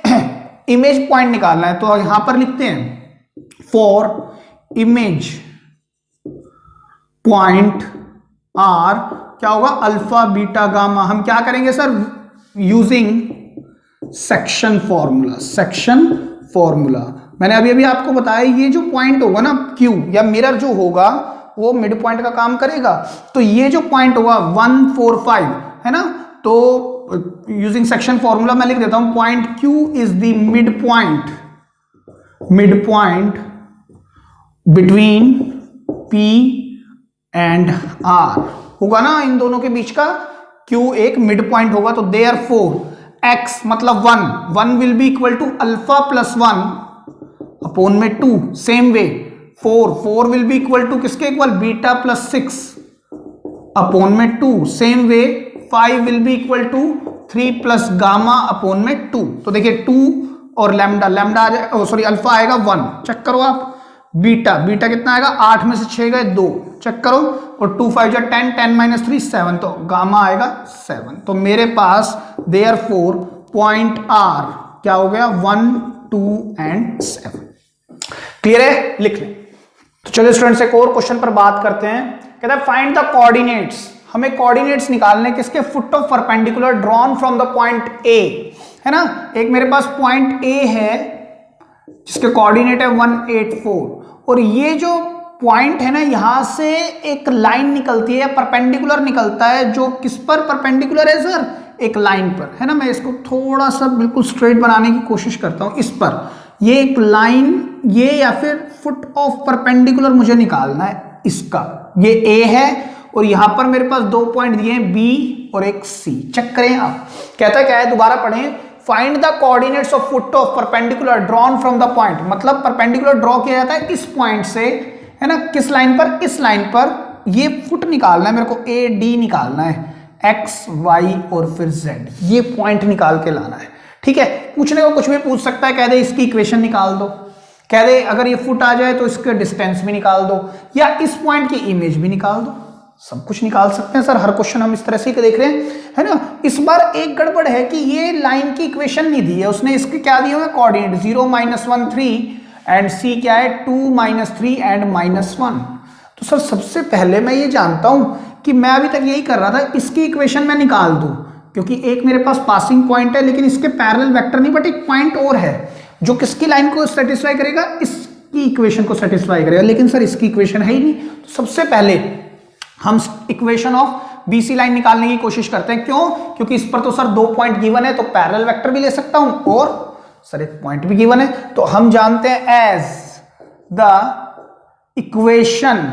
इमेज पॉइंट निकालना है। तो यहां पर लिखते हैं फॉर इमेज पॉइंट आर क्या होगा, अल्फा बीटा गामा। हम क्या करेंगे sir, using section formula. Section formula मैंने अभी आपको बताया, ये जो पॉइंट होगा ना Q या मिरर जो होगा वो मिड पॉइंट का काम करेगा। तो ये जो पॉइंट होगा 1 4 5 है ना, तो यूजिंग सेक्शन फॉर्मूला मैं लिख देता हूं, point Q is the mid point between P and R होगा ना, इन दोनों के बीच का Q एक मिड पॉइंट होगा। तो देयरफॉर X मतलब 1 will be equal to alpha plus 1 upon में 2, same way 4 will be equal to किसके इक्वल, बीटा प्लस 6 अपॉन में 2, same way 5 will be equal to 3 plus gamma upon में 2। तो देखिए 2 और लैम्डा, लैम्डा आ जाए, सॉरी अल्फा आएगा 1, चेक करो आप। बीटा, बीटा कितना आएगा, 8 में से 6 गए 2, चेक करो। और 2 5 10, 10 माइनस 3 7, तो गामा आएगा 7। तो मेरे पास देयरफॉर पॉइंट आर क्या हो गया, 1 2 एंड 7। क्लियर है, लिख लें। तो चलिए स्टूडेंट्स एक और क्वेश्चन पर बात करते हैं। कहता है फाइंड द कोऑर्डिनेट्स, हमें कोऑर्डिनेट्स निकालने किसके, foot of perpendicular drawn from the point A, है ना। एक मेरे पास पॉइंट ए है जिसके कोऑर्डिनेट है 184, और ये जो पॉइंट है ना, यहां से एक लाइन निकलती है या परपेंडिकुलर निकलता है, जो किस पर परपेंडिकुलर है सर, एक लाइन पर, है ना। मैं इसको थोड़ा सा बिल्कुल स्ट्रेट बनाने की कोशिश करता हूं। इस पर ये एक लाइन, ये या फिर फुट ऑफ परपेंडिकुलर मुझे निकालना है इसका। ये ए है और यहां पर मेरे पास 2 पॉइंट दिए हैं, बी और एक सी। चेक करें आप, कहता है क्या है, दोबारा पढ़ें। Find the coordinates of foot of perpendicular drawn from the point, मतलब परपेंडिकुलर ड्रॉ किया जाता है इस पॉइंट से, है ना। किस लाइन पर, इस लाइन पर। ये फुट निकालना है मेरे को, ए डी निकालना है, एक्स वाई और फिर जेड, ये पॉइंट निकाल के लाना है। ठीक है, पूछने को कुछ भी पूछ सकता है, कह दे इसकी इक्वेशन निकाल दो, कह दे अगर ये फुट आ जाए तो इसके डिस्टेंस भी निकाल दो, या इस पॉइंट की इमेज भी निकाल दो, सब कुछ निकाल सकते हैं सर। हर क्वेश्चन हम इस तरह से देख रहे हैं, है ना। इस बार एक गड़बड़ है कि ये लाइन की इक्वेशन नहीं दी है उसने, इसके क्या दिए हुए कोऑर्डिनेट 0 -1 3 एंड सी क्या है 2 -3 एंड -1। तो सर सबसे पहले मैं ये जानता हूं कि मैं अभी तक यही कर रहा था, इसकी इक्वेशन मैं निकाल दूं, क्योंकि एक मेरे पास पासिंग पॉइंट है लेकिन इसके पैरेलल वेक्टर नहीं, बट एक पॉइंट और है जो किसकी लाइन को सेटिस्फाई करेगा, इसकी इक्वेशन को सेटिस्फाई करेगा। लेकिन सर इसकी इक्वेशन है ही नहीं। तो सबसे पहले हम इक्वेशन ऑफ बीसी लाइन निकालने की कोशिश करते हैं। क्यों, क्योंकि इस पर तो सर 2 पॉइंट गिवन है, तो पैरेलल वेक्टर भी ले सकता हूं और सर एक पॉइंट भी गिवन है। तो हम जानते हैं as the equation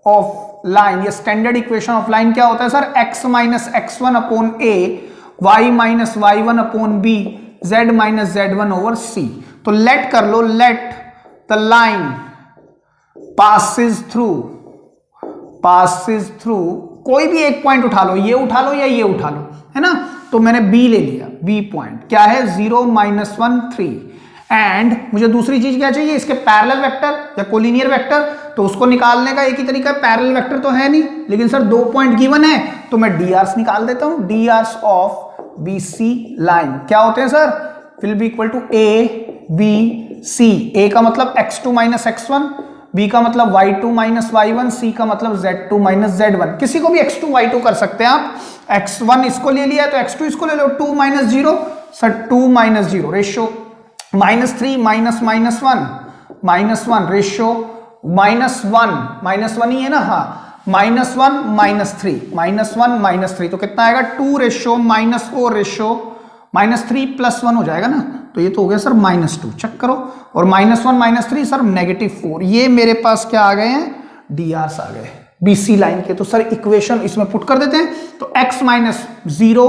of line, ये स्टैंडर्ड इक्वेशन ऑफ लाइन क्या होता है sir, x minus x1 upon a, y minus y1 upon b, z minus z1 over c। तो लेट कर लो, let the line passes through, कोई भी एक पॉइंट उठा लो, ये उठा लो या ये उठा लो, है ना। तो मैंने b ले लिया, b पॉइंट क्या है 0 -1 3, एंड मुझे दूसरी चीज क्या चाहिए, इसके पैरेलल वेक्टर या कोलिनियर वेक्टर। तो उसको निकालने का एक ही तरीका है, पैरेलल वेक्टर तो है नहीं, लेकिन सर 2 पॉइंट गिवन है, तो मैं drs निकाल देता हूं। drs ऑफ bc लाइन क्या होते हैं sir, will be equal to a b c। a का मतलब x2 माइनस x1, b का मतलब y2 माइनस y1, c का मतलब z2 माइनस z1। किसी को भी x2 y2 कर सकते हैं आप। x1 इसको ले लिया तो x2 इसको ले लो, 2 minus 0 sir 2 minus 0 ratio -3 minus -1 ratio -1 ही है ना, हाँ -1 -3 तो कितना आएगा 2 रेशियो -4 रेशियो -3 + 1 हो जाएगा ना। तो ये तो हो गया सर -2, चेक करो। और -1 -3 सर -4, ये मेरे पास क्या आ गए हैं, drs आ गए बीसी लाइन के। तो सर इक्वेशन इसमें पुट कर देते हैं। तो x माइनस 0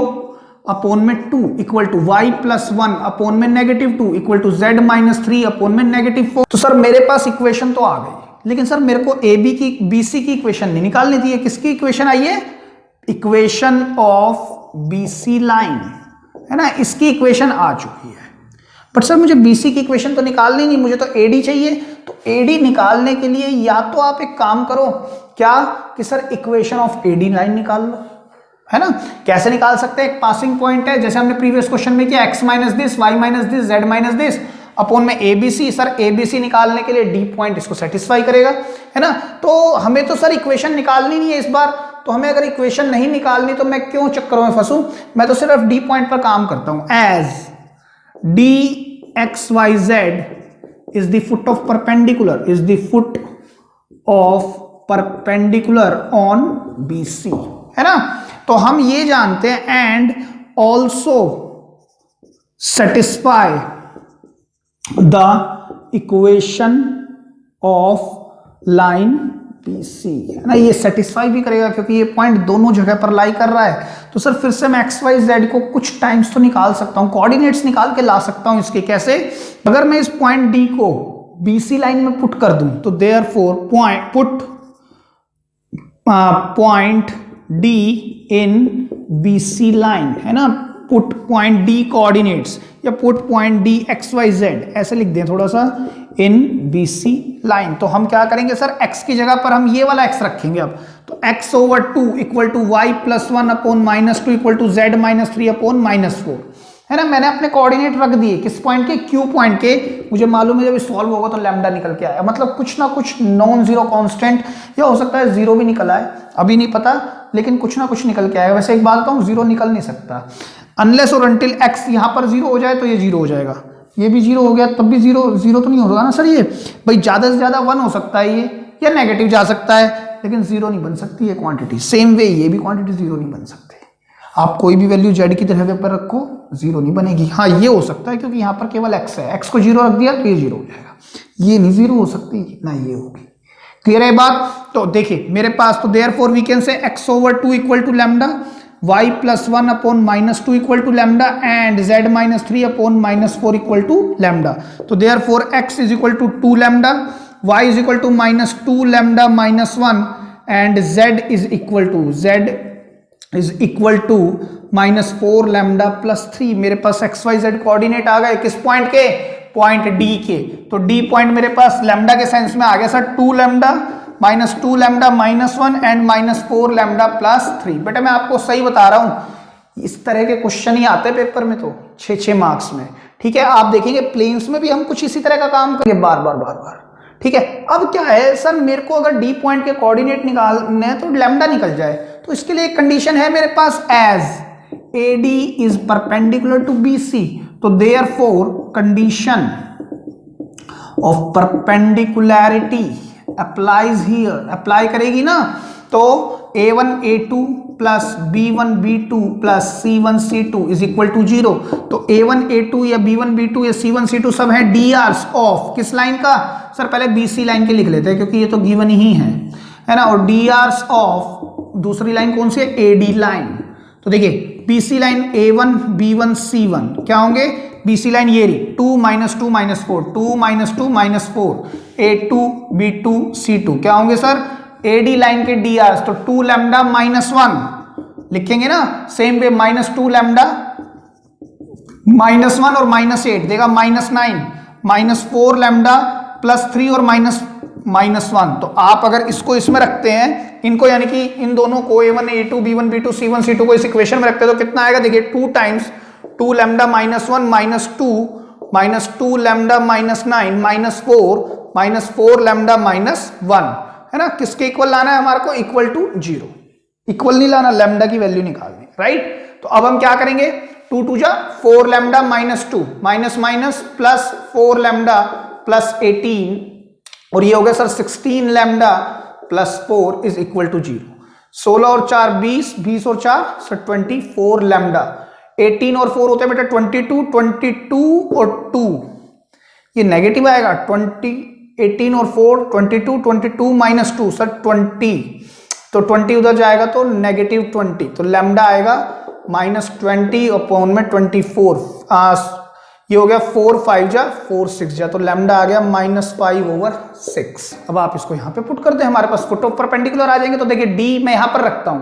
अपॉन में 2 equal to y plus 1 upon में -2 equal to z minus 3 upon में -4। तो सर मेरे पास इक्वेशन तो आ गई, लेकिन सर मेरे को बीसी की इक्वेशन नहीं निकालनी थी। किसकी इक्वेशन आई है, इक्वेशन ऑफ बीसी लाइन, है ना, इसकी इक्वेशन आ चुकी है। बट सर मुझे बीसी की इक्वेशन तो निकालनी नहीं, मुझे तो एडी चाहिए। तो एडी निकालने के लिए या तो आप एक काम करो, क्या कि sir equation of AD line निकाल लो, है ना। कैसे निकाल सकते हैं, एक पासिंग पॉइंट है, जैसे हमने प्रीवियस क्वेश्चन में किया, x minus this, y minus this, z minus this upon में ABC। सर ABC निकालने के लिए D पॉइंट इसको सेटिस्फाई करेगा, है ना। तो हमें तो सर इक्वेशन निकालनी नहीं है इस बार। तो हमें अगर इक्वेशन नहीं निकालनी तो मैं क्यों चक्करों में फंसूं, मैं तो सिर्फ D पॉइंट पर काम करता हूं। As dxyz is the foot of perpendicular on BC, है ना। तो हम ये जानते हैं and also satisfy the equation of line BC, है ना। ये सेटिस्फाई भी करेगा क्योंकि ये पॉइंट दोनों जगह पर लाई कर रहा है। तो सर फिर से मैं XYZ को कुछ टाइम्स तो निकाल सकता हूं, कोऑर्डिनेट्स निकाल के ला सकता हूं इसके। कैसे, अगर मैं इस पॉइंट D को BC लाइन में पुट कर दूं तो therefore point D in BC line, है ना, पुट पॉइंट डी कोऑर्डिनेट्स या put point D x Y z ऐसे लिख दें थोड़ा सा इन बी सी लाइन। तो हम क्या करेंगे सर, x की जगह पर हम ये वाला x रखेंगे अब। तो x over 2 equal to y plus 1 upon -2 equal to z minus 3 upon -4 है ना। मैंने अपने कोऑर्डिनेट रख दिए किस पॉइंट के, Q पॉइंट के। मुझे मालूम है जब सॉल्व होगा तो लैम्डा निकल के आया, मतलब कुछ ना कुछ नॉन जीरो कांस्टेंट, या हो सकता है जीरो भी निकल आए, अभी नहीं पता, लेकिन कुछ ना कुछ निकल के आएगा। वैसे एक बात बताऊं, जीरो निकल नहीं सकता अनलेस और अनटिल x यहाँ पर जीरो हो जाए तो ये जीरो हो जाएगा, ये भी जीरो हो गया तब भी जीरो, जीरो तो नहीं होगा ना सर। ये भाई ज्यादा से ज्यादा 1 हो सकता है ये, या नेगेटिव जा सकता है, लेकिन जीरो नहीं बन सकती ये क्वांटिटी। सेम वे ये भी क्वांटिटी जीरो नहीं बन सकते। आप कोई भी वैल्यू z की तरह पर रखो, जीरो नहीं बनेगी। हाँ ये हो सकता है क्योंकि यहाँ पर केवल x है, x को जीरो रख दिया तो ये जीरो हो जाएगा, ये नहीं जीरो हो सकती ना ये होगी। क्लियर है बात। तो देखिए मेरे पास तो therefore we can say x over 2 equal to lambda, y plus 1 upon -2 equal to lambda and z minus 3 upon -4 equal to lambda. तो therefore x is equal to 2 lambda, y is equal to -2 lambda -1 and z is equal to -4 lambda plus 3। मेरे पास एक्स वाई जेड कोऑर्डिनेट आ गए किस पॉइंट के, पॉइंट डी के। तो डी पॉइंट मेरे पास लैम्डा के सेंस में आ गया sir 2 lambda -2 lambda -1 and -4 lambda plus 3। बेटा मैं आपको सही बता रहा हूं, इस तरह के क्वेश्चन ही आते हैं पेपर में तो 6-6 मार्क्स में। ठीक है, आप देखेंगे प्लेन्स में भी हम कुछ इसी तरह का काम करेंगे बार बार। ठीक है, अब क्या है सर, मेरे को अगर डी पॉइंट के कोऑर्डिनेट निकालने हैं तो लैम्डा निकल जाए, तो इसके लिए एक कंडीशन है मेरे पास, as AD is perpendicular to BC। तो therefore condition of perpendicularity applies here, apply करेगी ना। तो A1 A2 plus B1 B2 plus C1 C2 is equal to 0। तो A1 A2 या B1 B2 या C1 C2 सब है DRs ऑफ किस लाइन का सर, पहले BC लाइन के लिख लेते हैं क्योंकि ये तो गिवन ही है ना। और DRs ऑफ दूसरी लाइन कौन सी है, AD लाइन। तो देखिए BC line A1 B1 C1 क्या होंगे, BC लाइन ये रही 2 -2 -4 2 -2 -4 A2 B2 C2 क्या होंगे सर, AD लाइन के DRs। तो 2 लैम्डा -1 लिखेंगे ना, सेम वे -2 लैम्डा -1 और -8 देगा -9 -4 लैम्डा +3 और -1। तो आप अगर इसको इसमें रखते हैं इनको, यानी कि इन दोनों को A1 A2 B1 B2 C1 C2 को इस इक्वेशन में रखते हैं तो कितना आएगा, देखिए 2 टाइम्स 2 लैम्डा -1 -2 लैम्डा -9 -4 लैम्डा -1 है ना। किसके इक्वल लाना है हमारे को, इक्वल टू 0। इक्वल नहीं लाना, लैम्डा की वैल्यू निकालनी, राइट। तो अब हम क्या करेंगे, 2 2 जा 4 lambda -2 minus plus 4 lambda plus 18 और ये हो गया sir 16 lambda plus 4 is equal to 0। 16 और 4 20, 20 और 4 सर 24 लैम्डा। 18 और 4 होते हैं बेटा 22 और 2 ये नेगेटिव आएगा, 18 और 4 22 माइनस 2 सर 20, तो 20 उधर जाएगा तो -20। तो लैम्डा आएगा -20 अपॉन में 24, ये हो गया 4 5 जा 4 6 जा, तो लैम्डा आ गया -5/6। अब आप इसको यहां पे पुट कर दे, हमारे पास फुट ऑफ परपेंडिकुलर आ जाएंगे। तो देखिए डी मैं यहां पर रखता हूं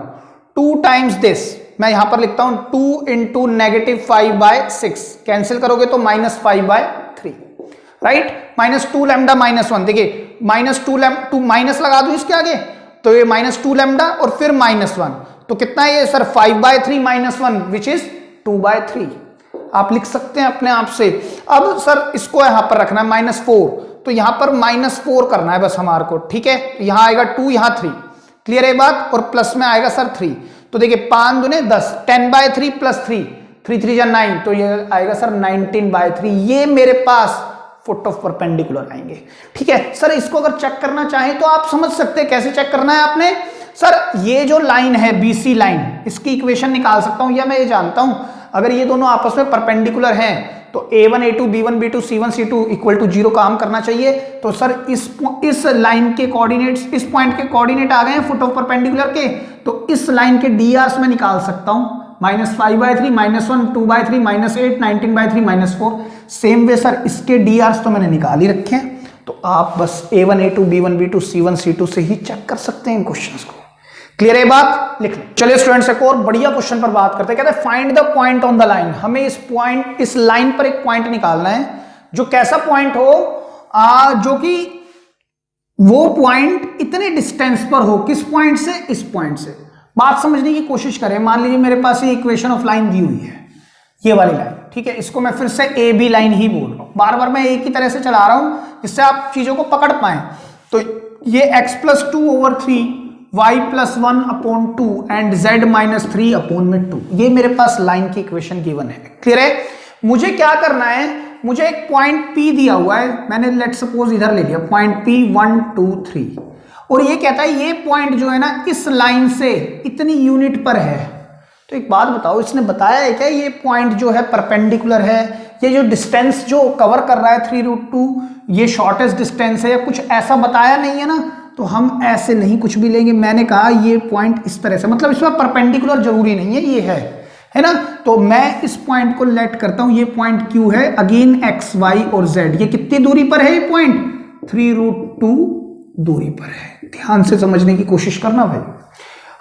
2 टाइम्स दिस, मैं यहां पर लिखता हूं 2 इंटू -5/6, कैंसिल करोगे तो -5/3, राइट। -2 लैम्डा -1, देखिए -2 माइनस लगा दूं इसके आगे तो ये -2 लैम्डा और फिर -1, तो कितना है ये सर 5/3 -1 विच इज 2/3। आप लिख सकते हैं अपने आप से। अब सर इसको यहां पर रखना है -4, तो यहां पर -4 करना है बस हमारे को, ठीक है। तो यहां आएगा 2, यहां 3, क्लियर है बात। और प्लस में आएगा सर 3, तो देखिए 5 दूने 10, 10/3 प्लस 3 3 जा 9, तो ये आएगा सर 19/3। ये मेरे पास फुट ऑफ परपेंडिकुलर आएंगे, ठीक है। सर इसको अगर चेक करना चाहें तो आप समझ सकते हैं कैसे चेक करना है आपने। सर ये जो लाइन है BC लाइन, इसकी इक्वेशन निकाल सकता हूं, या मैं ये जानता हूं अगर ये दोनों आपस में परपेंडिकुलर हैं तो A1 A2 B1 B2 C1 C2 equal to 0 काम करना चाहिए। तो सर इस लाइन के कोऑर्डिनेट्स, इस पॉइंट के कोऑर्डिनेट आ गए हैं फुट ऑफ परपेंडिकुलर के, तो इस लाइन के DRs में निकाल सकता हूं -5/3 -1 2/3 -8 19/3 -4। सेम वे सर इसके DRs तो मैंने निकाल ही रखे हैं, तो आप बस A1 A2 B1 B2 C1 C2 से ही चेक कर सकते हैं इन क्वेश्चंस को। क्लियर है बात? लिख लो। चलिए स्टूडेंट्स एक और बढ़िया क्वेश्चन पर बात करते हैं। कहते हैं find the point on the line. हमें इस लाइन पर एक पॉइंट निकालना है जो कैसा पॉइंट हो, जो कि वो पॉइंट इतने डिस्टेंस पर हो, किस पॉइंट से? इस पॉइंट से। बात समझने की कोशिश करें। मान लीजिए मेरे पास ये इक्वेशन ऑफ लाइन दी हुई है, ये वाली लाइन, ठीक है। इसको मैं फिर से ए बी लाइन ही बोल रहा हूं, बार बार मैं एक ही तरह से चला रहा हूं जिससे आप चीजों को पकड़ पाए। तो ये x+2/3 y+1/2 एंड z-3/2, ये मेरे पास लाइन की इक्वेशन गिवन है। क्लियर है? मुझे क्या करना है, मुझे एक पॉइंट P दिया हुआ है, मैंने लेट सपोज इधर ले लिया पॉइंट P 1 2 3, और ये कहता है ये पॉइंट जो है ना इस लाइन से इतनी यूनिट पर है। तो एक बात बताओ, इसने बताया है क्या ये पॉइंट जो है परपेंडिकुलर है? ये जो डिस्टेंस जो कवर कर रहा है 3√2 ये शॉर्टेस्ट डिस्टेंस है, या कुछ ऐसा बताया नहीं है ना। तो हम ऐसे नहीं कुछ भी लेंगे। मैंने कहा ये पॉइंट इस तरह से, मतलब इसमें परपेंडिकुलर जरूरी नहीं है, ये है ना। तो मैं इस पॉइंट को लेट करता हूं, ये पॉइंट Q है, अगेन x y और z, ये कितनी दूरी पर है? ये पॉइंट 3√2 दूरी पर है। ध्यान से समझने की कोशिश करना भाई।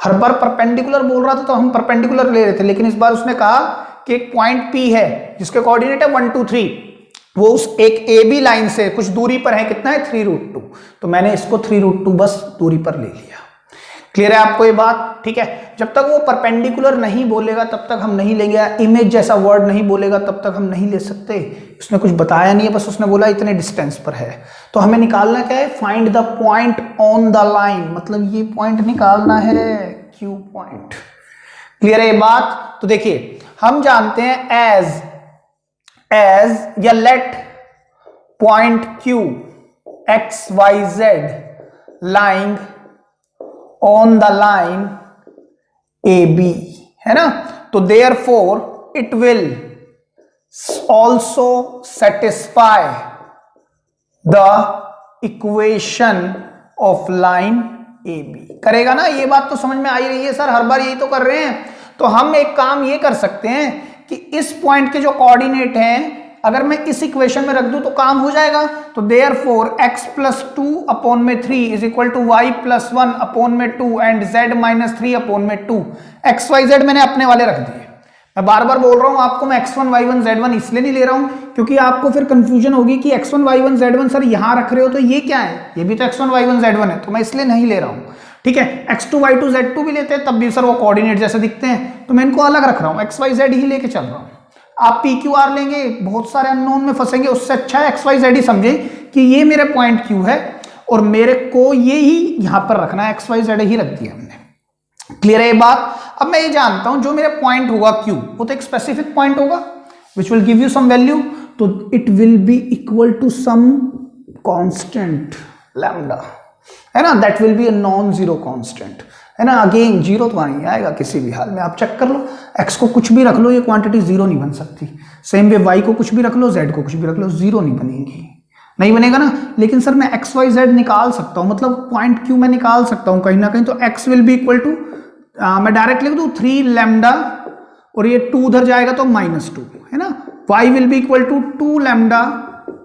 हर बार परपेंडिकुलर बोल रहा था तो हम परपेंडिकुलर ले रहे थे, लेकिन इस बार उसने कहा कि एक पॉइंट P है जिसके कोऑर्डिनेट है 1 2 3, वो उस एक ए बी लाइन से कुछ दूरी पर है। कितना है? 3√2। तो मैंने इसको 3√2 बस दूरी पर ले लिया। क्लियर है आपको ये बात? ठीक है। जब तक वो परपेंडिकुलर नहीं बोलेगा तब तक हम नहीं लेंगे, इमेज जैसा वर्ड नहीं बोलेगा तब तक हम नहीं ले सकते। उसने कुछ बताया नहीं है, बस उसने बोला इतने डिस्टेंस पर है। तो हमें निकालना क्या है? Find the point on the line, मतलब ये पॉइंट निकालना है, Q पॉइंट। क्लियर है ये बात? तो देखिए हम जानते हैं एज या let point Q x y z lying on the line AB, है ना। तो therefore it will also satisfy the equation of line AB। करेगा ना? ये बात तो समझ में आ ही रही है सर, हर बार यही तो कर रहे हैं। तो हम एक काम ये कर सकते हैं कि इस पॉइंट के जो कोऑर्डिनेट हैं अगर मैं इस इक्वेशन में रख दूं तो काम हो जाएगा। तो therefore x+2/3 is equal to y+1/2 and z-3/2। x y z मैंने अपने वाले रख दिए। मैं बार बार बोल रहा हूं आपको, मैं x1 y1 z1 इसलिए नहीं ले रहा हूं क्योंकि आपको फिर कंफ्यूजन होगी कि x1 y1 z1 सर यहां रख रहे हो तो ये क्या है? ये भी तो x1 y1 z1 है, तो मैं इसलिए नहीं ले रहा हूं। ठीक है। x2 y2 z2 भी लेते हैं तब भी सर वो कोऑर्डिनेट जैसे दिखते हैं, तो मैं इनको अलग रख रहा हूं, x y z ही लेके चल रहा हूं। आप PQR लेंगे बहुत सारे अननोन में फंसेंगे, उससे अच्छा है x y z ही समझे कि ये मेरे पॉइंट Q है और मेरे को ये ही यहां पर रखना है, x y z ही रख दिया हमने। क्लियर है ये बात? अब मैं ये जानता हूं जो मेरा पॉइंट होगा Q वो तो एक स्पेसिफिक पॉइंट होगा which will give you some value, तो it will be equal to some constant lambda, है ना। That will be a non zero constant, है ना। अगेन जीरो तो नहीं आएगा किसी भी हाल में, आप चेक कर लो। x को कुछ भी रख लो ये क्वांटिटी जीरो नहीं बन सकती। सेम वे y को कुछ भी रख लो, z को कुछ भी रख लो, जीरो नहीं बनेगी, नहीं बनेगा ना। लेकिन सर मैं x y z निकाल सकता हूं, मतलब पॉइंट Q मैं निकाल सकता हूं कहीं ना कहीं। तो x will be equal to, मैं डायरेक्ट लिख दूं 3 लैम्डा और ये 2 उधर जाएगा तो -2, है ना। y will be equal to 2 lambda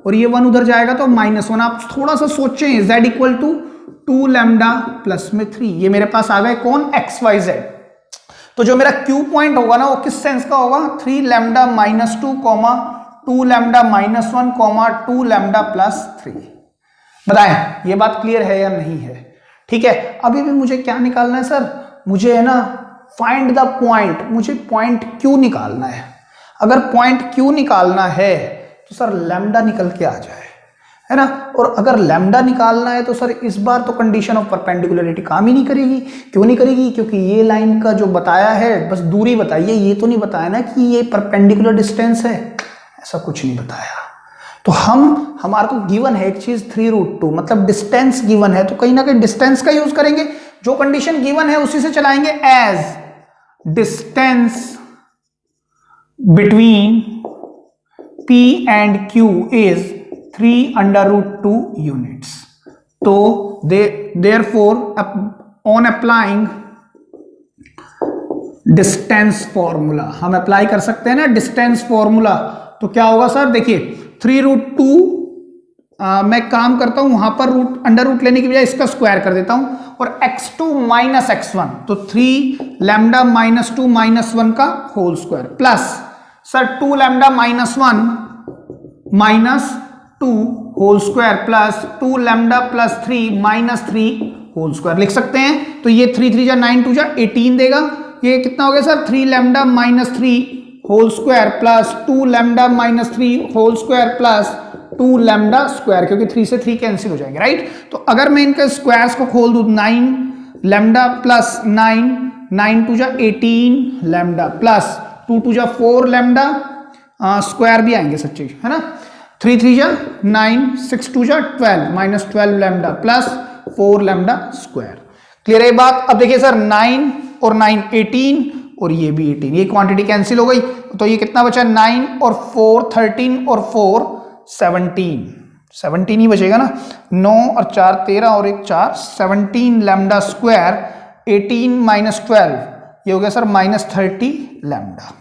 और ये 1 उधर जाएगा तो -1। आप थोड़ा सा सोचें, z equal to 2 lambda plus में 3, ये मेरे पास आ गए कौन? x y z। तो जो मेरा Q पॉइंट होगा ना वो किस सेंस का होगा? 3 लैम्डा -2, 2 लैम्डा -1, 2 लैम्डा +3। बताएं ये बात क्लियर है या नहीं है? ठीक है। अभी भी मुझे क्या निकालना है सर? मुझे है ना फाइंड द पॉइंट, मुझे पॉइंट Q निकालना है। अगर पॉइंट Q निकालना है तो सर लैम्डा निकल के आ जाए, है ना। और अगर लैम्डा निकालना है तो सर इस बार तो कंडीशन ऑफ परपेंडिकुलरिटी काम ही नहीं करेगी। क्यों नहीं करेगी? क्योंकि ये लाइन का जो बताया है बस दूरी बताइए, ये तो नहीं बताया ना कि ये परपेंडिकुलर डिस्टेंस है, ऐसा कुछ नहीं बताया। तो हमारे को गिवन है एक चीज 3√2, मतलब डिस्टेंस गिवन है, तो कहीं ना कहीं डिस्टेंस का यूज करेंगे। जो कंडीशन गिवन है उसी से चलाएंगे। As distance between P and Q is 3√2 units. तो therefore on applying distance formula, हम अप्लाई कर सकते हैं ना डिस्टेंस फॉर्मूला। तो क्या होगा सर? देखिए 3√2 मैं काम करता हूं वहां पर रूट अंडर रूट लेने की बजाय इसका स्क्वायर कर देता हूं और x2 माइनस x1 तो 3 लैम्डा माइनस 2 माइनस 1 का whole square plus sir 2 lambda minus 1 minus 2 whole square plus 2 lambda plus 3 minus 3 whole square लिख सकते हैं। तो ये 3 3 जा 9 2 जा 18 देगा। ये कितना हो गया sir 3 lambda minus 3 whole square plus 2 lambda minus 3 whole square plus 2 lambda square, क्योंकि 3 से 3 कैंसिल हो जाएंगे राइट। तो अगर मैं इनके स्क्वायर्स को खोल दूं 9 लैम्डा प्लस 9 9 2 जा 18 लैम्डा प्लस 2 2 जा 4 लैम्डा स्क्वायर भी आएंगे सच्चे है ना। 3 3 जा 9 6 2 जा 12 minus 12 lambda plus 4 lambda square. Clear है बात। अब देखिए सर 9 और 9 18 और ये भी 18, ये क्वांटिटी कैंसिल हो गई तो ये कितना बचा 9 और 4 13 और 4 17 ही बचेगा ना। 9 और 4 13 और 1 4 17 लैम्डा स्क्वायर 18 माइनस 12 ये हो गया सर माइनस 30 लैम्डा।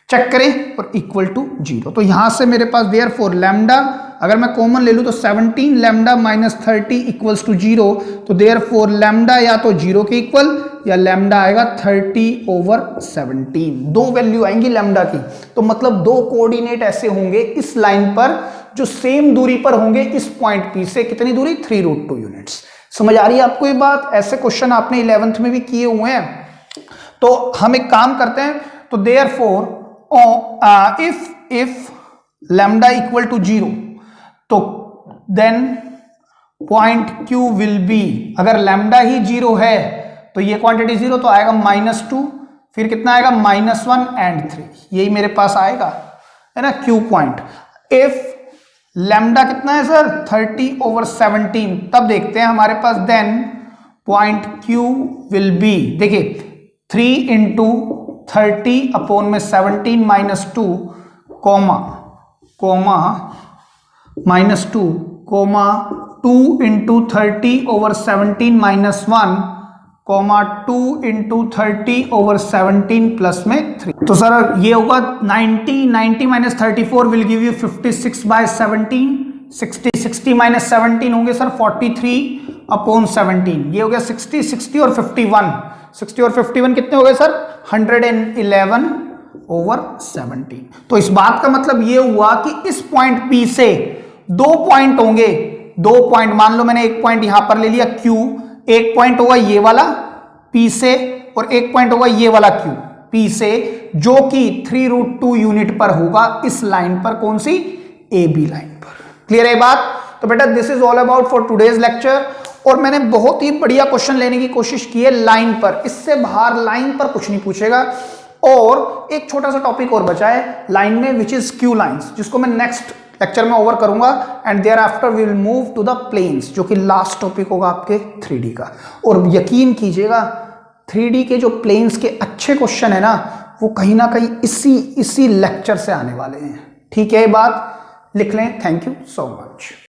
चेक करें और इक्वल टू 0। तो यहां से मेरे पास देयरफॉर लैम्डा अगर मैं कॉमन ले लूं तो 17 लैम्डा माइनस 30 इक्वल्स टू 0। तो देयरफॉर लैम्डा या तो 0 के इक्वल या लैम्डा आएगा 30/17। दो वैल्यू आएंगी लैम्डा की। तो मतलब दो कोऑर्डिनेट ऐसे होंगे इस लाइन पर जो सेम दूरी पर होंगे इस पॉइंट P से। कितनी दूरी 3√2 यूनिट्स। समझ आ रही है आपको ये बात। ऐसे क्वेश्चन आपने 11th में भी किए हुए हैं। तो हम एक काम करते हैं तो therefore if lambda equal to 0 तो then point Q will be, अगर lambda ही 0 है तो ये क्वांटिटी 0 तो आएगा -2 फिर कितना आएगा -1 and 3 यही मेरे पास आएगा है ना Q पॉइंट। if lambda कितना है सर 30/17 तब देखते हैं हमारे पास then point Q will be देखिए 3 into 30 अपॉन में 17 minus 2 comma minus 2 comma 2 into 30/17 minus 1 comma 2 into 30/17 plus में 3। तो सर ये होगा 90 minus 34 will give you 56/17। 60 minus 17 होंगे सर 43/17। ये हो गया 60 और 51। 60 और 51 कितने हो गए सर 111/17। तो इस बात का मतलब ये हुआ कि इस पॉइंट P से दो पॉइंट होंगे। दो पॉइंट मान लो मैंने एक पॉइंट यहां पर ले लिया Q, एक पॉइंट होगा ये वाला P से और एक पॉइंट होगा ये वाला Q P से जो कि 3√2 यूनिट पर होगा इस लाइन पर। कौन सी AB लाइन पर। क्लियर है बात। तो बेटा this is all about for today's lecture. और मैंने बहुत ही बढ़िया क्वेश्चन लेने की कोशिश की है लाइन पर। इससे बाहर लाइन पर कुछ नहीं पूछेगा। और एक छोटा सा टॉपिक और बचा है लाइन में विच इज क्यू लाइंस, जिसको मैं नेक्स्ट लेक्चर में ओवर करूंगा and thereafter we will move to the planes, जो कि लास्ट टॉपिक होगा आपके 3D का। और यकीन कीजिएगा 3D के जो प्लेन्स के अच्छे क्वेश्चन है ना वो कहीं ना कहीं इसी लेक्चर से आने वाले हैं। ठीक है ये बात लिख लें। Thank you so much.